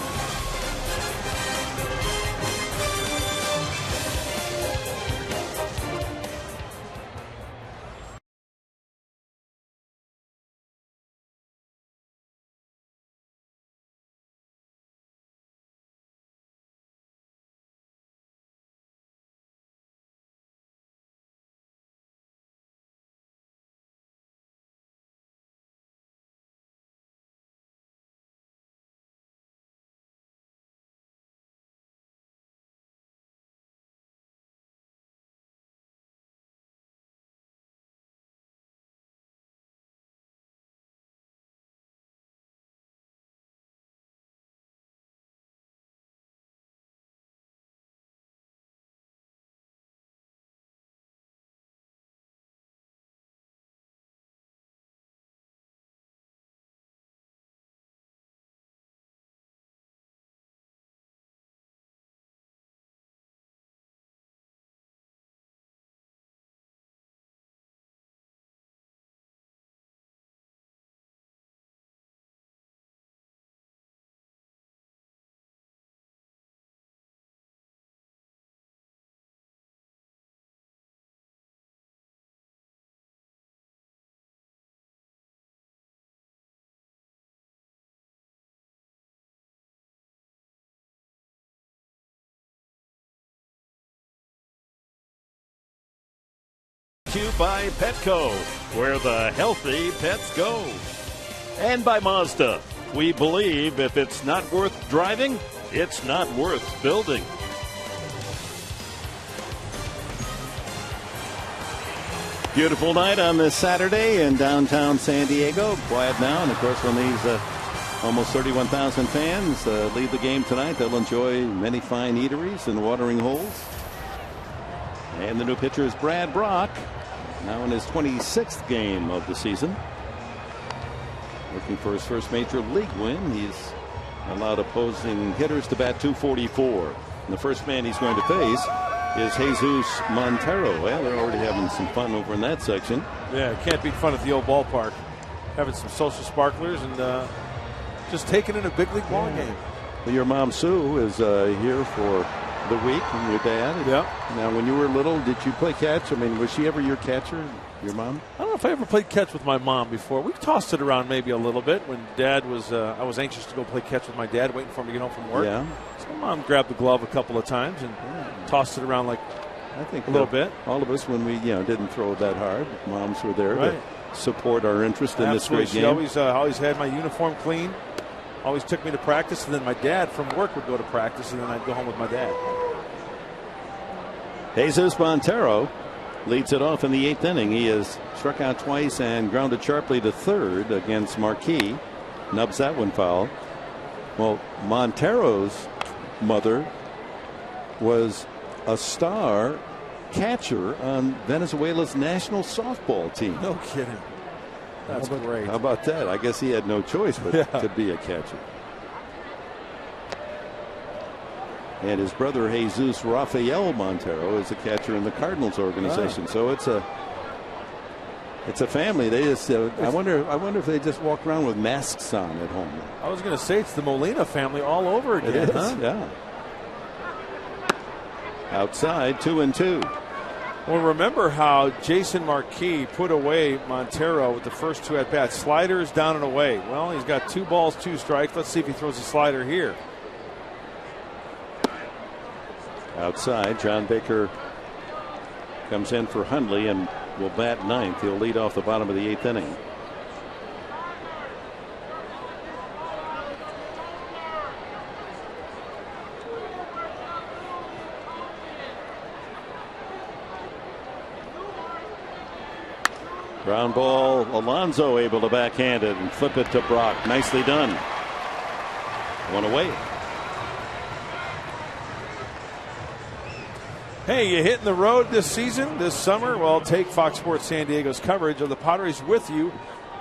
To you by Petco, where the healthy pets go. And by Mazda. We believe if it's not worth driving, it's not worth building. Beautiful night on this Saturday in downtown San Diego. Quiet now, and of course when these almost 31,000 fans leave the game tonight, they'll enjoy many fine eateries and watering holes. And the new pitcher is Brad Brock, now in his 26th game of the season. Looking for his first major league win. He's allowed opposing hitters to bat .244. And the first man he's going to face is Jesus Montero. Well, they're already having some fun over in that section. Yeah, can't beat fun at the old ballpark. Having some social sparklers and just taking in a big league ball game. Well, your mom Sue is here for the week, and your dad. Yeah. Now, when you were little, did you play catch? I mean, was she ever your catcher, your mom? I don't know if I ever played catch with my mom before. We tossed it around maybe a little bit when Dad was. I was anxious to go play catch with my dad, waiting for him to get home from work. Yeah. So Mom grabbed the glove a couple of times and tossed it around like I think a little bit. All of us, when we didn't throw it that hard, moms were there right. to support our interest in this great game. She always had my uniform clean. Always took me to practice, and then my dad from work would go to practice, and then I'd go home with my dad. Jesus Montero leads it off in the 8th inning. He has struck out twice and grounded sharply to third against Marquis. Nubs that one foul. Well, Montero's mother was a star catcher on Venezuela's national softball team. No kidding. That's great. How about that? I guess he had no choice but to be a catcher. And his brother Jesus Rafael Montero is a catcher in the Cardinals organization. So it's a family. They just I wonder if they just walk around with masks on at home. I was going to say it's the Molina family all over again. It is, huh? yeah. Outside, 2-2. Well, remember how Jason Marquis put away Montero with the first 2 at bats. Sliders down and away. Well, he's got 2 balls, 2 strikes. Let's see if he throws a slider here. Outside, John Baker comes in for Hundley and will bat 9th. He'll lead off the bottom of the 8th inning. Ground ball, Alonso able to backhand it and flip it to Brock. Nicely done. One away. Hey, you hitting the road this season, this summer? Well, take Fox Sports San Diego's coverage of the Padres with you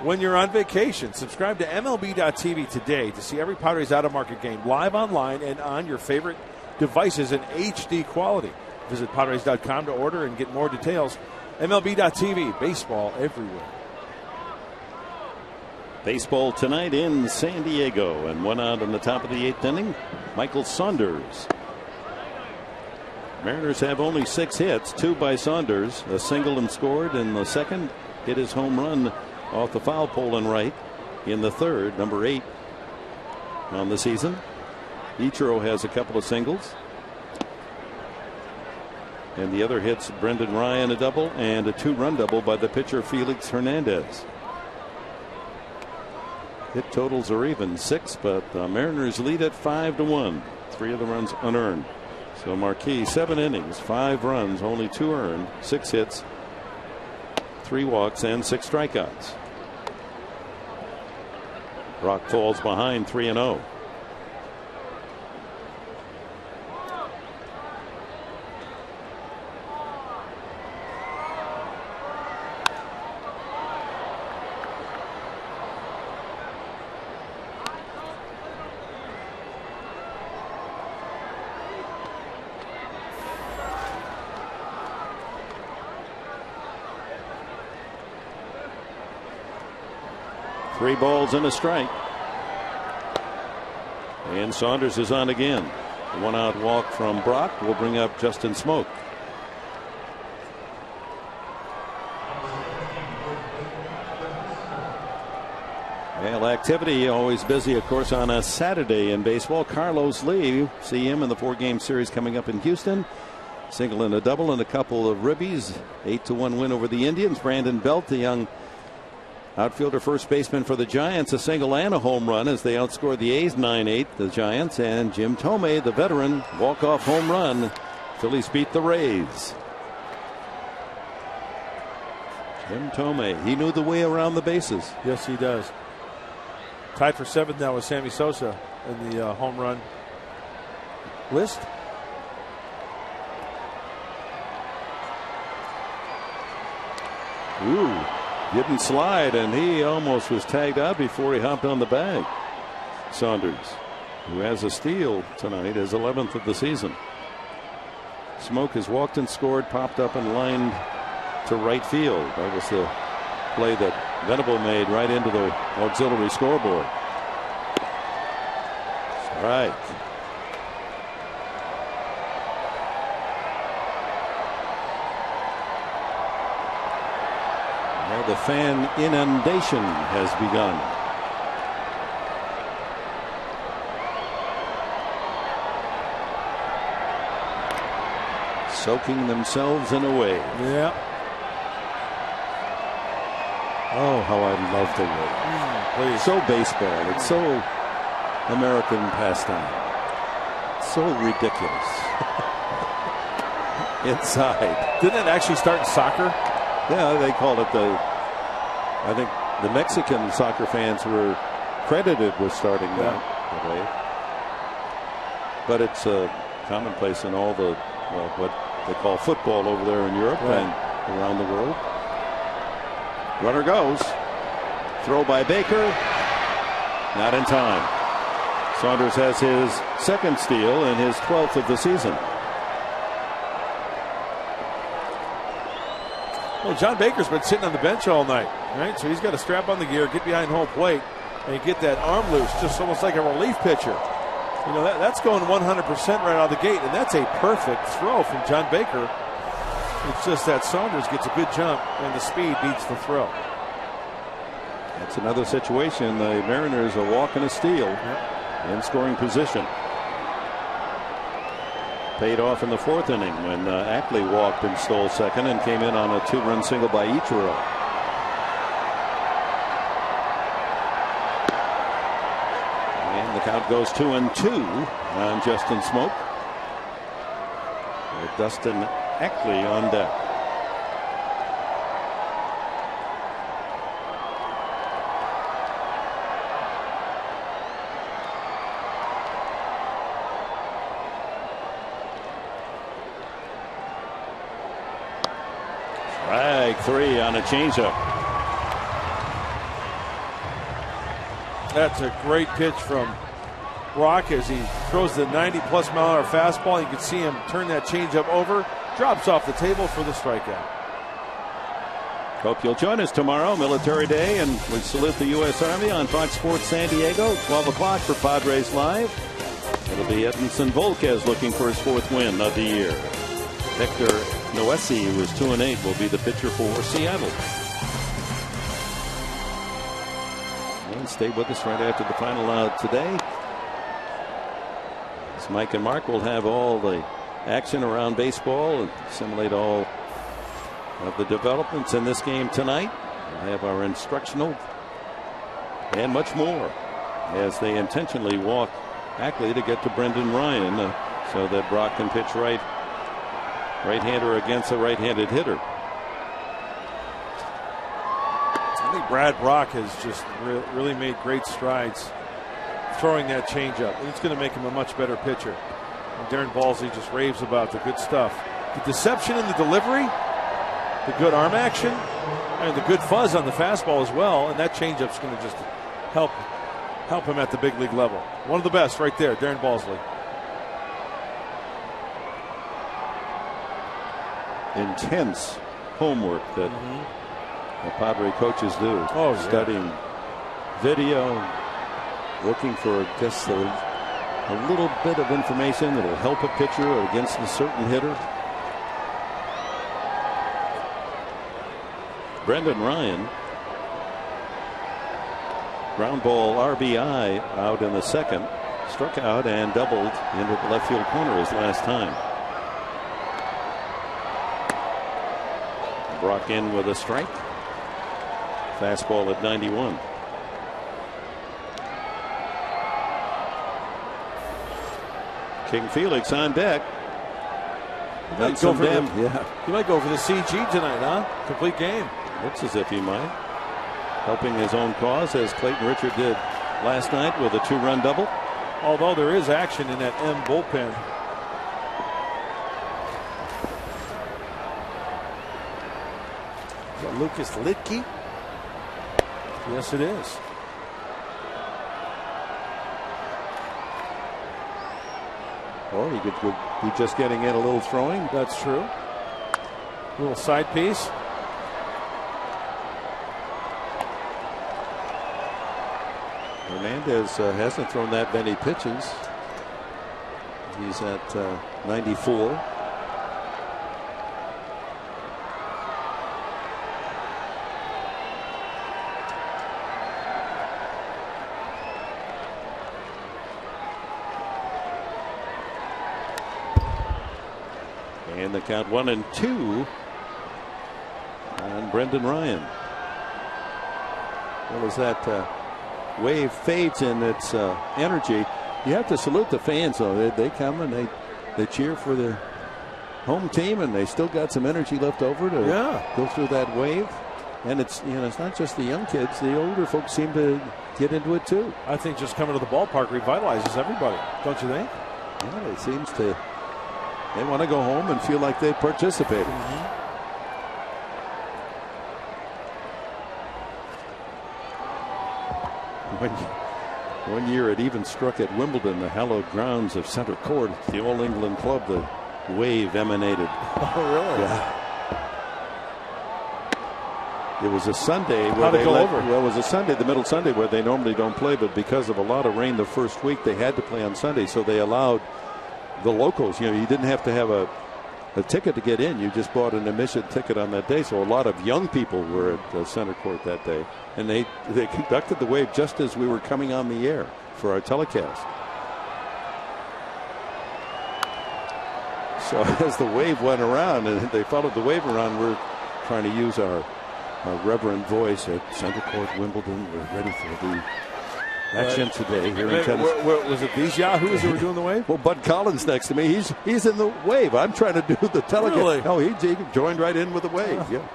when you're on vacation. Subscribe to MLB.tv today to see every Padres out-of-market game live online and on your favorite devices in HD quality. Visit Padres.com to order and get more details. MLB.tv, baseball everywhere. Baseball tonight in San Diego, and one out in the top of the 8th inning, Michael Saunders. Mariners have only 6 hits, 2 by Saunders, a single and scored in the second, hit his home run off the foul pole and right in the third, number 8 on the season. Ichiro has a couple of singles. And the other hits Brendan Ryan a double and a 2-run double by the pitcher Felix Hernandez. Hit totals are even 6, but the Mariners lead at 5-1. 3 of the runs unearned. So Marquis 7 innings, 5 runs, only 2 earned, 6 hits, 3 walks, and 6 strikeouts. Brock falls behind 3-0. Three balls and a strike. And Saunders is on again. The 1-out walk from Brock will bring up Justin Smoke. Well, activity always busy, of course, on a Saturday in baseball. Carlos Lee, see him in the 4-game series coming up in Houston. Single and a double and a couple of ribbies. 8-1 win over the Indians. Brandon Belt, the young outfielder, first baseman for the Giants, a single and a home run as they outscored the A's 9-8, the Giants. And Jim Thome, the veteran, walk-off home run. Phillies beat the Rays. Jim Thome, he knew the way around the bases. Yes, he does. Tied for 7th now with Sammy Sosa in the home run list. Ooh. Didn't slide, and he almost was tagged out before he hopped on the bag. Saunders, who has a steal tonight, his 11th of the season. Smoke has walked and scored, popped up and lined to right field. That was the play that Venable made right into the auxiliary scoreboard. Strike. The fan inundation has begun. Soaking themselves in a wave. Yeah. Oh, how I love the wave. It's so baseball. It's so American pastime. It's so ridiculous. Inside. Didn't it actually start in soccer? Yeah, they called it I think the Mexican soccer fans were credited with starting that way. But it's commonplace in all the what they call football over there in Europe and around the world. Runner goes. Throw by Baker. Not in time. Saunders has his 2nd steal and his 12th of the season. Well, John Baker's been sitting on the bench all night, right? So he's got to strap on the gear, get behind home plate, and get that arm loose, just almost like a relief pitcher. You know, that's going 100% right out of the gate, and that's a perfect throw from John Baker. It's just that Saunders gets a good jump, and the speed beats the throw. That's another situation. The Mariners are walking a steal in scoring position. Paid off in the 4th inning when Ackley walked and stole second and came in on a 2-run single by Ichiro. And the count goes 2-2 on Justin Smoke. With Dustin Ackley on deck. Strike 3 on a changeup. That's a great pitch from Brock as he throws the 90-plus mile-an-hour fastball. You can see him turn that changeup over, drops off the table for the strikeout. Hope you'll join us tomorrow, Military Day, and we salute the U.S. Army on Fox Sports San Diego, 12 o'clock for Padres Live. It'll be Edinson Volquez looking for his 4th win of the year. Hector Noesi, who is 2-8, will be the pitcher for Seattle. And stay with us right after the final out today. As Mike and Mark will have all the action around baseball and simulate all of the developments in this game tonight. We'll have our instructional and much more as they intentionally walk Ackley to get to Brendan Ryan so that Brock can pitch right-hander against a right-handed hitter. I think Brad Brock has just really made great strides throwing that changeup. It's going to make him a much better pitcher. And Darren Balsley just raves about the good stuff. The deception in the delivery, the good arm action, and the good fuzz on the fastball as well. And that changeup's going to just help him at the big league level. One of the best right there, Darren Balsley. Intense homework that the Padre coaches do. Studying video, looking for just a little bit of information that will help a pitcher against a certain hitter. Brendan Ryan, ground ball RBI out in the 2nd, struck out and doubled into the left field corner his last time. Brock in with a strike. Fastball at 91. King Felix on deck. He might go for the CG tonight, huh? Complete game. Looks as if he might. Helping his own cause, as Clayton Richard did last night with a 2-run double. Although there is action in that M bullpen. Is that Lucas Litke? Yes, it is. Or he could be just getting in a little throwing. That's true. A little side piece. Hernandez hasn't thrown that many pitches. He's at 94. And the count 1-2 on Brendan Ryan. What was that? Wave fades in its energy. You have to salute the fans, though. They come and they cheer for the home team, and they still got some energy left over to go through that wave. And it's it's not just the young kids. The older folks seem to get into it too. I think just coming to the ballpark revitalizes everybody, don't you think? Yeah, it seems to. They want to go home and feel like they participated. One year it even struck at Wimbledon, the hallowed grounds of center court. The All England club, the wave emanated. Oh, really? Yeah. It was a Sunday where How'd it go over? Well, it was a Sunday, the middle Sunday, where they normally don't play, but because of a lot of rain the first week, they had to play on Sunday, so they allowed the locals. You didn't have to have a ticket to get in. You just bought an admission ticket on that day. So a lot of young people were at center court that day, and they conducted the wave just as we were coming on the air for our telecast. So as the wave went around and they followed the wave around, we're trying to use our reverent voice at center court Wimbledon. We're ready for the action today here in tennis. Was it these yahoos who were doing the wave? Well, Bud Collins next to me. He's in the wave. I'm trying to do the telecast. Really? No, he joined right in with the wave. Yeah.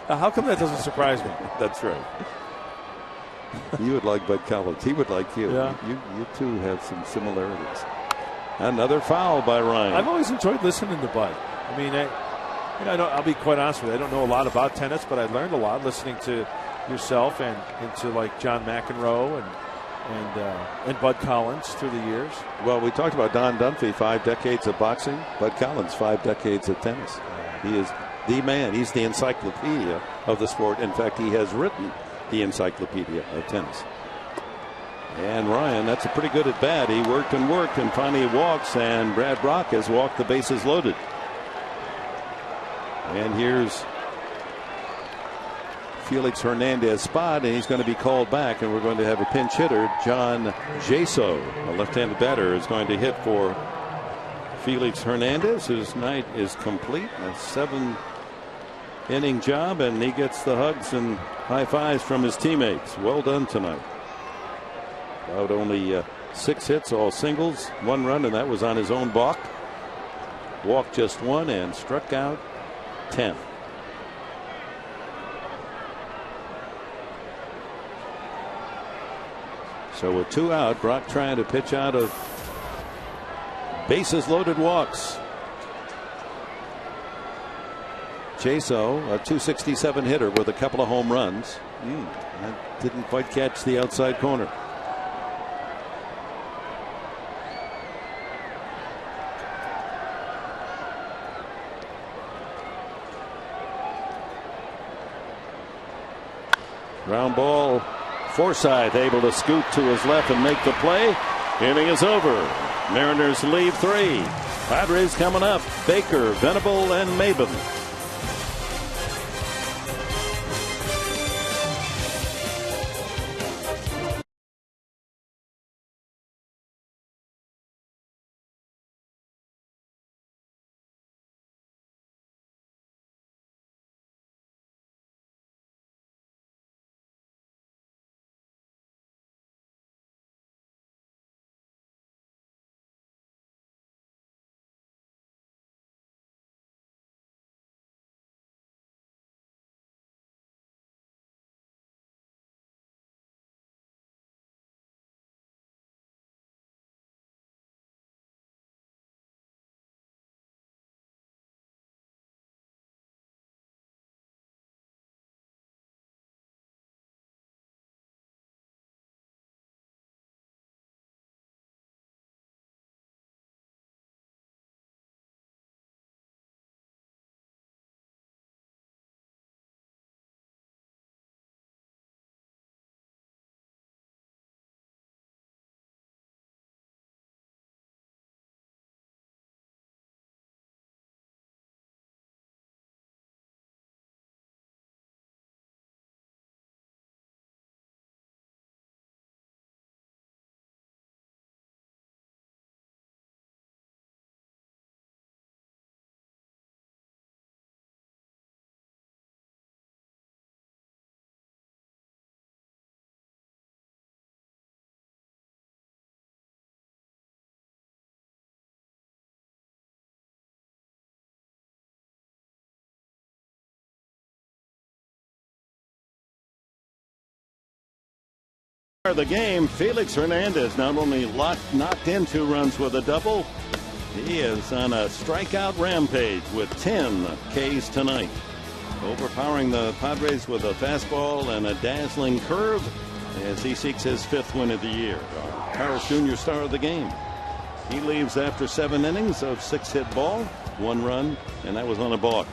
How come that doesn't surprise me? That's right. You would like Bud Collins. He would like you. Yeah. You two have some similarities. Another foul by Ryan. I've always enjoyed listening to Bud. I mean, I'll be quite honest with you. I don't know a lot about tennis, but I learned a lot listening to yourself and to like John McEnroe and Bud Collins through the years. Well, we talked about Don Dunphy, 5 decades of boxing. Bud Collins, 5 decades of tennis. He is the man. He's the encyclopedia of the sport. In fact, he has written the encyclopedia of tennis. And Ryan, that's a pretty good at bat. He worked and finally walks, and Brad Brock has walked the bases loaded. And here's Felix Hernandez spot, and he's going to be called back, and we're going to have a pinch hitter. John Jaso, a left-handed batter, is going to hit for Felix Hernandez, whose night is complete. A 7-inning job, and he gets the hugs and high fives from his teammates. Well done tonight. Out only 6 hits, all singles, 1 run, and that was on his own balk. Walked just 1 and struck out 10. So with 2 out, Brock trying to pitch out of bases loaded walks. Jaso, a .267 hitter with a couple of home runs. That didn't quite catch the outside corner. Ground ball. Forsythe able to scoot to his left and make the play. Inning is over. Mariners lead 3. Padres coming up. Baker, Venable, and Maben. The game, Felix Hernandez not only knocked in 2 runs with a double, he is on a strikeout rampage with 10 Ks tonight. Overpowering the Padres with a fastball and a dazzling curve as he seeks his 5th win of the year. Harris Jr. star of the game. He leaves after 7 innings of 6-hit ball, 1 run, and that was on a balk.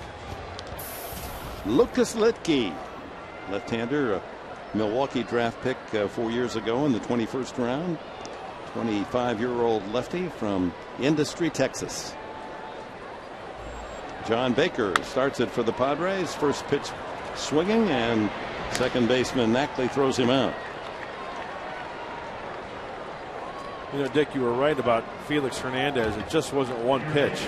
Lucas Litke, left-hander, Milwaukee draft pick 4 years ago in the 21st round. 25-year-old lefty from Industry, Texas. John Baker starts it for the Padres. First pitch swinging, and second baseman Knackley throws him out. Dick, you were right about Felix Hernandez. It just wasn't one pitch.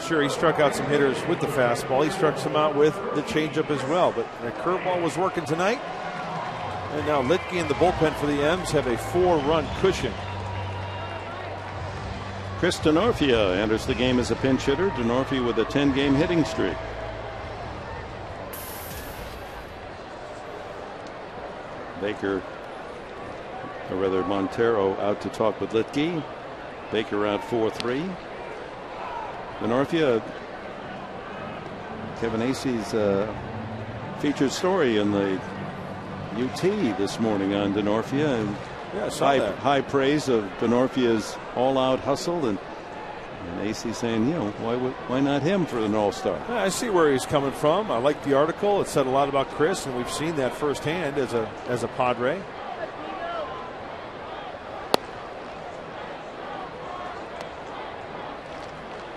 Sure, he struck out some hitters with the fastball. He struck some out with the changeup as well. But the curveball was working tonight. And now Litke and the bullpen for the M's have a 4-run cushion. Chris Denorfia enters the game as a pinch hitter. Denorfia with a 10-game hitting streak. Baker, or rather Montero, out to talk with Litke. Baker out 4-3. Denorfia Kevin Acey's featured story in the UT this morning on Denorfia, and yeah, I saw that. High praise of Denorfia's all-out hustle, and Acey saying, why not him for an all-star? Yeah, I see where he's coming from. I like the article. It said a lot about Chris, and we've seen that firsthand as a Padre.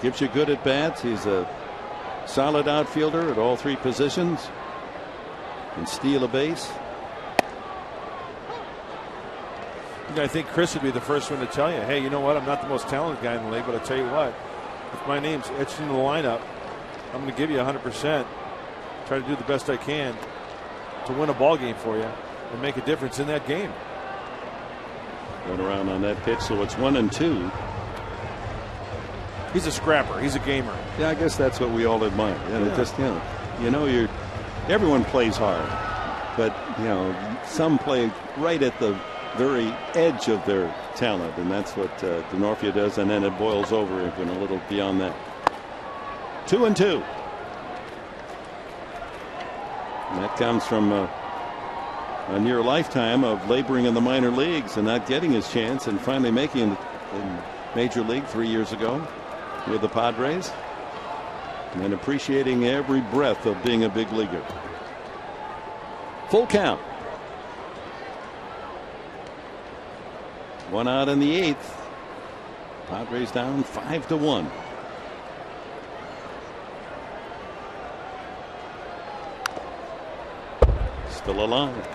Gives you good at-bats. He's a solid outfielder at all three positions. Can steal a base. I think Chris would be the first one to tell you, hey, you know what? I'm not the most talented guy in the league, but I tell you what, if my name's etched into the lineup, I'm going to give you 100%. Try to do the best I can to win a ball game for you and make a difference in that game. Going around on that pitch, so it's 1-2. He's a scrapper. He's a gamer. Yeah, I guess that's what we all admire. And it just, everyone plays hard, but some play right at the very edge of their talent, and that's what Denorfia does, and then it boils over even a little beyond that. 2-2. And that comes from a near lifetime of laboring in the minor leagues and not getting his chance, and finally making it in Major League 3 years ago with the Padres, and appreciating every breath of being a big leaguer. Full count. 1 out in the 8th. Padres down 5-1. Still alive.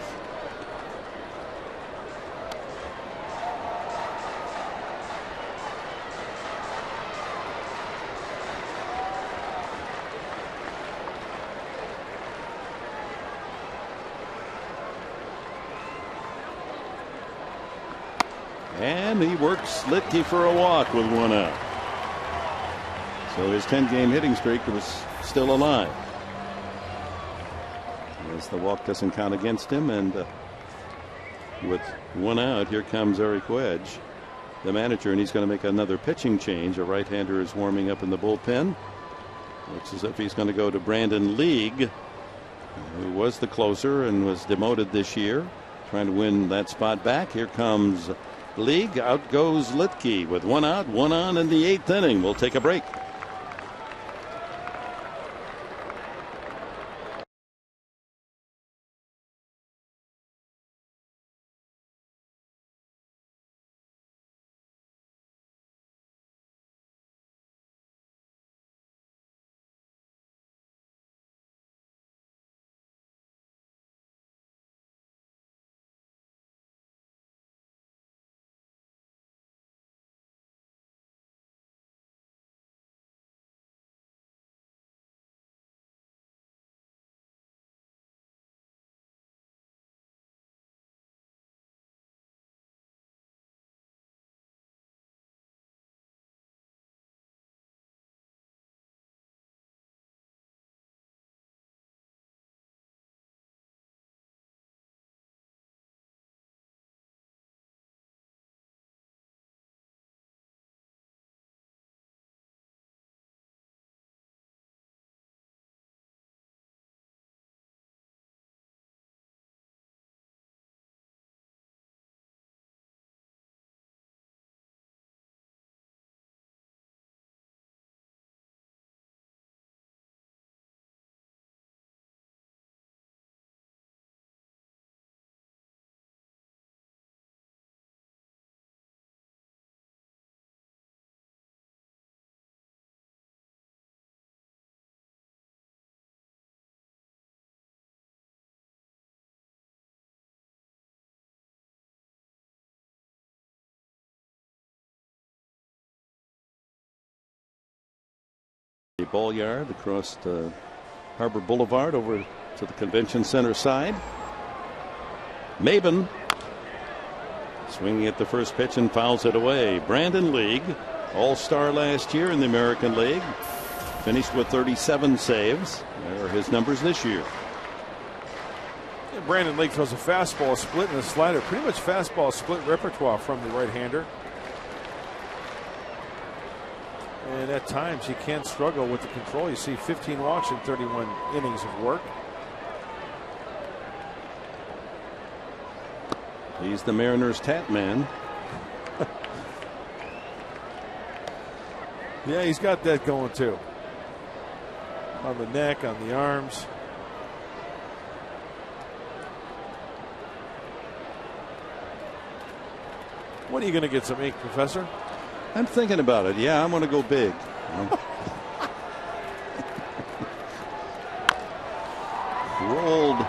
And he works Litke for a walk with 1 out. So his 10-game hitting streak was still alive. As the walk doesn't count against him, and with 1 out, here comes Eric Wedge, the manager, and he's going to make another pitching change. A right-hander is warming up in the bullpen. Looks as if he's going to go to Brandon League, who was the closer and was demoted this year, trying to win that spot back. Here comes League. Out goes Litke with 1 out, 1 on in the 8th inning. We'll take a break. Ball yard across the Harbor Boulevard over to the Convention Center side. Maben swinging at the first pitch and fouls it away. Brandon League, all-star last year in the American League, finished with 37 saves. There are his numbers this year. Yeah, Brandon League throws a fastball, a split, and a slider. Pretty much fastball split repertoire from the right-hander. And at times he can struggle with the control. You see 15 walks in 31 innings of work. He's the Mariners' tat man. Yeah, he's got that going too. On the neck, on the arms. When are you going to get some ink, Professor? I'm thinking about it. Yeah, I'm going to go big. Rolled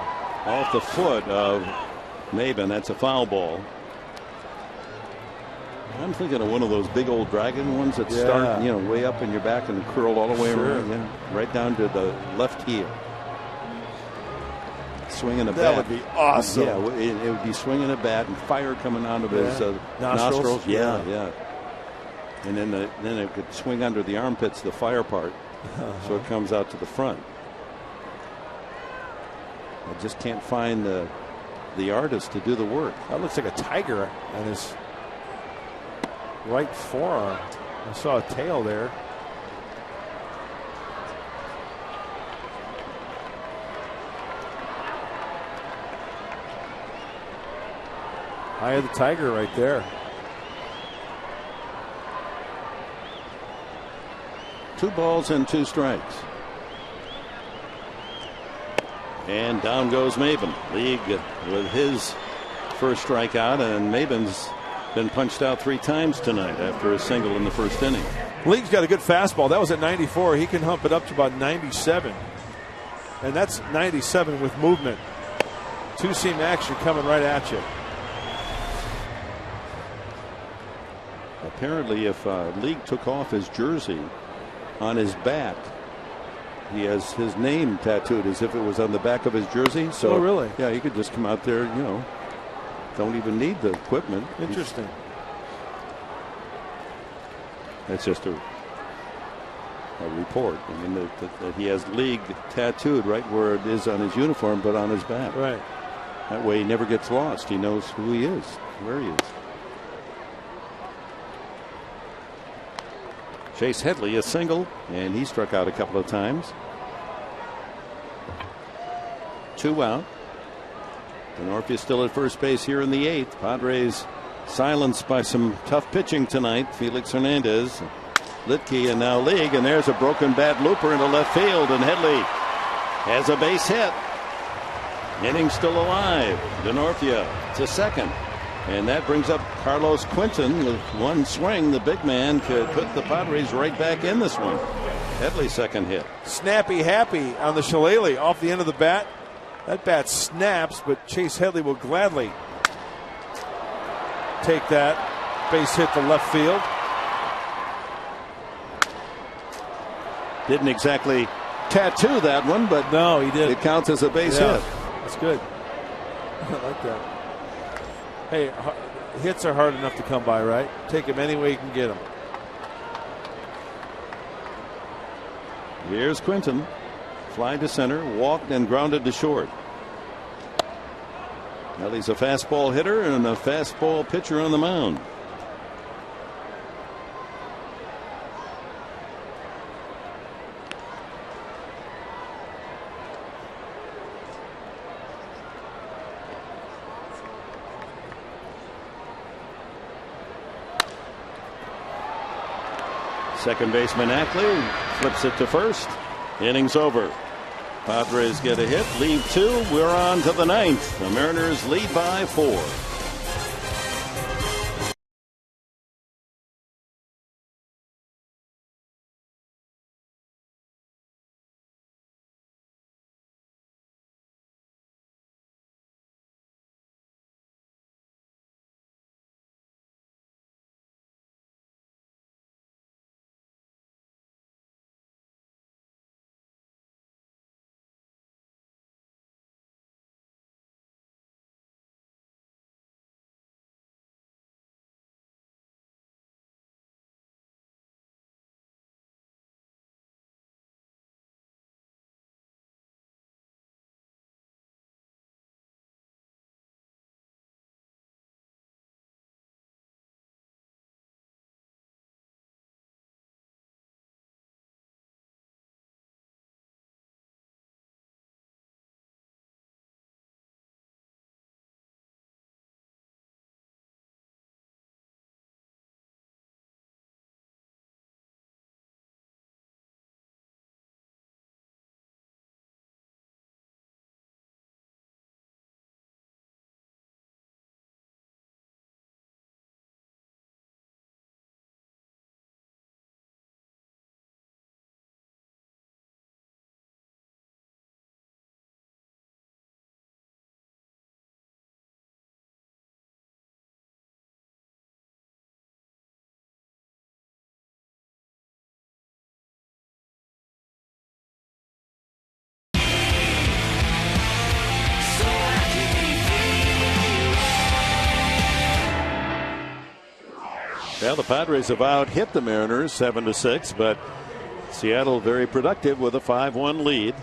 off the foot of Maben. That's a foul ball. I'm thinking of one of those big old dragon ones that start, way up in your back and curl all the way around. Yeah, right down to the left heel. Swinging a bat. That would be awesome. Yeah, it would be swinging a bat and fire coming out of his nostrils. Yeah. And then it could swing under the armpits, the fire part, so it comes out to the front. I just can't find the artist to do the work. That looks like a tiger on his right forearm. I saw a tail there. Eye of the tiger right there. 2 balls and 2 strikes. And down goes Maben. League with his first strikeout, and Maben's been punched out 3 times tonight after a single in the first inning. League's got a good fastball. That was at 94. He can hump it up to about 97. And that's 97 with movement. 2-seam action coming right at you. Apparently, if League took off his jersey, on his back, he has his name tattooed as if it was on the back of his jersey. So, really? Yeah, he could just come out there, don't even need the equipment. Interesting. That's just a report. I mean, that he has League tattooed right where it is on his uniform, but on his back. Right. That way he never gets lost. He knows who he is, where he is. Chase Headley, a single, and he struck out a couple of times. 2 out. Denorfia still at first base here in the 8th. Padres silenced by some tough pitching tonight. Felix Hernandez, Litke, and now League. And there's a broken bat looper into left field, and Headley has a base hit. Inning still alive. Denorfia to second. And that brings up Carlos Quinton with 1 swing. The big man could put the Padres right back in this one. Headley's second hit. Snappy happy on the shillelagh off the end of the bat. That bat snaps, but Chase Headley will gladly take that base hit to left field. Didn't exactly tattoo that one, but no, he did. It counts as a base hit. That's good. I like that. Hey, hits are hard enough to come by, right? Take them any way you can get them. Here's Quinton. Fly to center, walked and grounded to short. Well, he's a fastball hitter and a fastball pitcher on the mound. Second baseman Ackley flips it to first. Innings over. Padres get a hit, leave 2. We're on to the 9th. The Mariners lead by 4. Well, the Padres have out-hit the Mariners 7-6, but Seattle very productive with a 5-1 lead.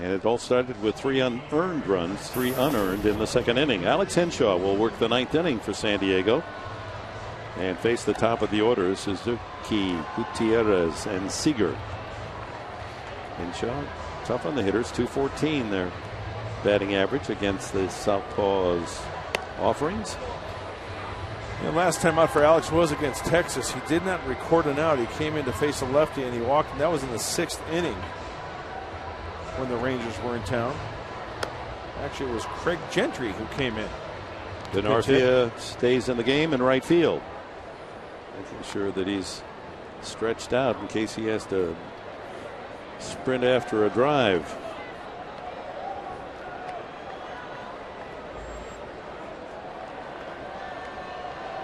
And it all started with 3 unearned runs, 3 unearned in the second inning. Alex Henshaw will work the 9th inning for San Diego and face the top of the order. Suzuki, Gutierrez, and Seager. Henshaw, tough on the hitters, .214 their batting average against the Southpaw's offerings. And last time out for Alex was against Texas. He did not record an out. He came in to face a lefty and he walked, and that was in the 6th inning when the Rangers were in town. Actually, it was Craig Gentry who came in. Denarthia stays in the game in right field, making sure that he's stretched out in case he has to sprint after a drive.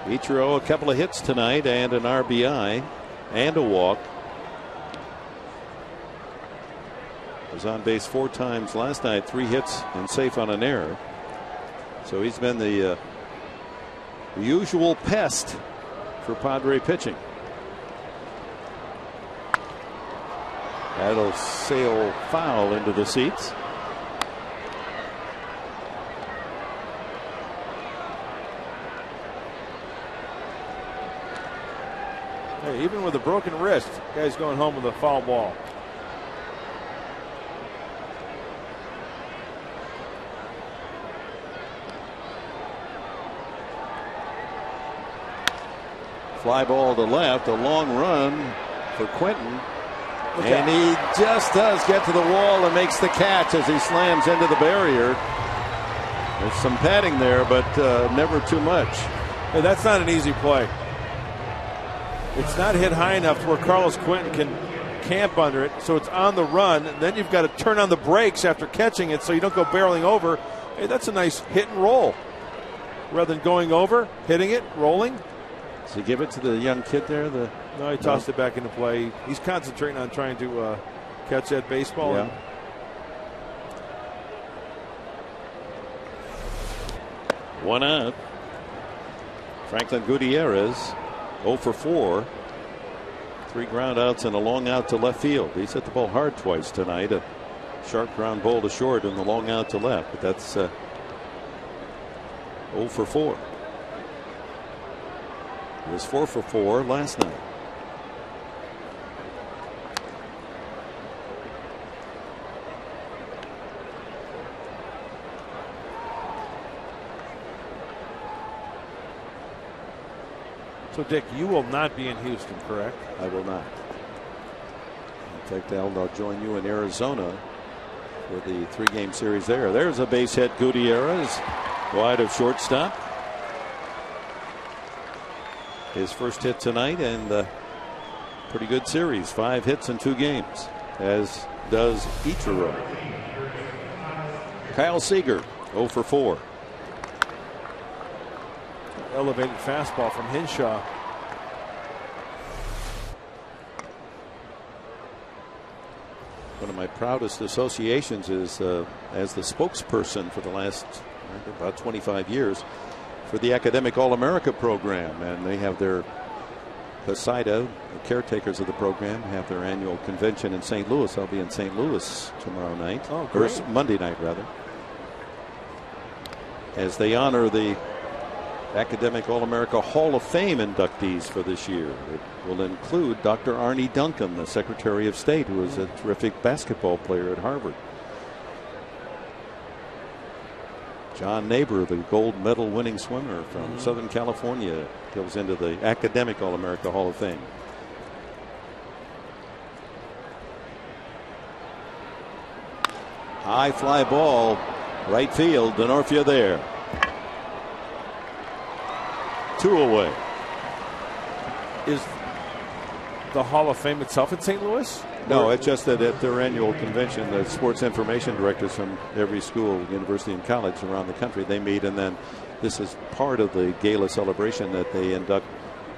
Ichiro, a couple of hits tonight and an RBI and a walk. Was on base 4 times last night, 3 hits and safe on an error. So he's been the usual pest for Padre pitching. That'll sail foul into the seats. Hey, even with a broken wrist, guy's going home with a foul ball. Fly ball to left, a long run for Quentin. And he just does get to the wall and makes the catch as he slams into the barrier. There's some padding there, but never too much. Hey, that's not an easy play. It's not hit high enough to where Carlos Quentin can camp under it, so it's on the run. And then you've got to turn on the brakes after catching it so you don't go barreling over. Hey, that's a nice hit and roll. Rather than going over, hitting it, rolling. Does he give it to the young kid there? No, he tossed it back into play. He's concentrating on trying to catch that baseball. Yeah. One out. Franklin Gutierrez 0 for 4. 3 ground outs and a long out to left field. He's hit the ball hard twice tonight. A sharp ground ball to short and the long out to left. But that's 0 for 4. He was 4 for 4 last night. So, Dick, you will not be in Houston, correct? I will not. In fact, I'll join you in Arizona for the 3-game series there. There's a base hit. Gutierrez wide of shortstop. His first hit tonight and a pretty good series. 5 hits in 2 games, as does Ichiro. Kyle Seager 0 for 4. Elevated fastball from Henshaw. One of my proudest associations is as the spokesperson for the last about 25 years for the Academic All-America program. And they have their Poseida, the caretakers of the program, have their annual convention in St. Louis. I'll be in St. Louis tomorrow night. Oh, great. Or Monday night, rather. As they honor the Academic All-America Hall of Fame inductees for this year. It will include Dr. Arnie Duncan, the Secretary of State, who is a terrific basketball player at Harvard. John Neighbor, the gold medal winning swimmer from Southern California, goes into the Academic All-America Hall of Fame. High fly ball, right field, Denarthia there. 2 away. Is the Hall of Fame itself in St. Louis? No, it's just that at their annual convention, the sports information directors from every school, university, and college around the country, they meet, and then this is part of the gala celebration that they induct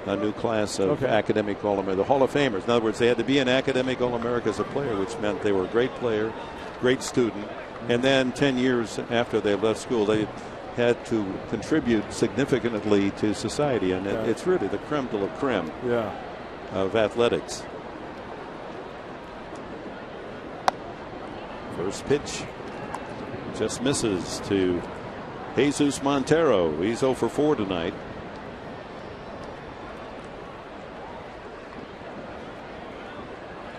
a new class of Academic All-America, the Hall of Famers. In other words, they had to be an Academic All-America as a player, which meant they were a great player, great student, and then 10 years after they left school, they had to contribute significantly to society, and it's really the creme de la creme of athletics. First pitch just misses to Jesus Montero. He's 0 for 4 tonight.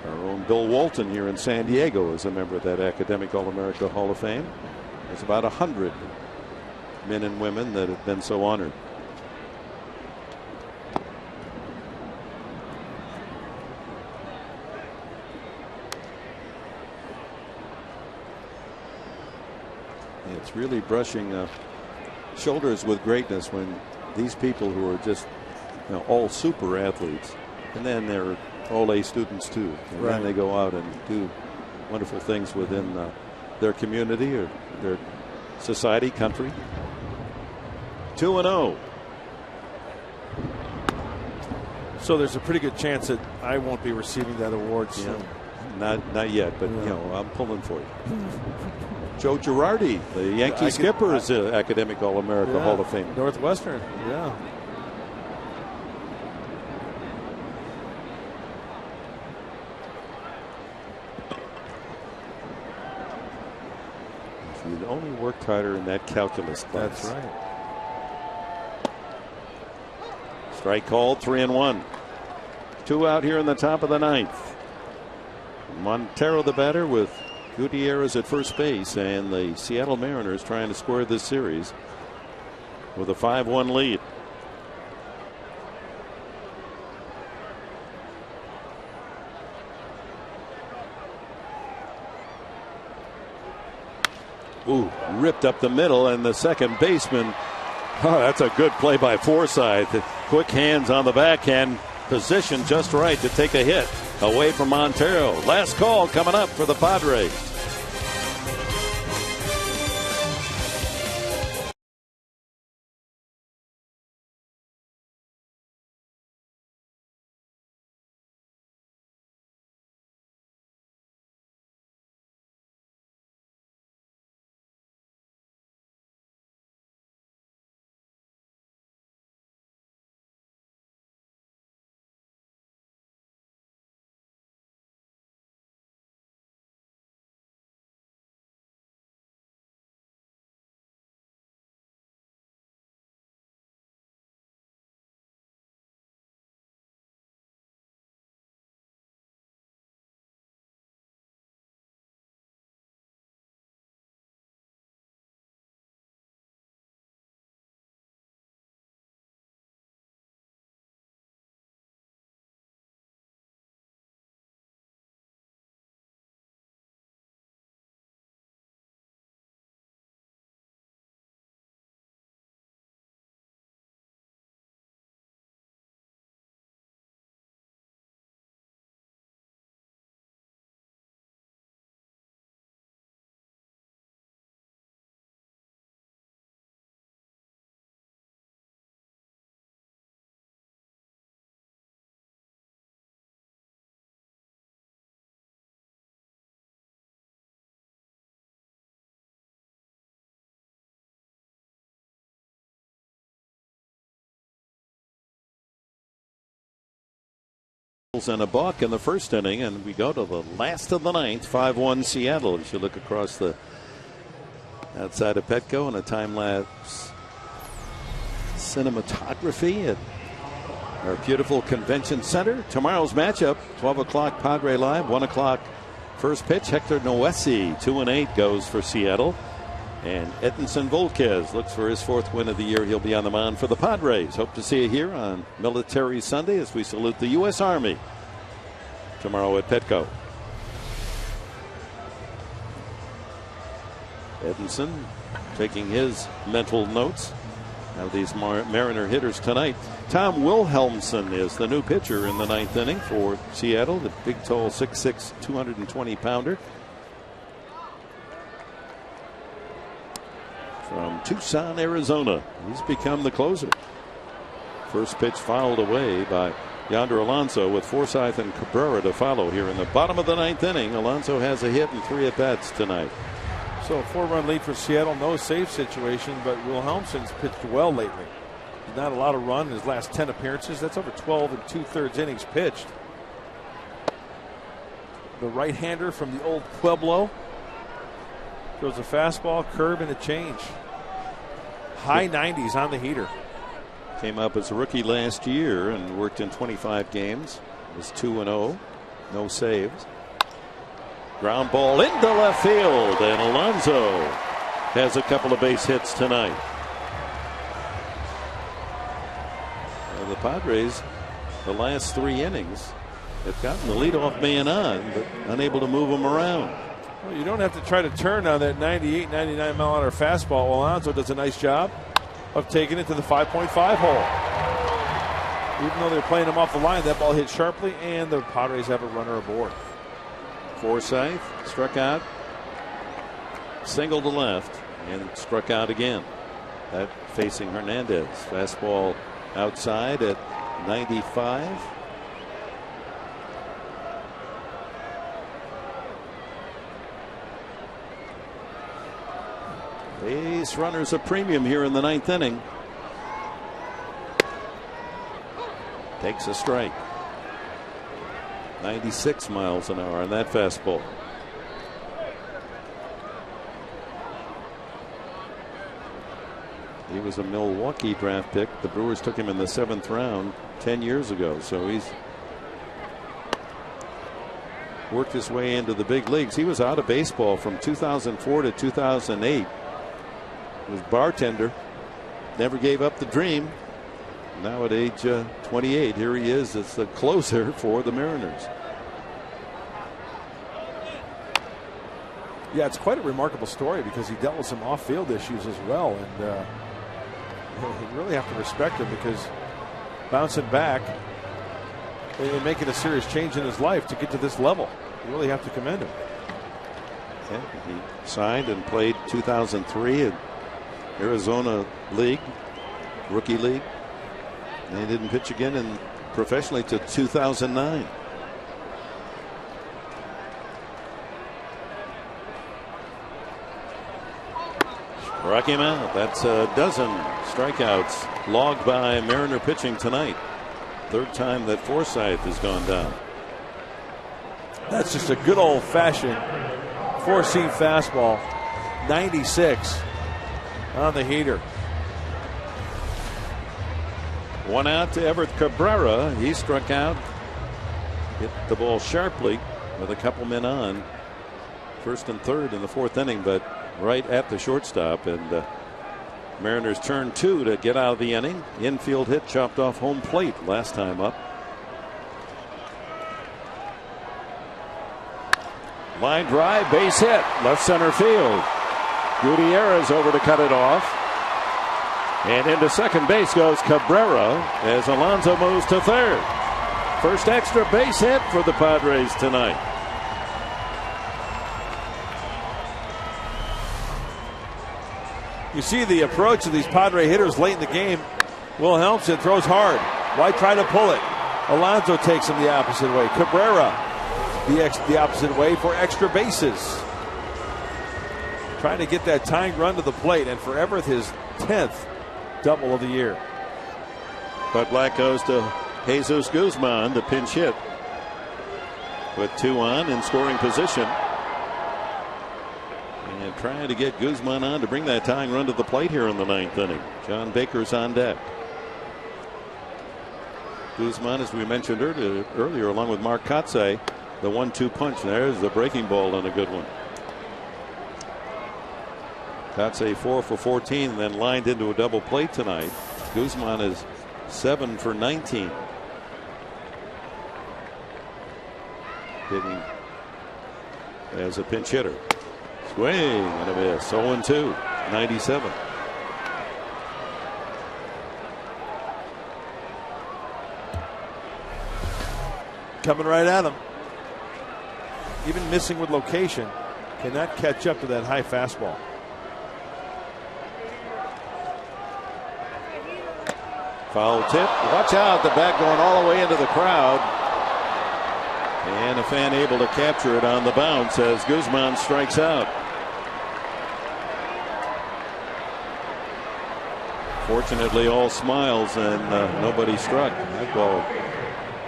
Our own Bill Walton here in San Diego is a member of that Academic All-America Hall of Fame. There's about 100 men and women that have been so honored. It's really brushing shoulders with greatness when these people who are just all super athletes, and then they're all A students too, and then they go out and do wonderful things within their community or their society, country. 2-0. So there's a pretty good chance that I won't be receiving that award soon. Not yet, but I'm pulling for you. Joe Girardi, the Yankee skipper, is an Academic All-America Hall of Fame. Northwestern, If you'd only worked harder in that calculus class. That's right. Strike called, 3-1. 2 out here in the top of the 9th. Montero the batter with Gutierrez at first base, and the Seattle Mariners trying to square this series with a 5-1 lead. Ooh, ripped up the middle, and the second baseman. Oh, that's a good play by Forsythe. Quick hands on the backhand, position just right to take a hit away from Montero. Last call coming up for the Padres. And a balk in the first inning, and we go to the last of the 9th. 5-1 Seattle. As you look across the outside of Petco and a time-lapse cinematography at our beautiful convention center. Tomorrow's matchup, 12 o'clock Padre Live, 1 o'clock first pitch. Hector Noesi, 2-8 goes for Seattle. And Edinson Volquez looks for his 4th win of the year. He'll be on the mound for the Padres. Hope to see you here on Military Sunday as we salute the U.S. Army tomorrow at Petco. Edinson taking his mental notes of these Mariner hitters tonight. Tom Wilhelmsen is the new pitcher in the 9th inning for Seattle, the big, tall, 6'6", 220-pounder. From Tucson, Arizona. He's become the closer. First pitch fouled away by Yonder Alonso with Forsythe and Cabrera to follow here in the bottom of the 9th inning. Alonso has a hit and 3 at-bats tonight. So a 4-run lead for Seattle, no save situation, but Wilhelmsen's pitched well lately. Not a lot of run in his last 10 appearances. That's over 12 2/3 innings pitched. The right-hander from the old Pueblo throws a fastball, curve, and a change. High 90s on the heater. Came up as a rookie last year and worked in 25 games. Was 2-0, no saves. Ground ball into left field, and Alonso has a couple of base hits tonight. And the Padres, the last 3 innings, have gotten the leadoff man on, but unable to move him around. Well, you don't have to try to turn on that 98, 99 mile an hour fastball. Alonso does a nice job of taking it to the 5.5 hole. Even though they're playing him off the line, that ball hit sharply, and the Padres have a runner aboard. Forsythe struck out, single to left, and struck out again. That facing Hernandez. Fastball outside at 95. Base runners a premium here in the 9th inning. Takes a strike. 96 miles an hour on that fastball. He was a Milwaukee draft pick. The Brewers took him in the 7th round 10 years ago. So he's worked his way into the big leagues. He was out of baseball from 2004 to 2008. He was bartender. Never gave up the dream. Now at age 28, here he is as the closer for the Mariners. Yeah, it's quite a remarkable story because he dealt with some off-field issues as well, and you really have to respect him because bouncing back and making a serious change in his life to get to this level, you really have to commend him. Yeah, he signed and played 2003 in Arizona League, Rookie League. And he didn't pitch again in professionally to 2009. Struck him out. That's a dozen strikeouts logged by Mariner pitching tonight. 3rd time that Forsythe has gone down. That's just a good old-fashioned 4-seam fastball. 96 on the heater. 1 out to Everett Cabrera. He struck out. Hit the ball sharply with a couple men on. 1st and 3rd in the 4th inning, but right at the shortstop. And Mariners turn 2 to get out of the inning. Infield hit chopped off home plate last time up. Line drive, base hit, left center field. Gutierrez over to cut it off. And into second base goes Cabrera as Alonso moves to 3rd. First extra base hit for the Padres tonight. You see the approach of these Padre hitters late in the game. Wilhelmsen throws hard. Why try to pull it? Alonso takes him the opposite way. Cabrera the opposite way for extra bases. Trying to get that tying run to the plate, and for Everett, his 10th double of the year. But Black goes to Jesus Guzman, the pinch hit, with 2 on in scoring position. And trying to get Guzman on to bring that tying run to the plate here in the 9th inning. John Baker's on deck. Guzman, as we mentioned earlier, along with Mark Kotsay, the 1-2 punch. There's the breaking ball and a good one. Kotsay 4 for 14, and then lined into a double play tonight. Guzman is 7 for 19. Hitting as a pinch hitter. Swing and a miss. 0-2, 97. Coming right at him. Even missing with location, cannot catch up to that high fastball. Foul tip. Watch out. The bat going all the way into the crowd. And a fan able to capture it on the bounce as Guzman strikes out. Fortunately, all smiles and nobody struck. That ball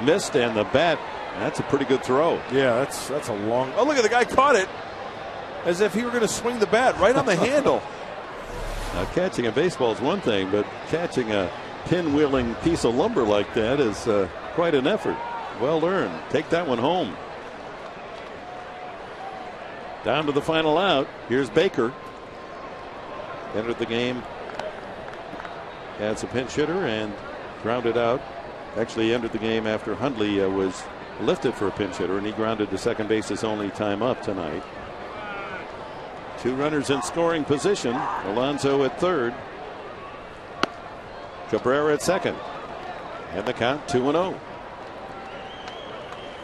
missed, and the bat, that's a pretty good throw. Yeah, that's a long. Oh, look at the guy caught it as if he were going to swing the bat right on the handle. Now, catching a baseball is one thing, but catching a pinwheeling piece of lumber like that is quite an effort. Well earned. Take that one home. Down to the final out. Here's Baker. Entered the game as a pinch hitter and grounded out. Actually entered the game after Hundley was lifted for a pinch hitter, and he grounded to second base his only time up tonight. 2 runners in scoring position. Alonso at third. Cabrera at second. And the count 2-0.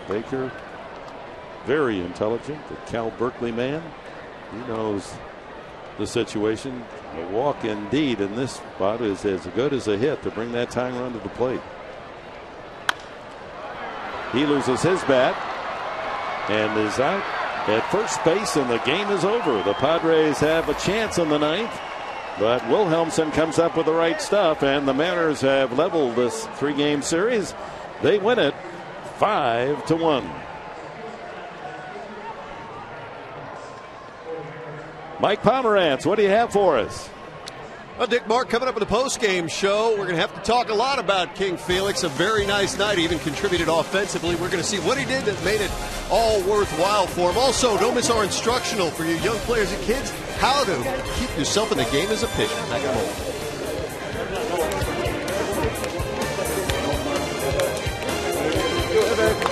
Baker, very intelligent, the Cal Berkeley man. He knows the situation. A walk indeed in this spot is as good as a hit to bring that tying run to the plate. He loses his bat and is out at first base, and the game is over. The Padres have a chance in the ninth, but Wilhelmsen comes up with the right stuff, and the Mariners have leveled this 3-game series. They win it 5-1. Mike Pomerantz, what do you have for us? Well, Dick, Mark, coming up in the post-game show, we're going to have to talk a lot about King Felix. A very nice night. He even contributed offensively. We're going to see what he did that made it all worthwhile for him. Also, don't miss our instructional for you young players and kids, how to keep yourself in the game as a pitcher. Back at home.